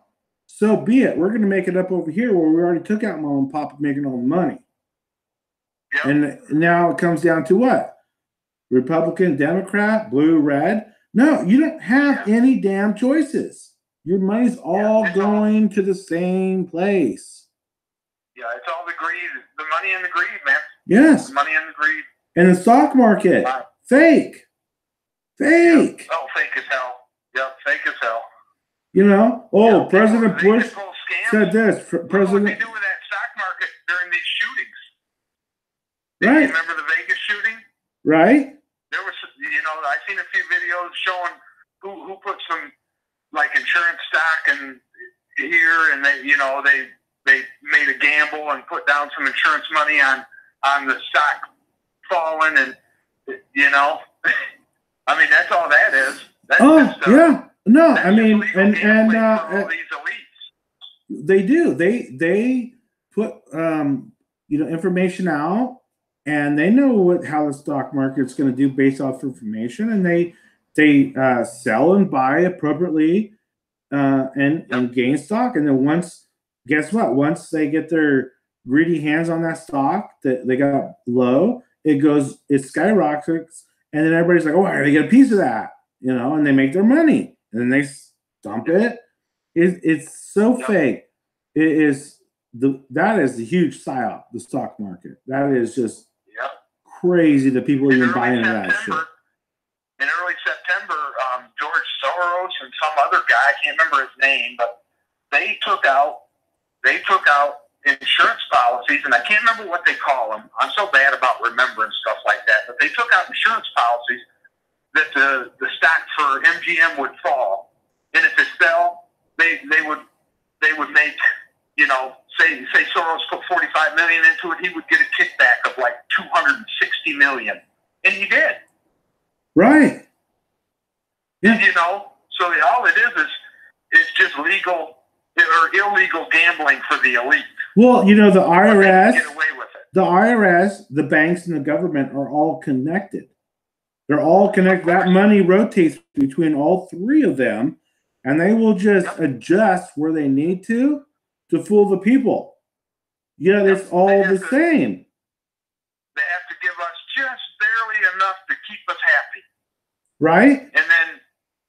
so be it. We're going to make it up over here where we already took out mom and pop making all the money. Yep. And now it comes down to what? Republican, Democrat, blue, red. No, you don't have any damn choices. Your money's all going to the same place. Yeah, it's all the greed. The money and the greed, man. Yes. The money and the greed. And the stock market. Fake. Fake. Yep. Oh, fake as hell. Yep, fake as hell. You know, President Bush said this. What they do with that stock market during these shootings? Right. You remember the Vegas shooting? Right. There was, you know, I've seen a few videos showing who put some like insurance stock in here, and they, you know, they made a gamble and put down some insurance money on the stock falling, and you know, I mean that's all that is. That's yeah. No, that's I mean, and all these elites. they do. They put information out, and they know how the stock market's going to do based off information, and they sell and buy appropriately and gain stock. And then guess what? Once they get their greedy hands on that stock that they got low, it skyrockets, and then everybody's like, oh, I gotta get a piece of that, and they make their money, and then they dump it. It's so fake. That is a huge psyop, the stock market. That is just crazy that people even buy into that shit. In early September, George Soros and some other guy, I can't remember his name, but they took out insurance policies, and I can't remember what they call them. I'm so bad about remembering stuff like that, but they took out insurance policies that the stock for MGM would fall, and if it fell, they would make, say Soros put $45 million into it, he would get a kickback of like $260 million, and he did. Right. Yeah. So all it is just legal or illegal gambling for the elite. Well, the IRS, get away with it. The IRS, the banks, and the government are all connected. They're all connected. That money rotates between all three of them, and they will just adjust where they need to fool the people. It's all the same. They have to give us just barely enough to keep us happy. Right?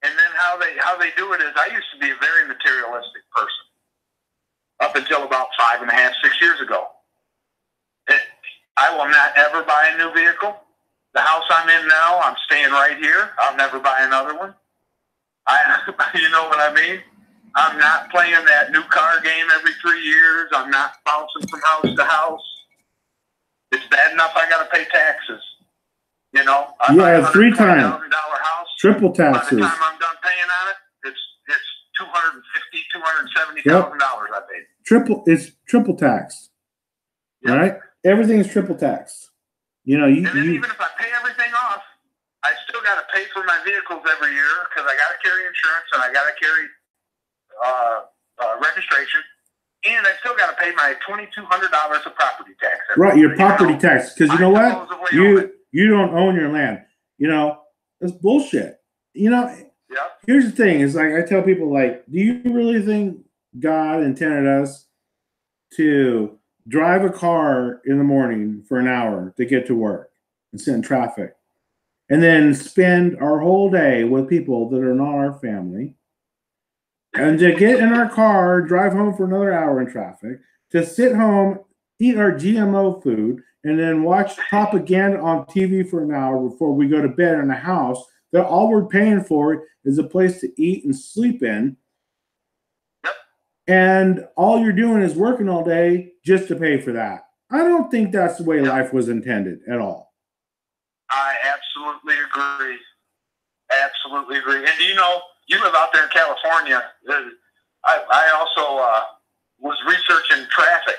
And then how they do it is, I used to be a very materialistic person up until about 5.5, 6 years ago. I will not ever buy a new vehicle. The house I'm in now, I'm staying right here. I'll never buy another one. You know what I mean? I'm not playing that new car game every 3 years. I'm not bouncing from house to house. It's bad enough I got to pay taxes. I buy a $3 times. house. Triple taxes. By the time I'm done paying on it, it's $250,000, $270,000 I paid. It's triple taxed. Yep. Right? Everything's triple taxed. And then even if I pay everything off, I still got to pay for my vehicles every year because I got to carry insurance and I got to carry registration, and I still got to pay my $2,200 of property tax. Right, your property tax, because what? You don't own your land. That's bullshit. Here's the thing: is like I tell people, do you really think God intended us to drive a car in the morning for an hour to get to work and sit in traffic, and then spend our whole day with people that are not our family, and to get in our car, drive home for another hour in traffic, to sit home, eat our GMO food, and then watch propaganda on TV for an hour before we go to bed in a house that all we're paying for is a place to eat and sleep in. And all you're doing is working all day just to pay for that. I don't think that's the way life was intended at all. I absolutely agree. Absolutely agree. And you live out there in California. I also was researching traffic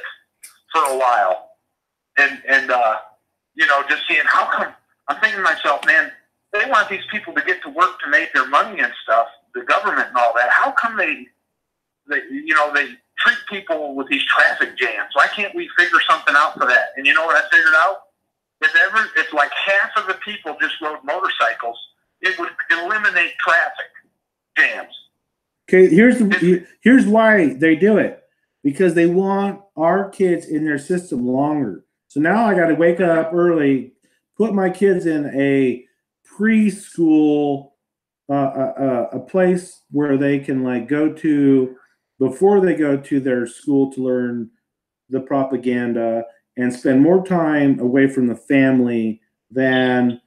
for a while. And just seeing how come, I'm thinking to myself, man, they want these people to get to work to make their money and stuff, the government and all that. How come they treat people with these traffic jams? Why can't we figure something out for that? And you know what I figured out? If like half of the people just rode motorcycles, it would eliminate traffic jams. Okay, here's why they do it. Because they want our kids in their system longer. So now I got to wake up early, put my kids in a preschool, a place where they can go to before they go to their school to learn the propaganda and spend more time away from the family than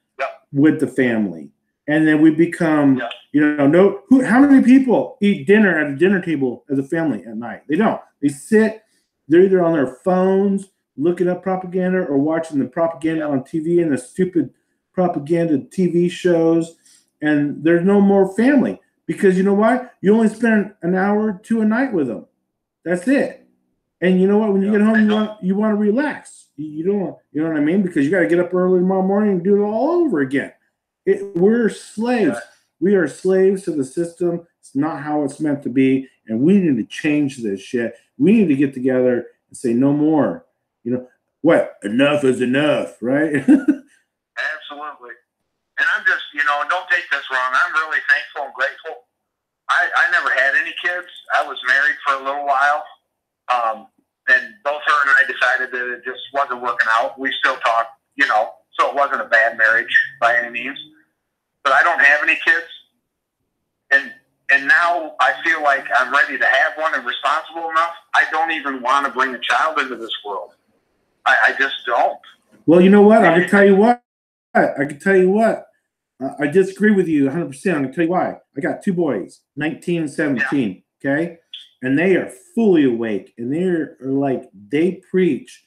with the family. And then we become, how many people eat dinner at a dinner table as a family at night? They don't. They sit, they're either on their phones looking up propaganda or watching the propaganda on TV and the stupid propaganda TV shows. And there's no more family because you know what? You only spend an hour to a night with them. That's it. And you know what? When you get home, you want to relax. You don't, you know what I mean? Because you got to get up early tomorrow morning and do it all over again. We're slaves. We are slaves to the system. It's not how it's meant to be. And we need to change this shit. We need to get together and say no more. what? Enough is enough, right? Absolutely. And I'm just, don't take this wrong. I'm really thankful and grateful. I never had any kids. I was married for a little while. And both her and I decided that it just wasn't working out. We still talk, so it wasn't a bad marriage by any means. But I don't have any kids. And now I feel like I'm ready to have one and responsible enough. I don't even want to bring a child into this world. I just don't. Well, you know what? I can tell you what. I disagree with you 100%. I can tell you why. I got two boys, 19 and 17, okay? And they are fully awake. And they're like, they preach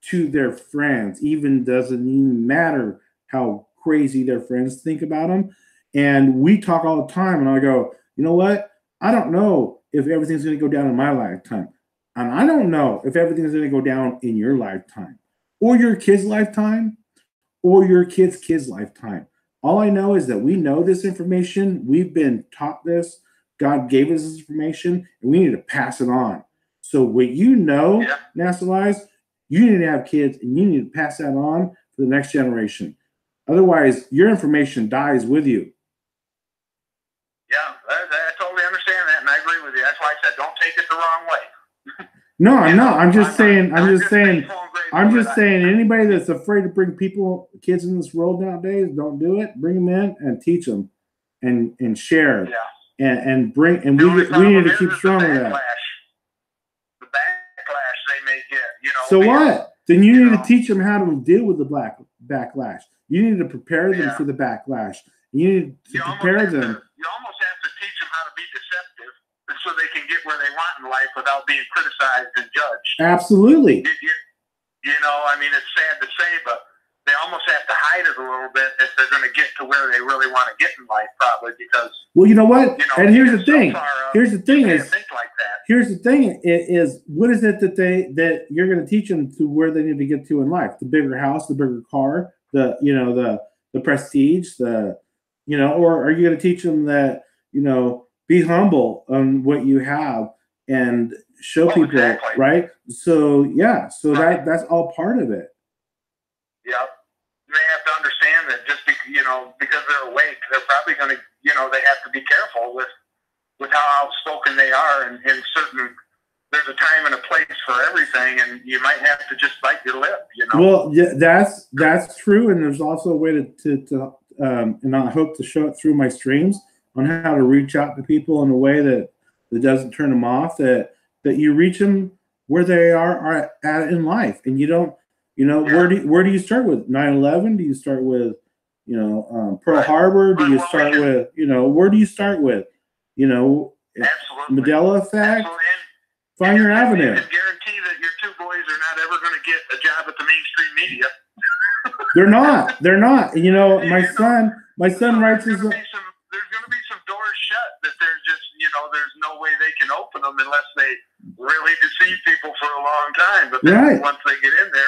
to their friends. Doesn't even matter how crazy their friends think about them. And we talk all the time. And I go, you know what? I don't know if everything's going to go down in my lifetime. And I don't know if everything's going to go down in your lifetime or your kid's lifetime or your kid's lifetime. All I know is that we know this information. We've been taught this. God gave us this information, and we need to pass it on. So what nationalize, you need to have kids, and you need to pass that on for the next generation. Otherwise, your information dies with you. Yeah, I totally understand that, and I agree with you. That's why I said don't take it the wrong way. No, I'm not. I'm just saying. Anybody that's afraid to bring kids in this world nowadays, don't do it. Bring them in and teach them, and share, and bring. And we need to keep strong with that. The backlash they may get, So what? Then you need to teach them how to deal with the backlash. You need to prepare them for the backlash. You need to prepare them. You almost have to teach them how to be deceptive so they can get where they want in life without being criticized and judged. Absolutely. It's sad to say, but they almost have to hide it a little bit if they're going to get to where they really want to get in life, probably because. Well, you know what? And here's the thing. Here's the thing is what is it that you're going to teach them to where they need to get to in life? The bigger house, the bigger car, the prestige, or are you going to teach them that, be humble on what you have and show people, exactly. Right? So that's all part of it. Yep. They have to understand that just because they're awake, they're probably going to, they have to be careful with how outspoken they are, and there's a time and a place for everything, and you might have to just bite your lip. Well, yeah, that's true, and there's also a way to and I hope to show it through my streams on how to reach out to people in a way that doesn't turn them off, that you reach them where they are at in life, and you don't, where do you start with 9/11? Do you start with, Pearl Harbor? Do you start with, where do you start with, Mandela effect? Absolutely. Find your avenue. I can guarantee that your two boys are not ever going to get a job at the mainstream media. They're not. My son writes his. There's going to be some doors shut that there's just, there's no way they can open them unless they really deceive people for a long time. But then once they get in there,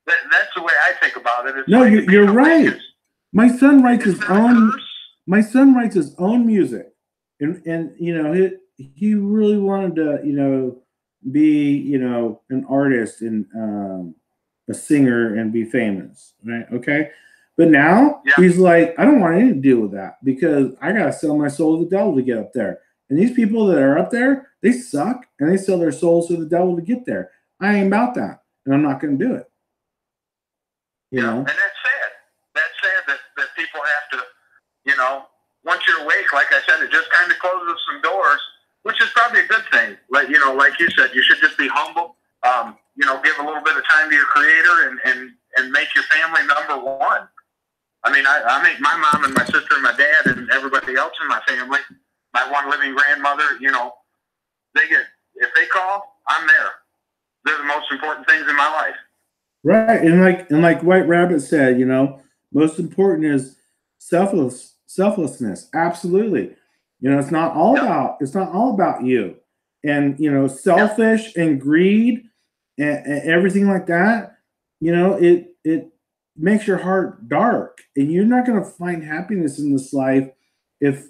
that's the way I think about it. No, you're right. My son writes his own. My son writes his own music, and he really wanted to, be, an artist and a singer and be famous, right? Okay. But now he's like, I don't want anything to deal with that because I got to sell my soul to the devil to get up there. And these people that are up there, they suck and they sell their souls to the devil to get there. I ain't about that. And I'm not going to do it. And that's sad. That's sad that people have to, once you're awake, like I said, it just kind of closes some doors, which is probably a good thing. Like, like you said, you should just be humble, give a little bit of time to your creator and make your family number one. I make my mom and my sister and my dad and everybody else in my family, my one living grandmother, if they call, I'm there. They're the most important things in my life. Right. And like White Rabbit said, most important is selflessness. Absolutely. It's not all about you. And, selfish and greed and everything like that, it makes your heart dark, and you're not going to find happiness in this life if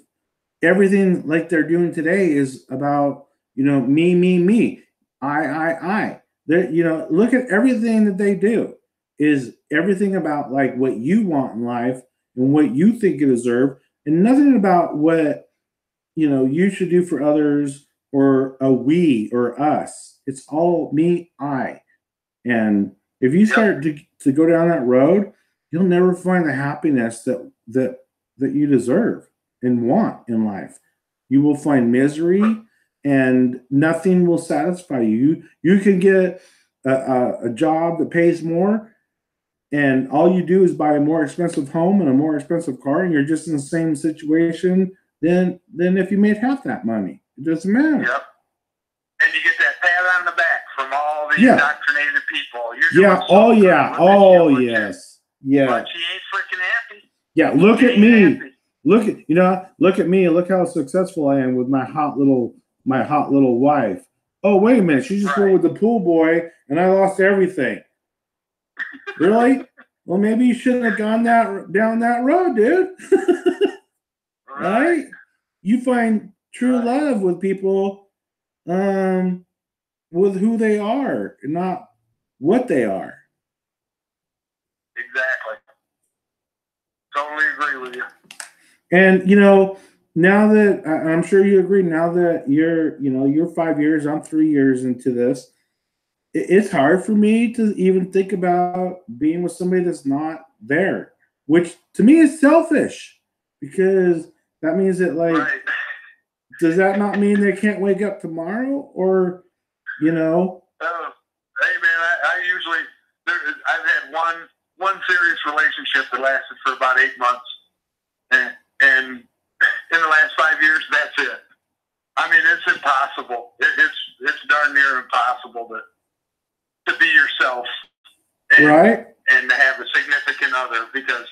everything like they're doing today is about, me, I. You know, look at everything that they do is everything about like what you want in life and what you think you deserve, and nothing about what you should do for others or a we or us. It's all me, I. And if you start to go down that road, you'll never find the happiness that you deserve and want in life. You will find misery, and nothing will satisfy you. You can get a job that pays more, and all you do is buy a more expensive home and a more expensive car, and you're just in the same situation than if you made half that money. It doesn't matter. Yep. And you get that pat on the back from all the indoctrinated people. You're doing oh yeah. Oh yes. Yeah. But she ain't freaking happy. Yeah. Look at me. Happy. Look at me. Look how successful I am with my hot little wife. Oh, wait a minute. She just went with the pool boy and I lost everything. Really? Well, maybe you shouldn't have gone down that road, dude. Right? You find true love with people with who they are, not what they are. Exactly. Totally agree with you. And now that I'm sure you agree, now that you're 5 years, I'm 3 years into this, it's hard for me to even think about being with somebody that's not there, which to me is selfish, because that means that does that not mean they can't wake up tomorrow? Or hey man, I usually I've had one serious relationship that lasted for about 8 months, and in the last 5 years, that's it. I mean, it's impossible. It's darn near impossible to be yourself, and to have a significant other, because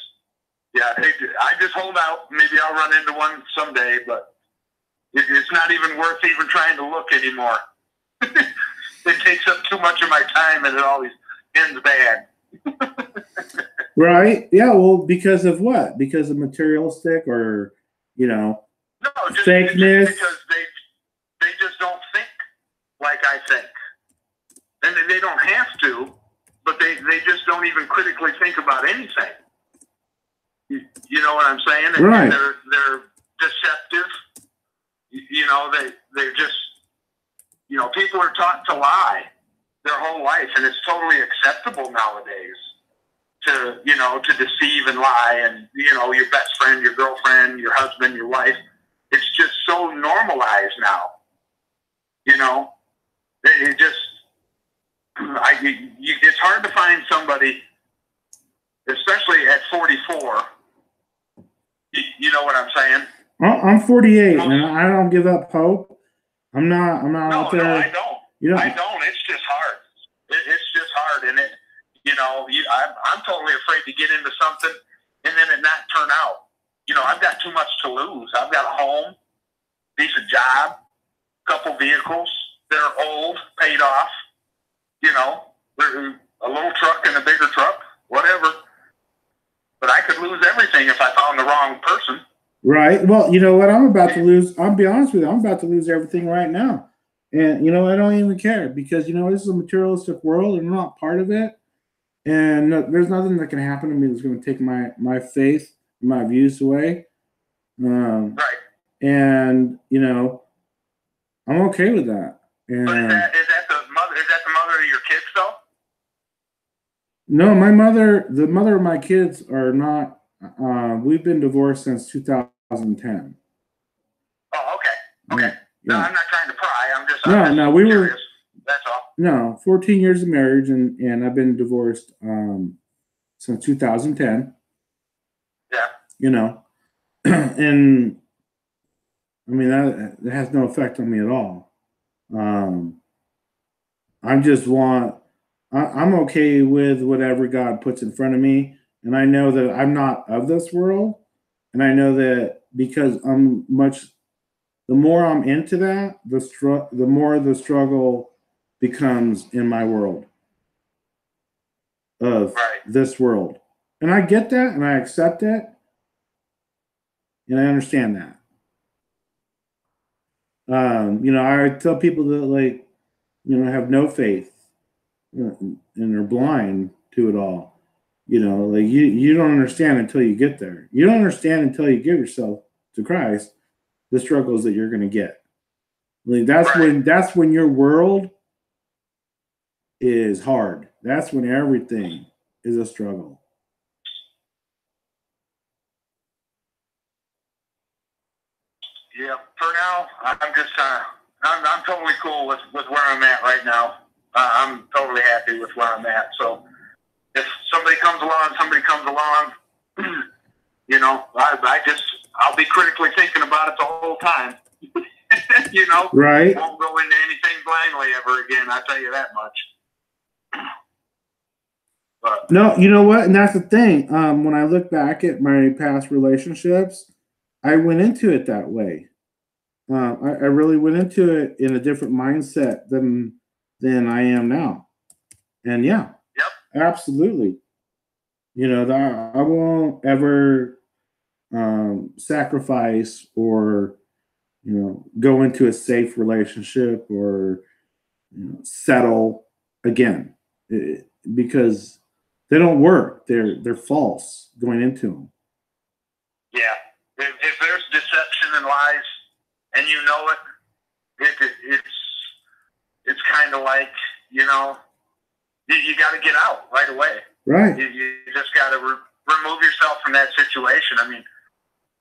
I just hold out. Maybe I'll run into one someday, but it's not even worth even trying to look anymore. It takes up too much of my time, and it always ends bad. Right? Yeah. Well, because of what? Because of materialistic, or no, fakeness. Because they just don't think like I think, and they don't have to, but they just don't even critically think about anything. You know what I'm saying? Right. And they're deceptive. They're just, people are taught to lie their whole life, and it's totally acceptable nowadays to deceive and lie, and, your best friend, your girlfriend, your husband, your wife. It's just so normalized now. It's hard to find somebody, especially at 44. You know what I'm saying? I'm 48, and I don't give up hope. I'm not out there. No, I don't. I don't. It's just hard. It's just hard, and I'm totally afraid to get into something and then it not turn out. I've got too much to lose. I've got a home, decent job, couple vehicles that are old, paid off. A little truck and a bigger truck, whatever. But I could lose everything if I found the wrong person. Right. Well, you know what? I'm about to lose. I'll be honest with you. I'm about to lose everything right now. And, I don't even care, because, this is a materialistic world and I'm not part of it. And there's nothing that can happen to me that's going to take my faith, my views away. Right. And, I'm okay with that. And but is that the mother of your kids, though? No, the mother of my kids are not. We've been divorced since 2010. Oh, okay. Okay. Yeah. No, I'm not trying to pry. I'm just we curious. were. That's all. No, 14 years of marriage, and I've been divorced since 2010. Yeah. And I mean that has no effect on me at all. I'm okay with whatever God puts in front of me. And I know that I'm not of this world. And I know that because the more I'm into that, the more the struggle becomes in my world of this world. And I get that, and I accept it. And I understand that. I tell people that have no faith, and are blind to it all. You know, like you don't understand until you get there. You don't understand until you give yourself to Christ the struggles that you're going to get. Like that's when your world is hard. That's when everything is a struggle. Yeah, for now, I'm just I'm totally cool with where I'm at right now. I'm totally happy with where I'm at. So if somebody comes along, you know, I'll be critically thinking about it the whole time. You know, right? Won't go into anything blindly ever again. I tell you that much. But no, you know what? And that's the thing. When I look back at my past relationships, I went into it that way. I really went into it in a different mindset than I am now. And yeah, yep, absolutely. You know, that I won't ever sacrifice or go into a safe relationship or settle again because they don't work. They're false going into them. Yeah, if there's deception and lies, and you know it, it's kind of like, you got to get out right away. Right. You just got to remove yourself from that situation. I mean,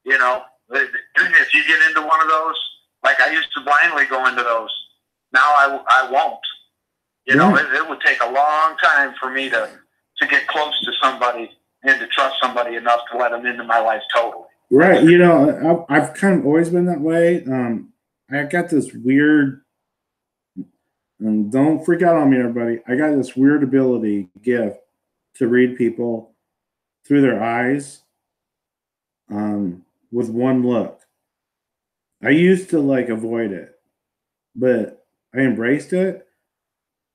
if you get into one of those, like I used to blindly go into those. Now I won't. It would take a long time for me to get close to somebody and to trust somebody enough to let them into my life totally. Right. I've kind of always been that way. I got this weird, and don't freak out on me, everybody. I got this weird gift to read people through their eyes with one look. I used to avoid it, but I embraced it.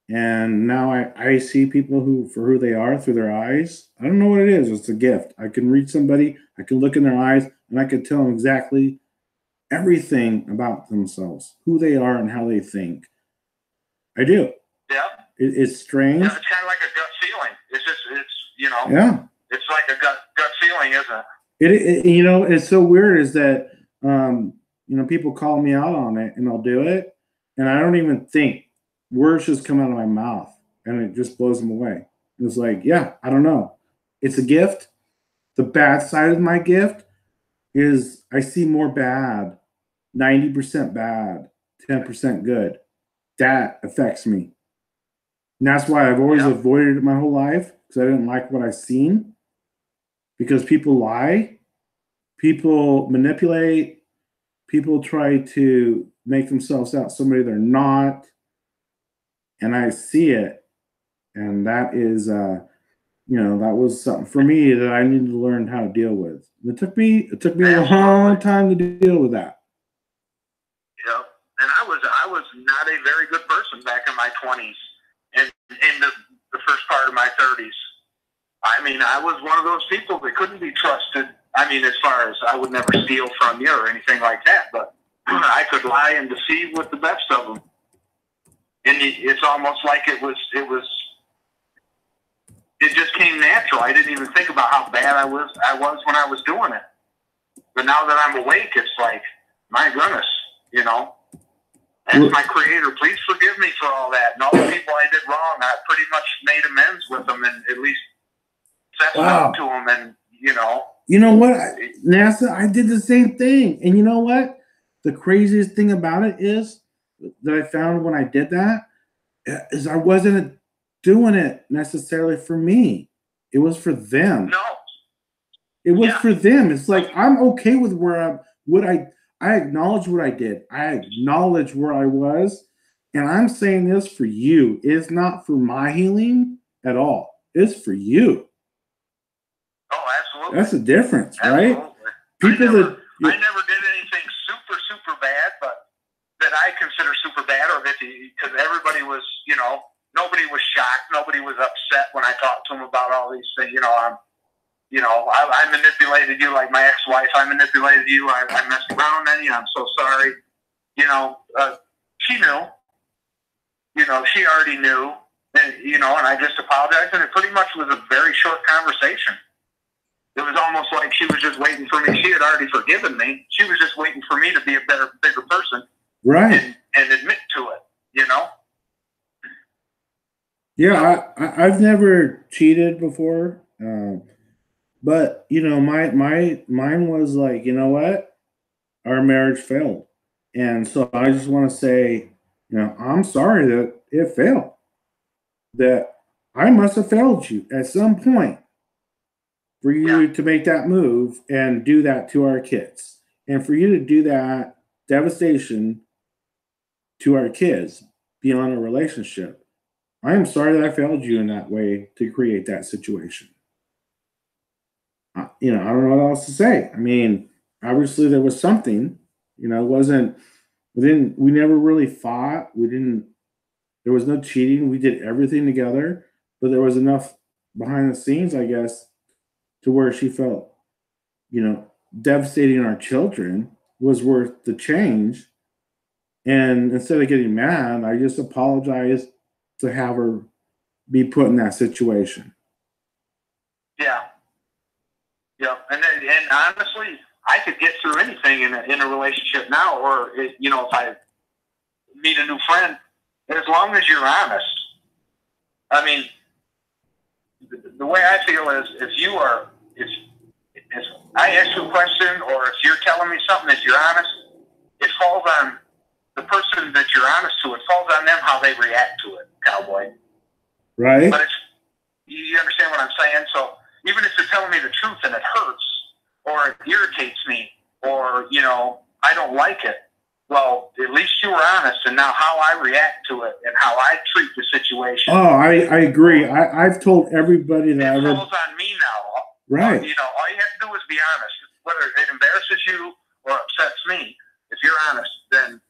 And now I see people for who they are through their eyes. I don't know what it is. It's a gift. I can read somebody, I can look in their eyes, and I can tell them exactly everything about themselves, who they are and how they think. I do. Yeah. It's strange. Yeah, it's kind of like a gut feeling. It's yeah. It's like a gut feeling, isn't it? It's so weird is that, people call me out on it and I'll do it. And I don't even think. Words just come out of my mouth and it just blows them away. It's like, yeah, I don't know. It's a gift. The bad side of my gift is I see more bad, 90% bad, 10% good. That affects me. And that's why I've always avoided it my whole life, because I didn't like what I've seen. Because people lie, people manipulate, people try to make themselves out somebody they're not. And I see it. And that is, that was something for me that I needed to learn how to deal with. It took me a long time to deal with that. Yep. And I was not a very good person back in my 20s and in the first part of my 30s. I mean, I was one of those people that couldn't be trusted. I mean, as far as I would never steal from you or anything like that, but I could lie and deceive with the best of them. And it's almost like it just came natural. I didn't even think about how bad I was when I was doing it. But now that I'm awake, it's like, my goodness, Ask my Creator, please forgive me for all that. And all the people I did wrong, I pretty much made amends with them and at least said something to them. And, You know what, NASA, I did the same thing. And you know what? The craziest thing about it is that I found when I did that is I wasn't doing it necessarily for me. It was for them. No. It was for them. It's like, I'm okay with I acknowledge what I did. I acknowledge where I was. And I'm saying this for you. It's not for my healing at all. It's for you. Oh, absolutely. That's the difference, right? Absolutely. I never did anything super, super bad, but that I consider super bad, or that because everybody was, nobody was shocked, nobody was upset when I talked to them about all these things. I manipulated you like my ex-wife. I manipulated you. I messed around on you. I'm so sorry. She knew. She already knew. And, you know, and I just apologized, and it pretty much was a very short conversation. It was almost like she was just waiting for me. She had already forgiven me. She was just waiting for me to be a better, bigger person. Right. And admit to it, you know? Yeah, I've never cheated before. But, you know, mine was like, you know what? Our marriage failed. And so I just want to say, you know, I'm sorry that it failed. That I must have failed you at some point for you to make that move and do that to our kids. And for you to do that devastation to our kids beyond a relationship. I am sorry that I failed you in that way to create that situation. You know, I don't know what else to say. I mean, obviously there was something, you know, it wasn't, we never really fought. There was no cheating. We did everything together, but there was enough behind the scenes, I guess, to where she felt, you know, devastating our children was worth the change. And instead of getting mad, I just apologized to have her be put in that situation. Yeah. Yeah. And honestly, I could get through anything in a relationship now, or, you know, if I meet a new friend, as long as you're honest. I mean, the way I feel is if I ask you a question, or if you're telling me something, if you're honest, it falls on the person that you're honest to. It falls on them how they react to it, cowboy. Right. But you understand what I'm saying? So even if you're telling me the truth and it hurts, or it irritates me, or, you know, I don't like it, well, at least you were honest, and now how I react to it and how I treat the situation. Oh, I agree. I've told everybody that it falls on me now. Right. You know, all you have to do is be honest. Whether it embarrasses you or upsets me, if you're honest, then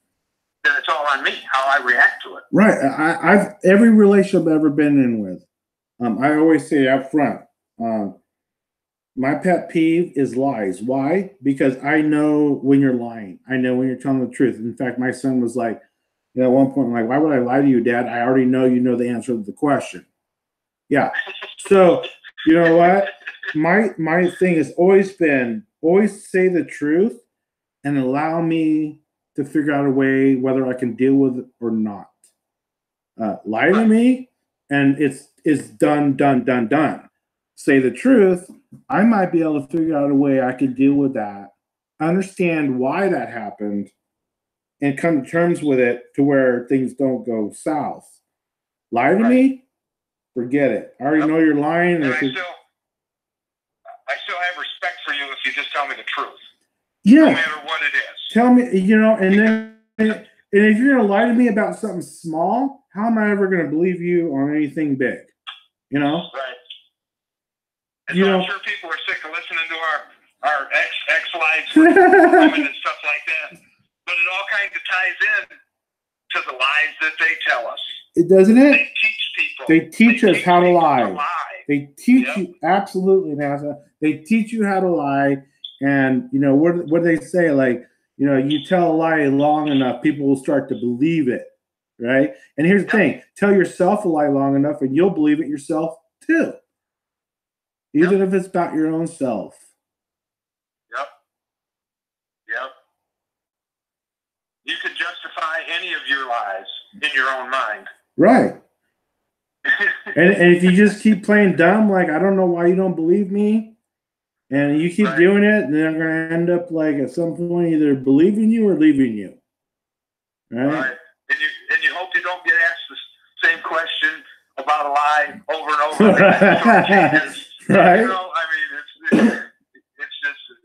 it's all on me how I react to it. Right. I've every relationship I've ever been in with, I always say up front, my pet peeve is lies. Why? Because I know when you're lying. I know when you're telling the truth. In fact, my son was like, you know, at one point, I'm like, why would I lie to you, Dad? I already know you know the answer to the question. Yeah. So, you know what? My thing has always been, always say the truth and allow me to figure out a way whether I can deal with it or not. Lie to me, and it's done. Say the truth, I might be able to figure out a way I could deal with that, understand why that happened, and come to terms with it to where things don't go south. Lie to me, forget it. I already know you're lying. And I still have respect for you if you just tell me the truth. Yeah. No matter what it is. Tell me, you know, and if you're going to lie to me about something small, how am I ever going to believe you on anything big? You know? Right. And so I'm sure people are sick of listening to our ex-wives with women and stuff like that. But it all kind of ties in to the lies that they tell us. It doesn't it? They teach people. They teach us how to lie. They teach Yep. you, absolutely, NASA. They teach you how to lie. And, you know, what do they say? Like, you know, you tell a lie long enough, people will start to believe it, right? And here's the thing. Tell yourself a lie long enough, and you'll believe it yourself, too. Even if it's about your own self. Yep. You could justify any of your lies in your own mind. Right. and if you just keep playing dumb, like, I don't know why you don't believe me, and you keep doing it, then they're going to end up, like, at some point either believing you or leaving you. Right. And you hope you don't get asked the same question about a lie over and over again. Right. You know, I mean,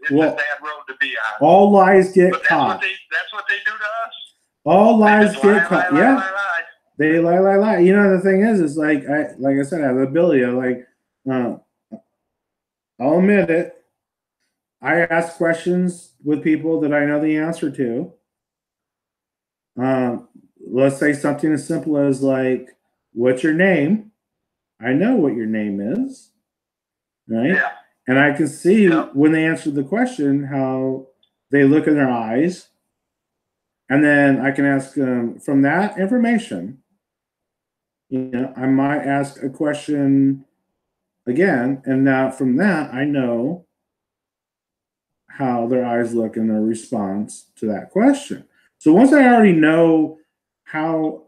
it's a bad road to be on. All lies get caught. That's what they do to us. All lies get caught. Lie, yeah. Lie. They lie. You know, the thing is like I said, I have the ability of, like, I'll admit it. I ask questions with people that I know the answer to. Let's say something as simple as, like, what's your name? I know what your name is. Right? Yeah. And I can see when they answer the question how they look in their eyes. And then I can ask them from that information, You know, I might ask a question again, and now from that, I know how their eyes look in their response to that question. So once I already know how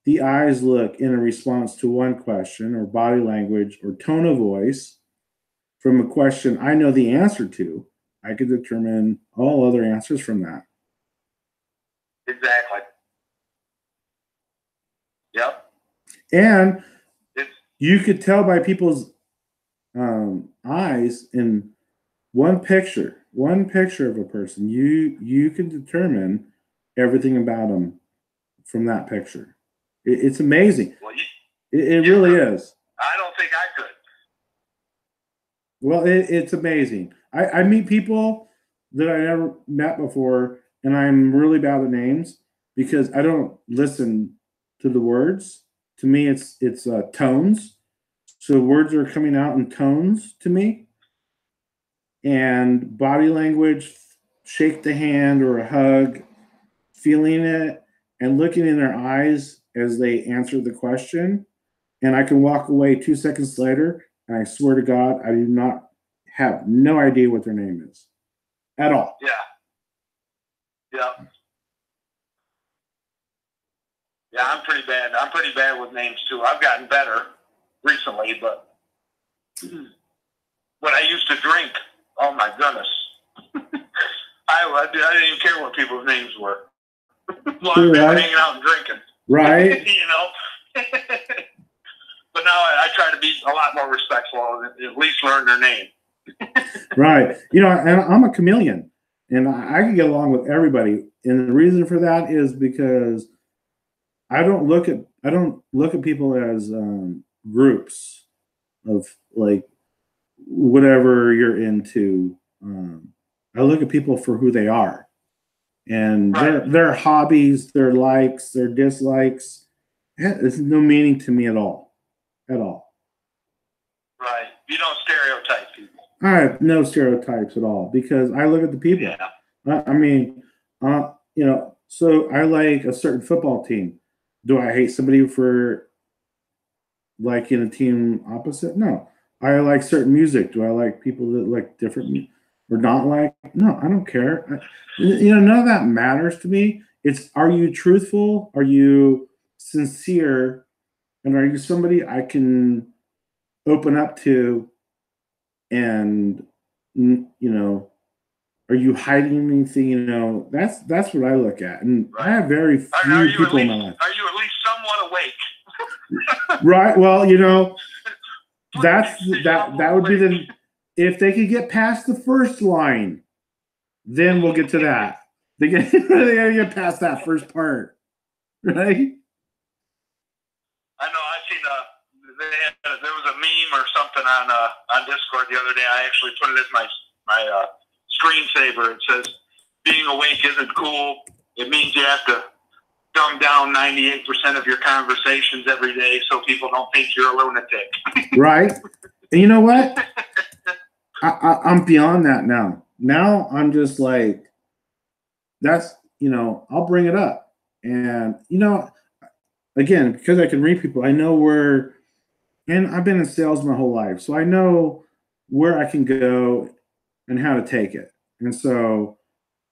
the eyes look in a response to one question, or body language, or tone of voice from a question I know the answer to, I could determine all other answers from that. Exactly. Yep. And It's, you could tell by people's eyes in one picture of a person. You can determine everything about them from that picture. It's amazing. well, It really is. I don't think I could. Well, it's amazing. I meet people that I never met before, and I'm really bad with names because I don't listen to the words. To me, it's tones. So words are coming out in tones to me, and body language, shake the hand or a hug, feeling it, and looking in their eyes as they answer the question. And I can walk away 2 seconds later, and I swear to God, I do not have no idea what their name is at all. Yeah. Yeah. Yeah, I'm pretty bad. I'm pretty bad with names too. I've gotten better recently, but when I used to drink, oh my goodness, I didn't even care what people's names were. As long as they were hanging out and drinking. Right. You know? But now I try to be a lot more respectful and at least learn their name. Right. You know, and I'm a chameleon, and I can get along with everybody. And the reason for that is because I don't look at people as groups of like whatever you're into. I look at people for who they are, and Right. their hobbies, their likes, their dislikes. It's no meaning to me at all, at all. Right. You don't stereotype people. I have no stereotypes at all because I look at the people. Yeah. I mean, you know, so I like a certain football team. Do I hate somebody for liking a team opposite? No. I like certain music. Do I like people that like different or not like? No, I don't care. You know, none of that matters to me. It's, are you truthful? Are you sincere? And are you somebody I can open up to? And you know, are you hiding anything? You know, that's what I look at. And Right. I have very few people in my life. Are you at least somewhat awake? Right. Well, you know, that would be the, if they could get past the first line, then we'll get to that. They gotta get past that first part, right? I know. I seen there was a meme or something on Discord the other day. I actually put it as my screensaver. It says, "Being awake isn't cool. It means you have to dumb down 98% of your conversations every day so people don't think you're a lunatic." Right. And you know what? I'm beyond that now. Now I'm just like, that's, you know, I'll bring it up. And, you know, again, because I can read people, I know where, and I've been in sales my whole life. So I know where I can go and how to take it. And so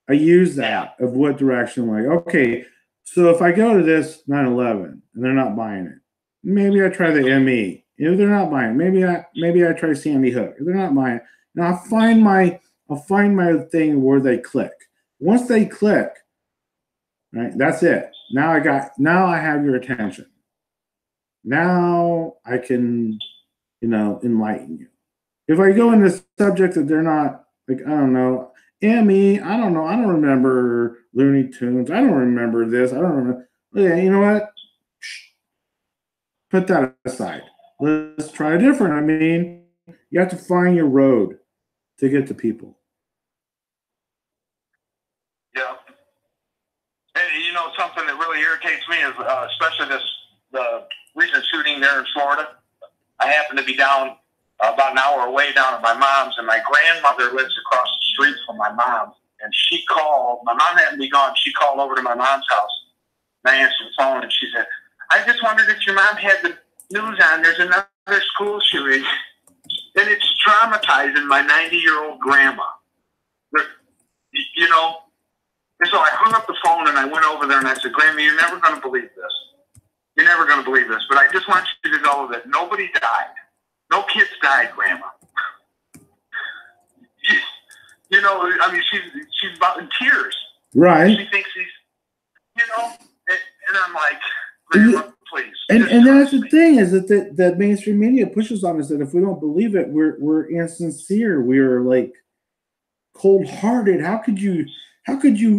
I use that of what direction, like, okay, so if I go to this 911 and they're not buying it, maybe I try the ME. If they're not buying it, maybe I try Sandy Hook. If they're not buying it, now I'll find my thing where they click. Once they click, right, that's it. Now I have your attention. Now I can, you know, enlighten you. If I go in this subject that they're not, like, I don't know, ME, I don't know, I don't remember Looney Tunes, I don't remember this, I don't remember. Okay, you know what? Put that aside. Let's try different. I mean, you have to find your road to get to people. Yeah. And you know, something that really irritates me is, especially the recent shooting there in Florida. I happened to be down about an hour away down at my mom's, and my grandmother lives across the street from my mom. And she called. My mom hadn't been gone. She called over to my mom's house. And I answered the phone, and she said, I just wondered if your mom had the news on. There's another school shooting, and it's traumatizing my 90-year-old grandma. You know, and so I hung up the phone and I went over there and I said, Grandma, you're never going to believe this. You're never going to believe this, but I just want you to know that nobody died. No kids died, Grandma. You know, I mean, she's about in tears. Right. She thinks he's, you know, and I'm like, Grandma, please. And that's the thing is that the mainstream media pushes on us that if we don't believe it, we're insincere. We're like cold-hearted. How could you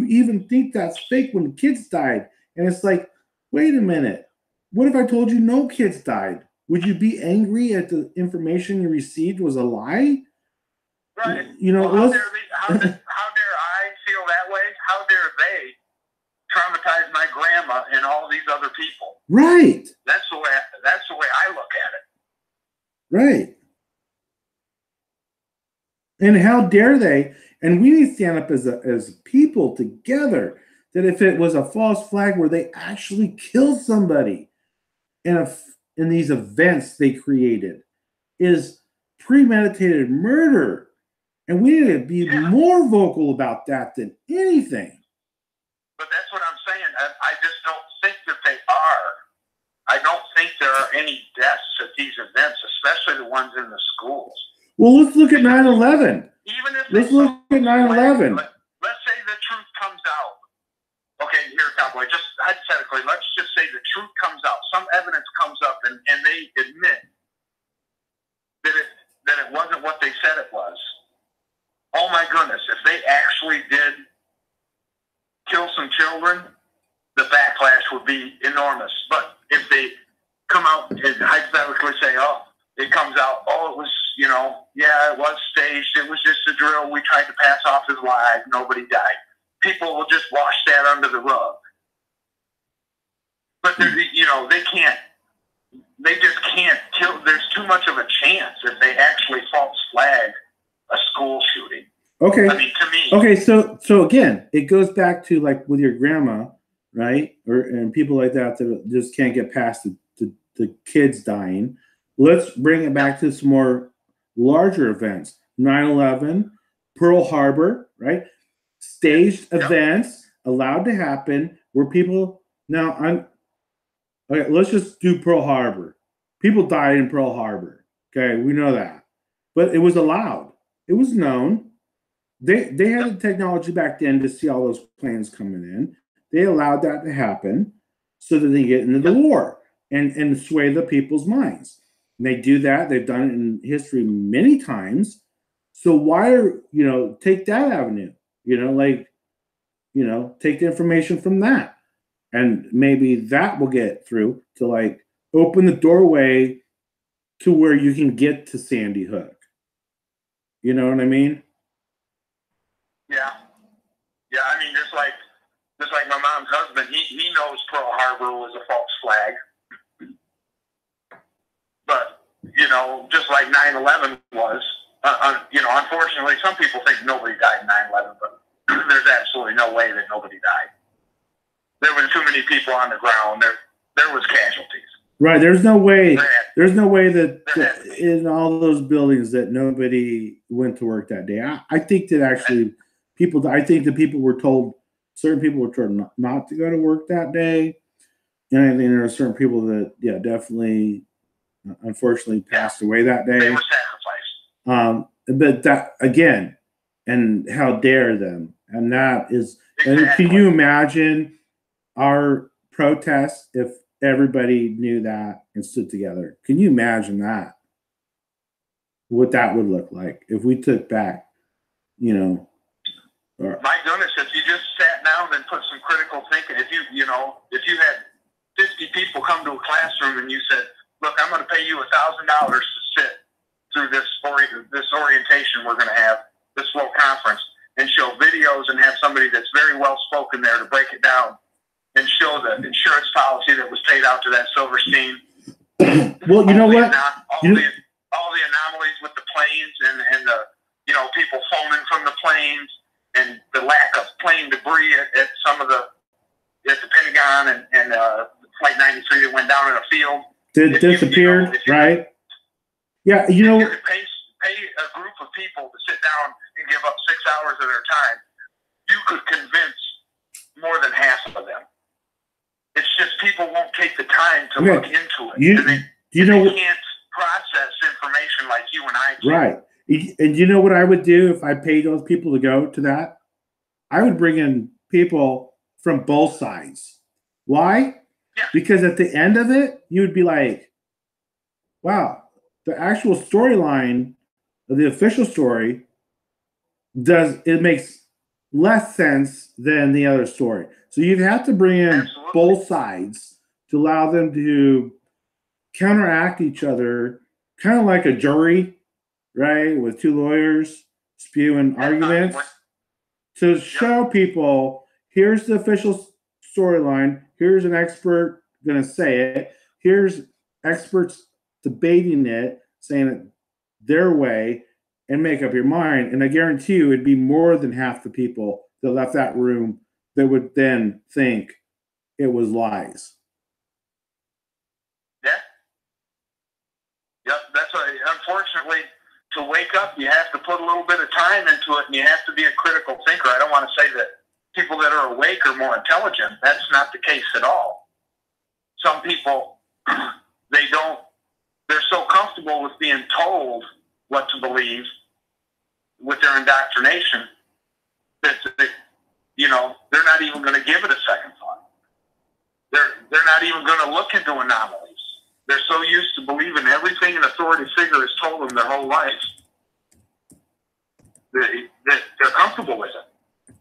even think that's fake when the kids died? And it's like, wait a minute. What if I told you no kids died? Would you be angry at the information you received was a lie? Right. You know, well, how dare I feel that way? How dare they traumatize my grandma and all these other people? Right. That's the way I look at it. Right. And how dare they? And we need to stand up as people together that if it was a false flag where they actually killed somebody in these events they created is premeditated murder. And we need to be more vocal about that than anything. But that's what I'm saying. I just don't think that they are. I don't think there are any deaths at these events, especially the ones in the schools. Well, let's look at 9/11. Even if let's look at 9/11. Let's say the truth comes out. Okay, here, Cowboy, just hypothetically, let's just say the truth comes out. Some evidence comes up and they admit that it wasn't what they said it was. Oh my goodness, if they actually did kill some children, the backlash would be enormous. But if they come out and hypothetically say, oh, it comes out, oh, it was, you know, yeah, it was staged. It was just a drill. We tried to pass off his life. Nobody died. People will just wash that under the rug. But, you know, they just can't kill. There's too much of a chance if they actually false flag a school shooting. Okay. I mean, to me. Okay, so again, it goes back to like with your grandma, right? And people like that just can't get past the kids dying. Let's bring it back to some more larger events. 9/11, Pearl Harbor, right? Staged events allowed to happen where people okay, let's just do Pearl Harbor. People died in Pearl Harbor. Okay, we know that. But it was allowed. It was known. They had the technology back then to see all those planes coming in. They allowed that to happen so that they get into the war and sway the people's minds. And they do that. They've done it in history many times. So why take that avenue? Take the information from that. And maybe that will get through to like open the doorway to where you can get to Sandy Hook. You know what I mean? Yeah. Yeah, I mean, just like my mom's husband, he knows Pearl Harbor was a false flag. But, just like 9/11 was, unfortunately, some people think nobody died in 9/11, but there's absolutely no way that nobody died. There were too many people on the ground. There was casualties. Right. There's no way that in all those buildings that nobody went to work that day. I think that actually people were told, certain people were told not to go to work that day. And I think there are certain people that, definitely, unfortunately passed away that day. They were sacrificed. But that, again, and how dare them. And that is, exactly. And can you imagine our protests if everybody knew that and stood together? Can you imagine that? What that would look like if we took back, my goodness, if you just sat down and put some critical thinking, if you had 50 people come to a classroom and you said, look, I'm going to pay you $1,000 to sit through this orientation we're going to have, this little conference, and show videos and have somebody that's very well spoken there to break it down and show the insurance policy that was paid out to that Silverstein. Well, you know what? All the anomalies with the planes and the people phoning from the planes and the lack of plane debris at the Pentagon and Flight 93 that went down in a field. Disappeared, right? Yeah, you know. You could pay a group of people to sit down and give up 6 hours of their time. You could convince more than half of them. It's just people won't take the time to look into it. They can't process information like you and I can. Right. And you know what I would do if I paid those people to go to that? I would bring in people from both sides. Why? Yeah. Because at the end of it, you would be like, wow, the actual storyline, the official story, makes less sense than the other story. So you'd have to bring in both sides to allow them to counteract each other, kind of like a jury, right? With two lawyers spewing arguments to show people, here's the official storyline. Here's an expert going to say it. Here's experts debating it, saying it their way, and make up your mind. And I guarantee you it'd be more than half the people that left that room that would then think it was lies. Yeah. Yep, that's why, unfortunately, to wake up, you have to put a little bit of time into it, and you have to be a critical thinker. I don't want to say that people that are awake are more intelligent. That's not the case at all. Some people, they're so comfortable with being told what to believe with their indoctrination that they're not even going to give it a second thought. They're not even going to look into anomalies. They're so used to believing everything an authority figure has told them their whole life that they're comfortable with it,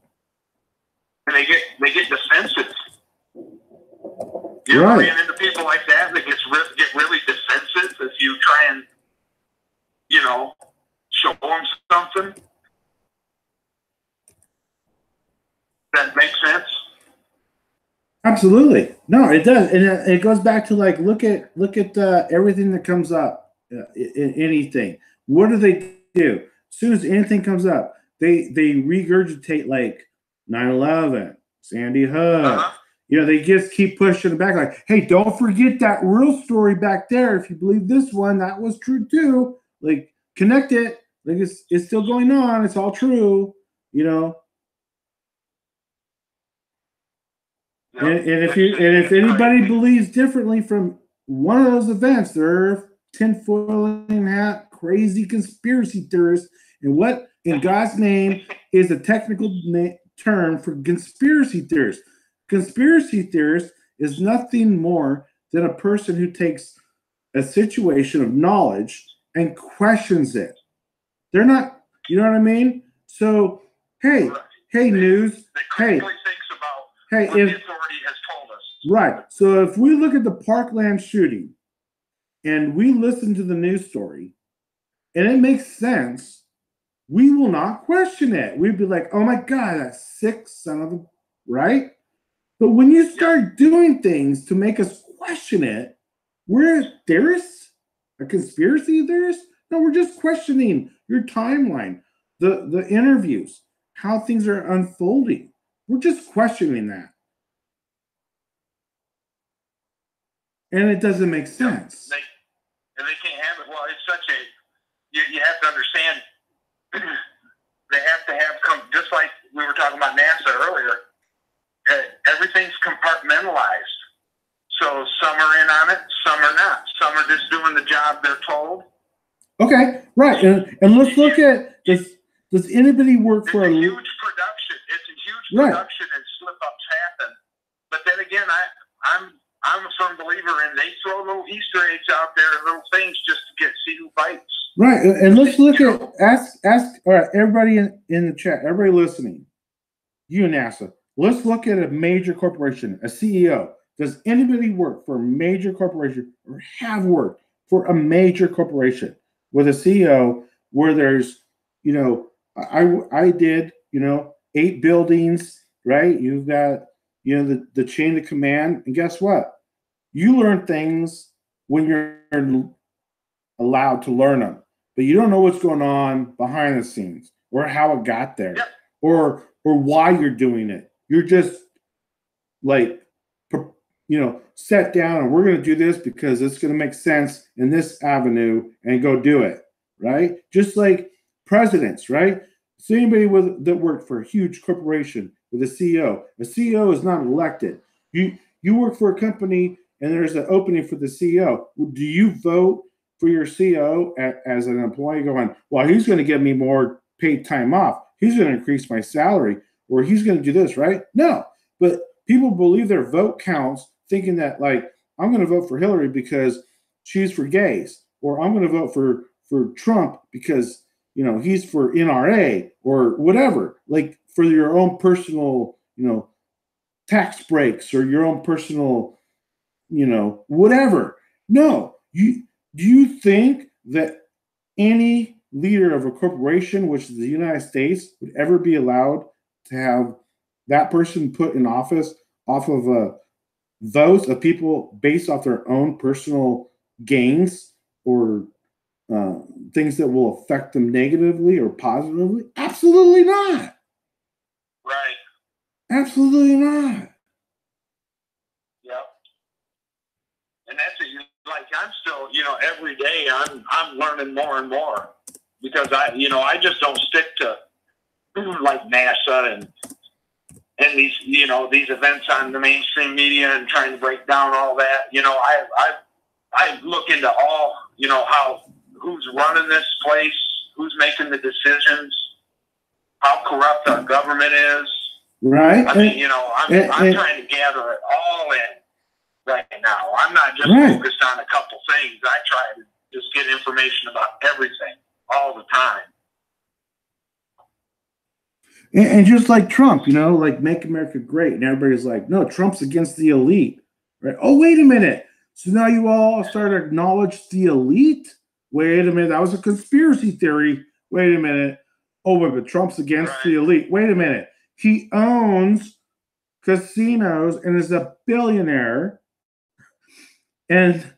and they get defensive. You ever ran into people like that get really defensive if you try and show them something that makes sense? Absolutely. No, it does. And it goes back to like, look at everything that comes up in anything. What do they do? As soon as anything comes up, they regurgitate like 9/11, Sandy Hook. They just keep pushing it back like, hey, don't forget that real story back there. If you believe this one, that was true too. Like, connect it. Like, it's still going on. It's all true, And if anybody believes differently from one of those events, they're tinfoiling hat, crazy conspiracy theorists. And what in God's name is a technical term for conspiracy theorists? Conspiracy theorist is nothing more than a person who takes a situation of knowledge and questions it. They're not, you know what I mean? So, hey, news, thinks about what the authority has told us. Right. So if we look at the Parkland shooting and we listen to the news story and it makes sense, we will not question it. We'd be like, oh my God, that sick son of a, right? But when you start doing things to make us question it, we're theorists? A conspiracy theorist? No, we're just questioning your timeline, the interviews, how things are unfolding. We're just questioning that. And it doesn't make sense. They can't have it. Well, it's such a, you have to understand, they have to have, just like we were talking about NASA earlier, everything's compartmentalized. So some are in on it, some are not. Some are just doing the job they're told. Okay, right. And let's look at, does anybody work for a huge production? It's a huge production and slip-ups happen. But then again, I'm a firm believer in they throw little Easter eggs out there and little things just to see who bites. Right. And let's look at, ask, all right, everybody in the chat, everybody listening, you NASA, let's look at a major corporation, a CEO. Does anybody work for a major corporation or have worked for a major corporation with a CEO where there's, I did, 8 buildings, right? You've got, the chain of command. And guess what? You learn things when you're allowed to learn them, but you don't know what's going on behind the scenes or how it got there or why you're doing it. You're just like, set down and we're going to do this because it's going to make sense in this avenue and go do it, right? Just like presidents, right? So anybody that worked for a huge corporation with a CEO is not elected. You work for a company and there's an opening for the CEO. Do you vote for your CEO as an employee going, well, he's going to give me more paid time off. He's going to increase my salary, or he's going to do this, right? No, but people believe their vote counts, thinking that, like, I'm going to vote for Hillary because she's for gays, or I'm going to vote for Trump because, he's for NRA or whatever, like for your own personal, tax breaks or your own personal, whatever. No, do you think that any leader of a corporation, which is the United States, would ever be allowed to have that person put in office off of votes of people based off their own personal gains or things that will affect them negatively or positively? Absolutely not. Right. Absolutely not. Yep. And that's it. Like, I'm still, every day I'm learning more and more, because I just don't stick to like NASA and these, these events on the mainstream media and trying to break down all that. I look into all, who's running this place, who's making the decisions, how corrupt our government is. Right. I mean, I'm trying to gather it all in right now. I'm not just focused on a couple things. I try to just get information about everything all the time. And just like Trump, like Make America Great. And everybody's like, no, Trump's against the elite. Right? Oh, wait a minute. So now you all start to acknowledge the elite? Wait a minute. That was a conspiracy theory. Wait a minute. Oh, wait, but Trump's against the elite. Wait a minute. He owns casinos and is a billionaire and,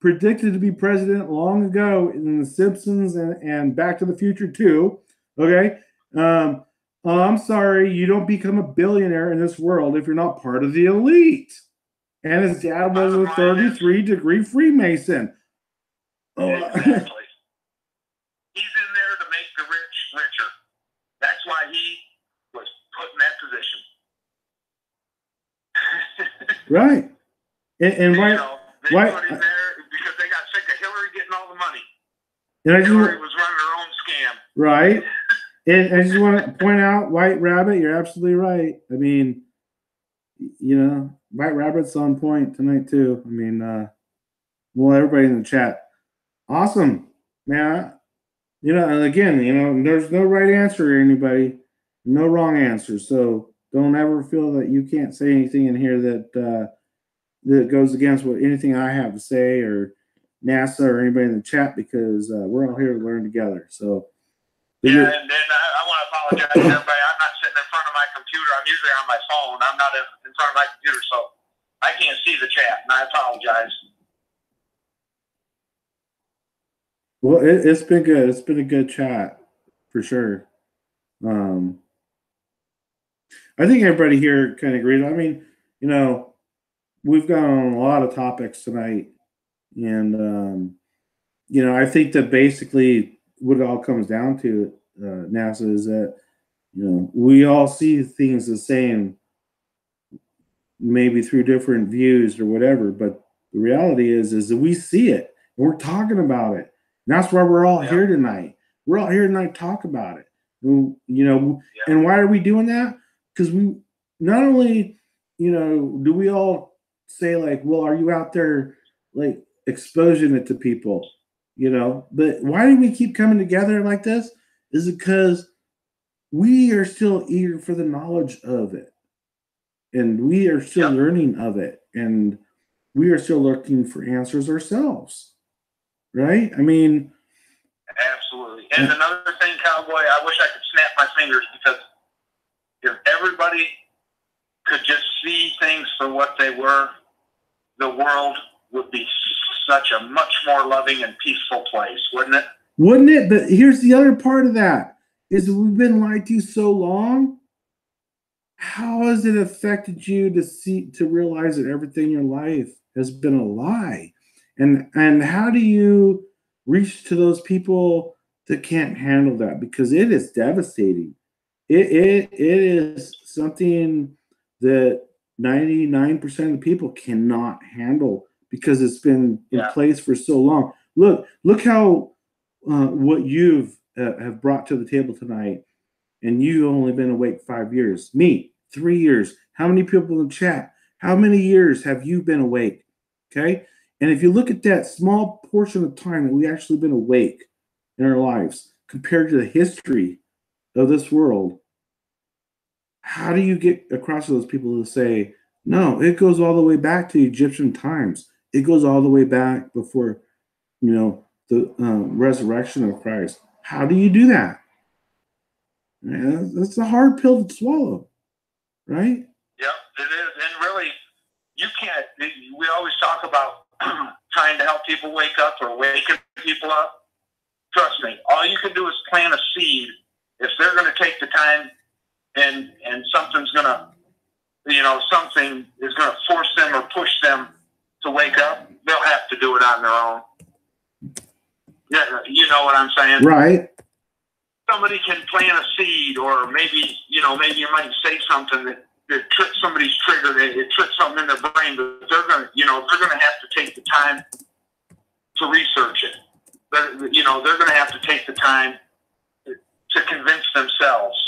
predicted to be president long ago in The Simpsons and Back to the Future too. Okay? I'm sorry, you don't become a billionaire in this world if you're not part of the elite. And his dad was a 33-degree Freemason. Exactly. He's in there to make the rich richer. That's why he was put in that position. Right. And why? They put him there because they got sick of Hillary getting all the money. And Hillary was running her own scam. Right. And I just want to point out, White Rabbit, you're absolutely right. I mean, White Rabbit's on point tonight too. I mean, well, everybody in the chat, awesome, man. And again, there's no right answer to anybody, no wrong answer. So don't ever feel that you can't say anything in here that goes against anything I have to say, or NASA or anybody in the chat, because we're all here to learn together. So. Yeah, and I want to apologize to everybody. I'm not sitting in front of my computer. I'm usually on my phone. I'm not in front of my computer, so I can't see the chat, and I apologize. Well, it's been good. It's been a good chat, for sure. I think everybody here kind of agrees. I mean, we've gone on a lot of topics tonight, and, I think that basically what it all comes down to, NASA, is that, we all see things the same, maybe through different views or whatever, but the reality is that we see it and we're talking about it. And that's why we're all here tonight. We're all here tonight to talk about it. And why are we doing that? Because we not only, do we all say, like, well, are you out there, like, exposing it to people? But why do we keep coming together like this? Is it because we are still eager for the knowledge of it, and we are still learning of it, and we are still looking for answers ourselves, right? I mean, absolutely. And another thing, Cowboy, I wish I could snap my fingers, because if everybody could just see things for what they were, the world would be such a much more loving and peaceful place, wouldn't it? Wouldn't it? But here's the other part of that, is that we've been lied to so long. how has it affected you to realize that everything in your life has been a lie? And how do you reach to those people that can't handle that? Because it is devastating. It is something that 99% of the people cannot handle because it's been in place for so long. Look how what you've have brought to the table tonight, and you only been awake 5 years. Me, 3 years. How many people in the chat? How many years have you been awake? Okay, and if you look at that small portion of time that we actually been awake in our lives compared to the history of this world, how do you get across to those people to say, no, it goes all the way back to Egyptian times. It goes all the way back before, the resurrection of Christ. How do you do that? Man, that's a hard pill to swallow, right? Yep, it is. And really, you can't, we always talk about trying to help people wake up or waking people up. Trust me, all you can do is plant a seed. If they're going to take the time and something's going to, something is going to force them or push them to wake up, they'll have to do it on their own. Yeah, you know what I'm saying? Right. Somebody can plant a seed, or maybe you might say something that tricks somebody's trigger, it tricks something in their brain, but they're going to have to take the time to research it. They're going to have to take the time to convince themselves.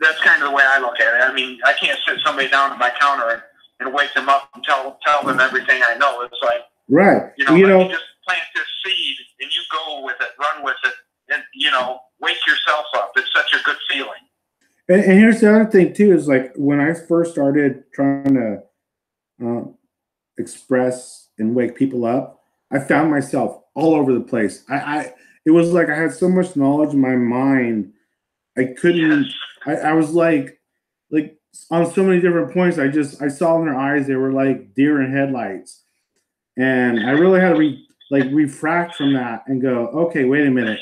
That's kind of the way I look at it. I mean, I can't sit somebody down at my counter and wake them up and tell them everything I know. It's like, right. You just plant this seed and you go with it, run with it, and wake yourself up. It's such a good feeling. And here's the other thing too, is like when I first started trying to express and wake people up, I found myself all over the place. It was like I had so much knowledge in my mind, I couldn't. Yes. I was like on so many different points. I saw in their eyes they were like deer in headlights, and I really had to refract from that and go, okay, wait a minute,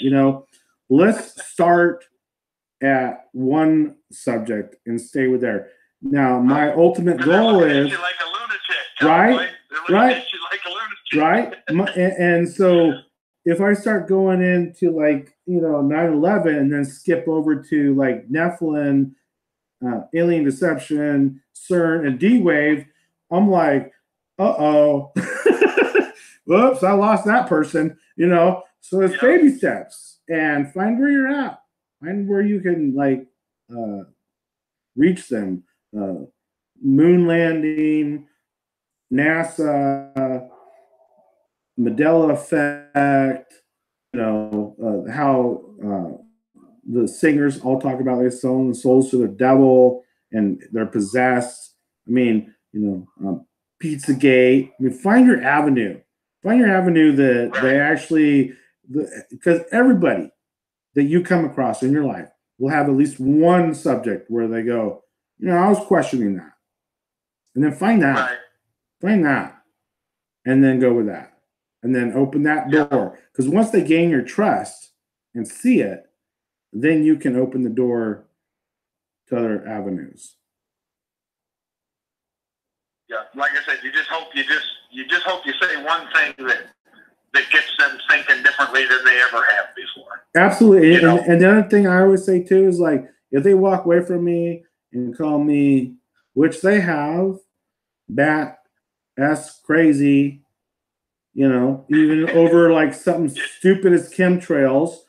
let's start at one subject and stay with there. Now, my ultimate goal is like a lunatic, right, right, like a lunatic. right, and so if I start going into 9/11 and then skip over to like Nephilim, alien deception, CERN, and D-Wave, I'm like, uh-oh. Whoops, I lost that person, So it's baby steps, and find where you're at. Find where you can reach them. Moon landing, NASA, Mandela effect, how the singers all talk about they're selling the souls to the devil and they're possessed. I mean, Pizzagate. I mean, find your avenue. Find your avenue that they actually, because everybody that you come across in your life will have at least one subject where they go, I was questioning that. And then find that. Find that. And then go with that. And then open that door. Because once they gain your trust and see it, then you can open the door to other avenues. Yeah, like I said, you just hope you say one thing that gets them thinking differently than they ever have before. Absolutely. And the other thing I always say too is if they walk away from me and call me, which they have, bat-esque crazy, even over something stupid as chemtrails,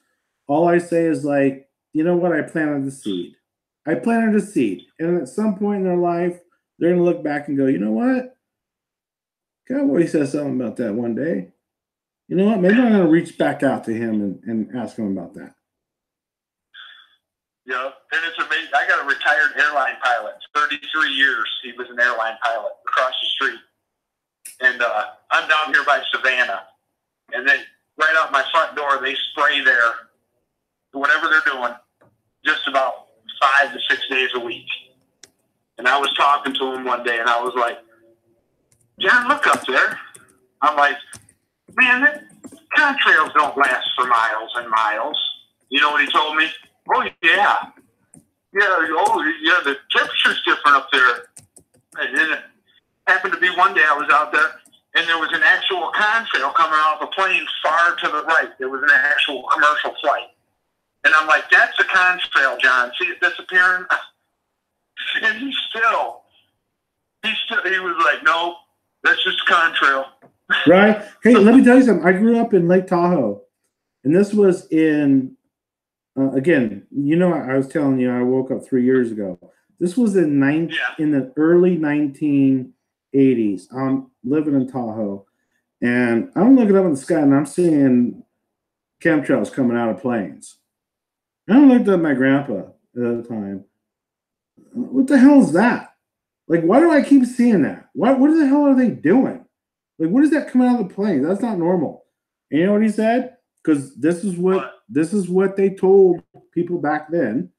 all I say is what? I planted the seed. I planted a seed. And at some point in their life, they're going to look back and go, you know what? Cowboy said something about that one day. You know what? Maybe I'm going to reach back out to him and ask him about that. Yeah, and it's amazing. I got a retired airline pilot, 33 years. He was an airline pilot across the street. And I'm down here by Savannah. And then right out my front door, they spray there, whatever they're doing, just about 5 to 6 days a week. And I was talking to him one day, and I was like, John, look up there. I'm like, man, contrails don't last for miles and miles. You know what he told me? Oh, yeah. The temperature's different up there. And then it happened to be one day I was out there, and there was an actual contrail coming off a plane far to the right. There was an actual commercial flight. And I'm like, that's a contrail, John. See it disappearing? And he was like, no, that's just a contrail. Right? Hey, let me tell you something. I grew up in Lake Tahoe, and this was in, again, I was telling you I woke up 3 years ago. This was in the early 1980s. I'm living in Tahoe, and I'm looking up in the sky, and I'm seeing chemtrails coming out of planes. And I looked at my grandpa at the time. What the hell is that? Like, why do I keep seeing that? What the hell are they doing? Like, what is that coming out of the plane? That's not normal. And you know what he said? Because this is what they told people back then.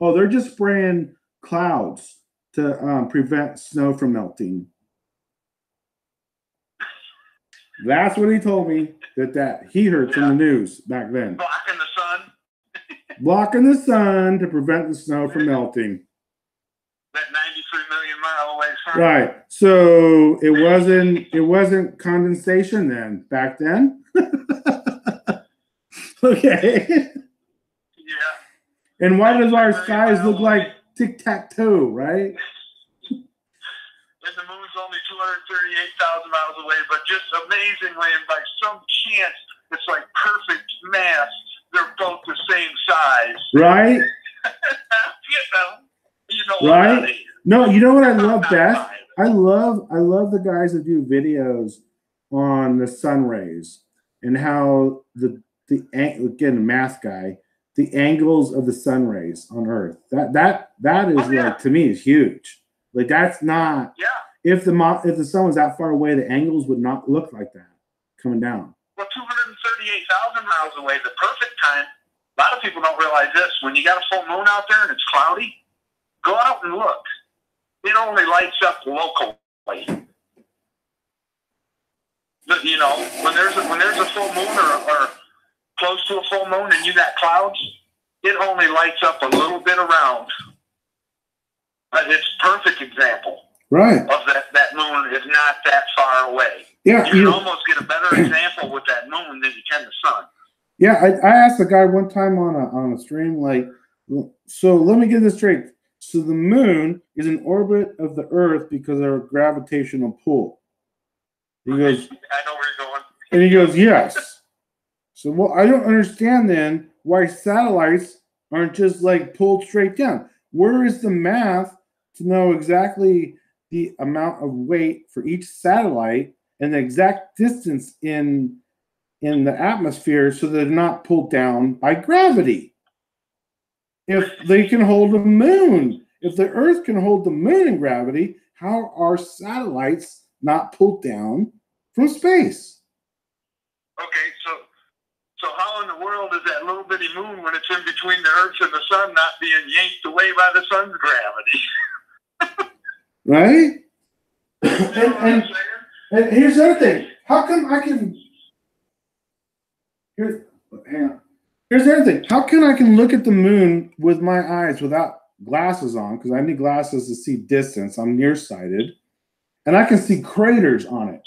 Oh, they're just spraying clouds to prevent snow from melting. That's what he told me that he heard from the news back then. Blocking the sun. Blocking the sun to prevent the snow from melting. That 93 million mile away sun. Right. So it wasn't condensation then, back then. Okay. Yeah. And why does our skies look like tic-tac-toe, right? And the moon's only 238,000 miles away, but just amazingly, and by some chance, it's like perfect mass. They're both the same size. Right? Right? No, you know what I love best? I love the guys that do videos on the sun rays and how again, the math guy, the angles of the sun rays on Earth. That is like, to me, is huge. Like, that's not. Yeah. If the sun was that far away, the angles would not look like that coming down. Well, 238,000 miles away, the perfect time. A lot of people don't realize this. When you got a full moon out there and it's cloudy, go out and look. It only lights up locally. You know, when there's a full moon or close to a full moon and you got clouds, it only lights up a little bit around. It's a perfect example. Right. Of that moon is not that far away. Yeah. You can almost get a better example with that moon than you can the sun. Yeah, I asked a guy one time on a stream, like, so let me get this straight. So the moon is in orbit of the Earth because of our gravitational pull. He goes, I know where you're going. And he goes, yes. So, well, I don't understand then why satellites aren't just like pulled straight down. Where is the math to know exactly the amount of weight for each satellite and the exact distance in the atmosphere so they're not pulled down by gravity? If they can hold the moon, if the Earth can hold the moon in gravity, how are satellites not pulled down from space? Okay, so how in the world is that little bitty moon, when it's in between the Earth and the sun, not being yanked away by the sun's gravity? Right? and here's the other thing. How come I can... Hang on. Here's the other thing. How come I can look at the moon with my eyes without glasses on? Because I need glasses to see distance. I'm nearsighted. And I can see craters on it.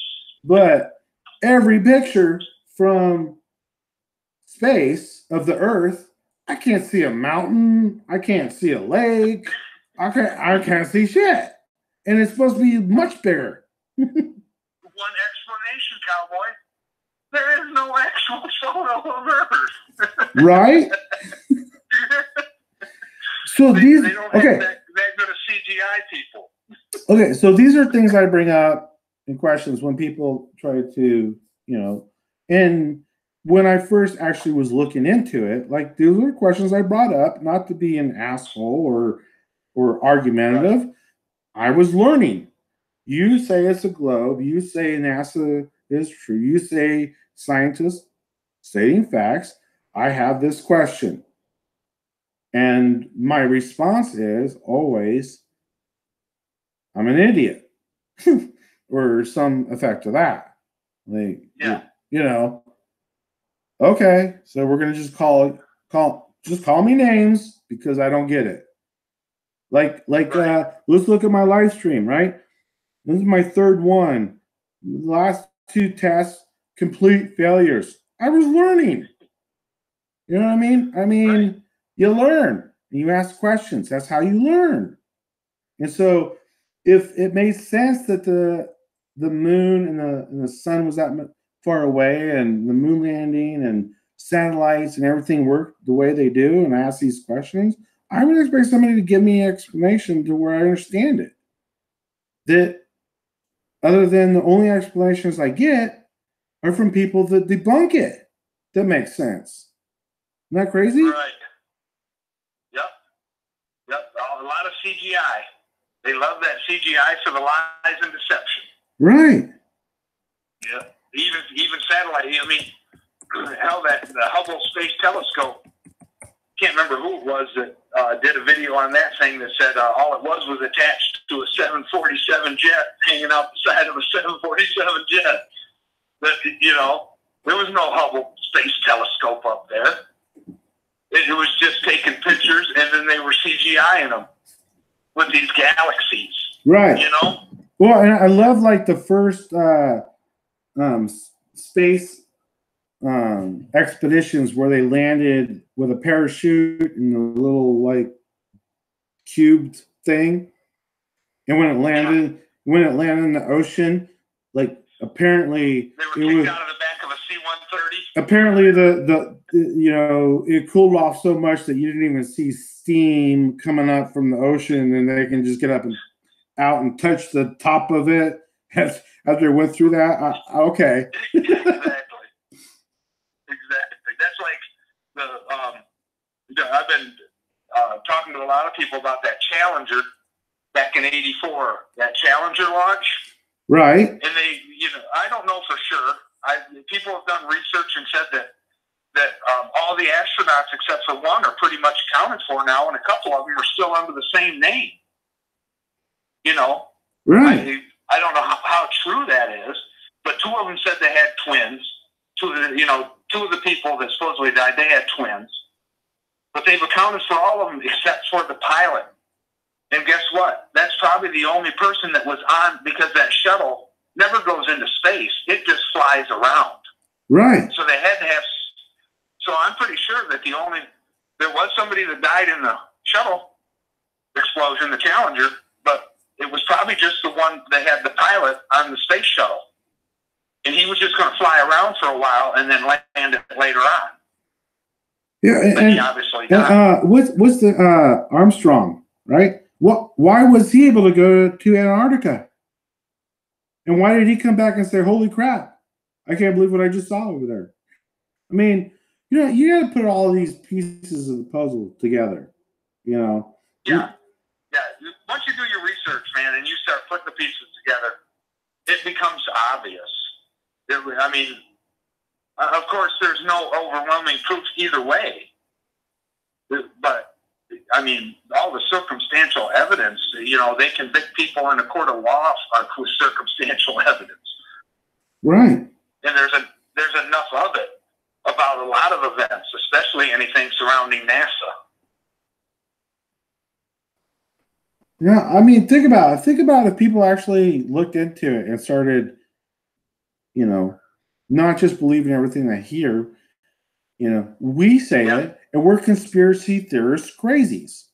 But every picture from space of the Earth, I can't see a mountain. I can't see a lake. I can't see shit. And it's supposed to be much bigger. One explanation, cowboy. There is no actual photo of Earth. Right? So these, they don't okay. have that good of CGI people. Okay, so these are things I bring up in questions when people try to, and when I first actually was looking into it, like, these were questions I brought up, not to be an asshole or argumentative. Right. I was learning. You say it's a globe. You say NASA is true. You say scientists stating facts. I have this question. And my response is always, I'm an idiot. Or some effect of that. Like, okay, so we're going to just call me names because I don't get it. Like let's look at my live stream, right? This is my third one. The last two tests, complete failures. I was learning. You know what I mean? Right. You learn. You ask questions. That's how you learn. And so, if it made sense that the moon and the sun was that far away, and the moon landing and satellites and everything worked the way they do, and I ask these questions, I would expect somebody to give me an explanation to where I understand it. That other than the only explanations I get are from people that debunk it. That makes sense. Isn't that crazy? Right. Yep. Yep. A lot of CGI. They love that CGI for the lies and deception. Right. Yeah. Even satellite. I mean, hell, the Hubble Space Telescope. Can't remember who it was that did a video on that thing that said all it was attached to a 747 jet hanging out the side of a 747 jet. That, you know, there was no Hubble Space Telescope up there. It was just taking pictures, and then they were CGIing them with these galaxies. Right. You know? Well, and I love like the first space expeditions where they landed with a parachute and a little like cubed thing, and when it landed in the ocean, like apparently they were kicked out of the back of a C-130. Apparently the you know, it cooled off so much that you didn't even see steam coming up from the ocean, and they can just get up and out and touch the top of it as after it went through that. Okay. Exactly. That's like I've been talking to a lot of people about that Challenger back in '84, that Challenger launch. Right. And they, you know, I don't know for sure. People have done research and said that all the astronauts except for one are pretty much accounted for now, and a couple of them are still under the same name. You know, right? I don't know how true that is, but two of them said they had twins. Two of the people that supposedly died, they had twins. But they've accounted for all of them except for the pilot. And guess what? That's probably the only person that was on, because that shuttle never goes into space. It just flies around. Right. So they had to have. So I'm pretty sure that there was somebody that died in the shuttle explosion, the Challenger, but it was probably just the one that had the pilot on the space shuttle. And he was just going to fly around for a while and then land it later on. Yeah, and he obviously died. What's the Armstrong, right? Why was he able to go to Antarctica? And why did he come back and say, "Holy crap, I can't believe what I just saw over there"? I mean, you know, you got to put all these pieces of the puzzle together. You know. Yeah. Once you do your research, man, and you start putting the pieces together, it becomes obvious. I mean, of course, there's no overwhelming proof either way. But, I mean, all the circumstantial evidence, you know, they convict people in a court of law with circumstantial evidence. Right. And there's enough of it about a lot of events, especially anything surrounding NASA. Yeah, I mean, think about it. Think about if people actually looked into it and started, you know, not just believing everything they hear. You know, we say it, and we're conspiracy theorist crazies.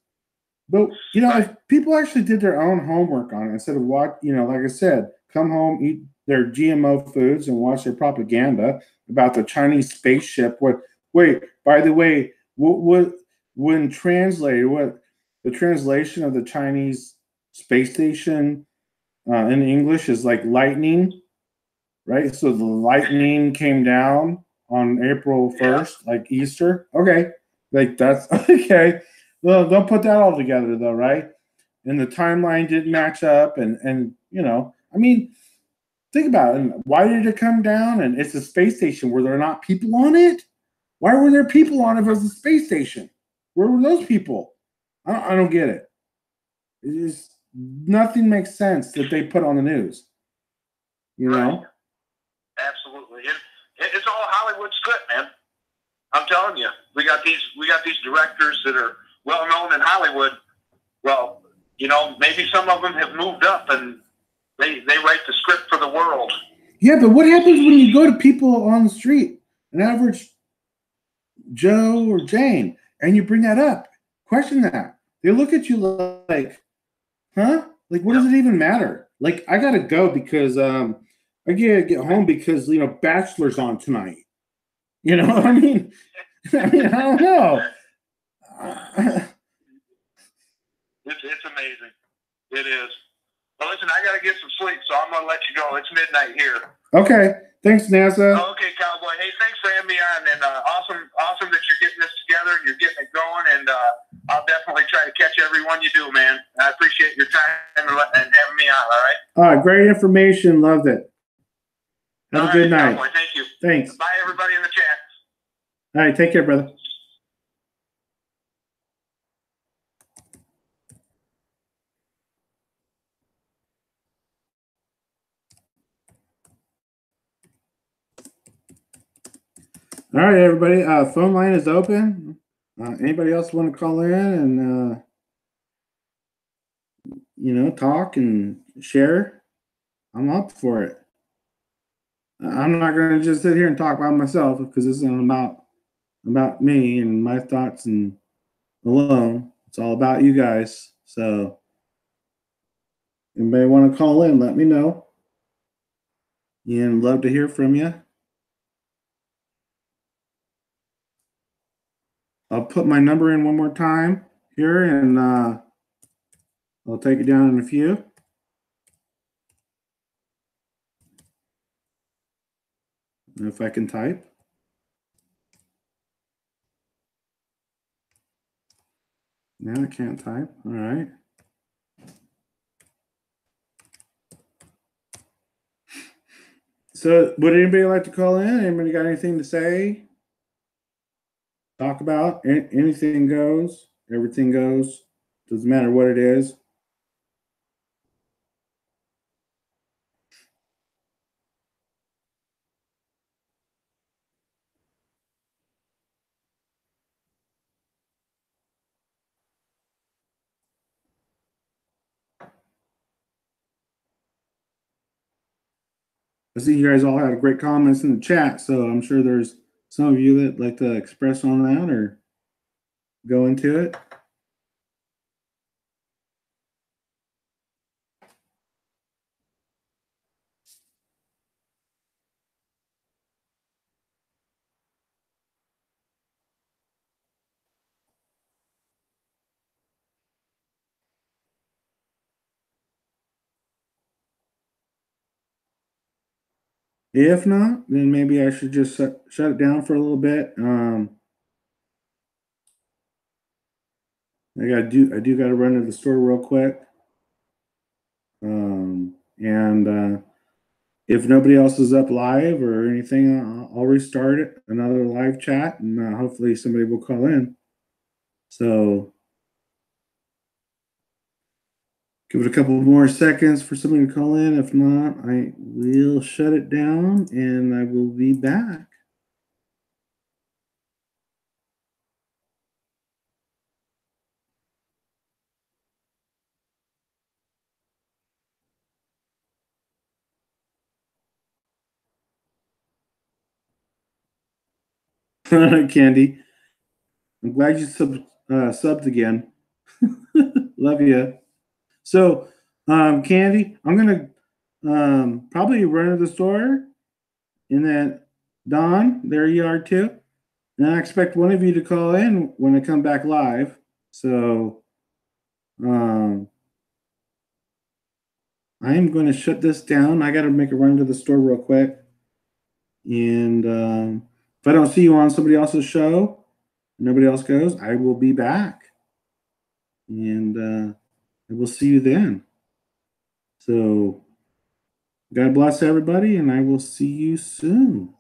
But, you know, if people actually did their own homework on it instead of like I said, come home, eat their GMO foods and watch their propaganda about the Chinese spaceship. By the way, when translated, the translation of the Chinese space station in English is like lightning, right? So the lightning came down on April 1st, like Easter. Okay. Like that's okay. Well, don't put that all together though, right? And the timeline didn't match up, and you know, I mean, think about it. Why did it come down? And it's a space station. Were there not people on it? Why were there people on it if it was a space station? Where were those people? I don't get it. It is nothing makes sense that they put on the news. You know? Absolutely. It's all Hollywood script, man. I'm telling you, we got these directors that are well known in Hollywood. Well, you know, maybe some of them have moved up and they write the script for the world. Yeah, but what happens when you go to people on the street, an average Joe or Jane, and you bring that up? Question that. They look at you like, huh? Like, what does it even matter? Like, I gotta go because I gotta get home because Bachelor's on tonight. You know what I mean? I don't know. It's amazing. It is. Well, listen, I got to get some sleep, so I'm going to let you go. It's midnight here. Okay. Thanks, NASA. Okay, Cowboy. Hey, thanks for having me on, and awesome that you're getting this together and you're getting it going, and I'll definitely try to catch everyone you do, man. I appreciate your time and having me on, all right? All right, great information. Loved it. Have a good night. Cowboy, thank you. Thanks. Bye, everybody in the chat. All right, take care, brother. All right, everybody. Phone line is open. Anybody else want to call in and talk and share? I'm up for it. I'm not going to just sit here and talk about myself because this isn't about me and my thoughts and alone. It's all about you guys. So, anybody want to call in? Let me know. And love to hear from you. I'll put my number in one more time here, and I'll take it down in a few. If I can type. No, I can't type. All right. So, would anybody like to call in? Anybody got anything to say? Talk about? Anything goes. Everything goes. Doesn't matter what it is. I see you guys all had great comments in the chat, so I'm sure there's some of you that like to express on that or go into it. If not, then maybe I should just shut it down for a little bit. I do got to run to the store real quick. And if nobody else is up live or anything, I'll restart it, another live chat, and hopefully somebody will call in. So give it a couple more seconds for somebody to call in. If not, I will shut it down and I will be back. Candy, I'm glad you subbed again. Love you. So, Candy, I'm gonna probably run to the store, and then Don, there you are too. And I expect one of you to call in when I come back live. So, I am going to shut this down. I got to make a run to the store real quick, and if I don't see you on somebody else's show, nobody else goes, I will be back, and I will see you then. So, God bless everybody, and I will see you soon.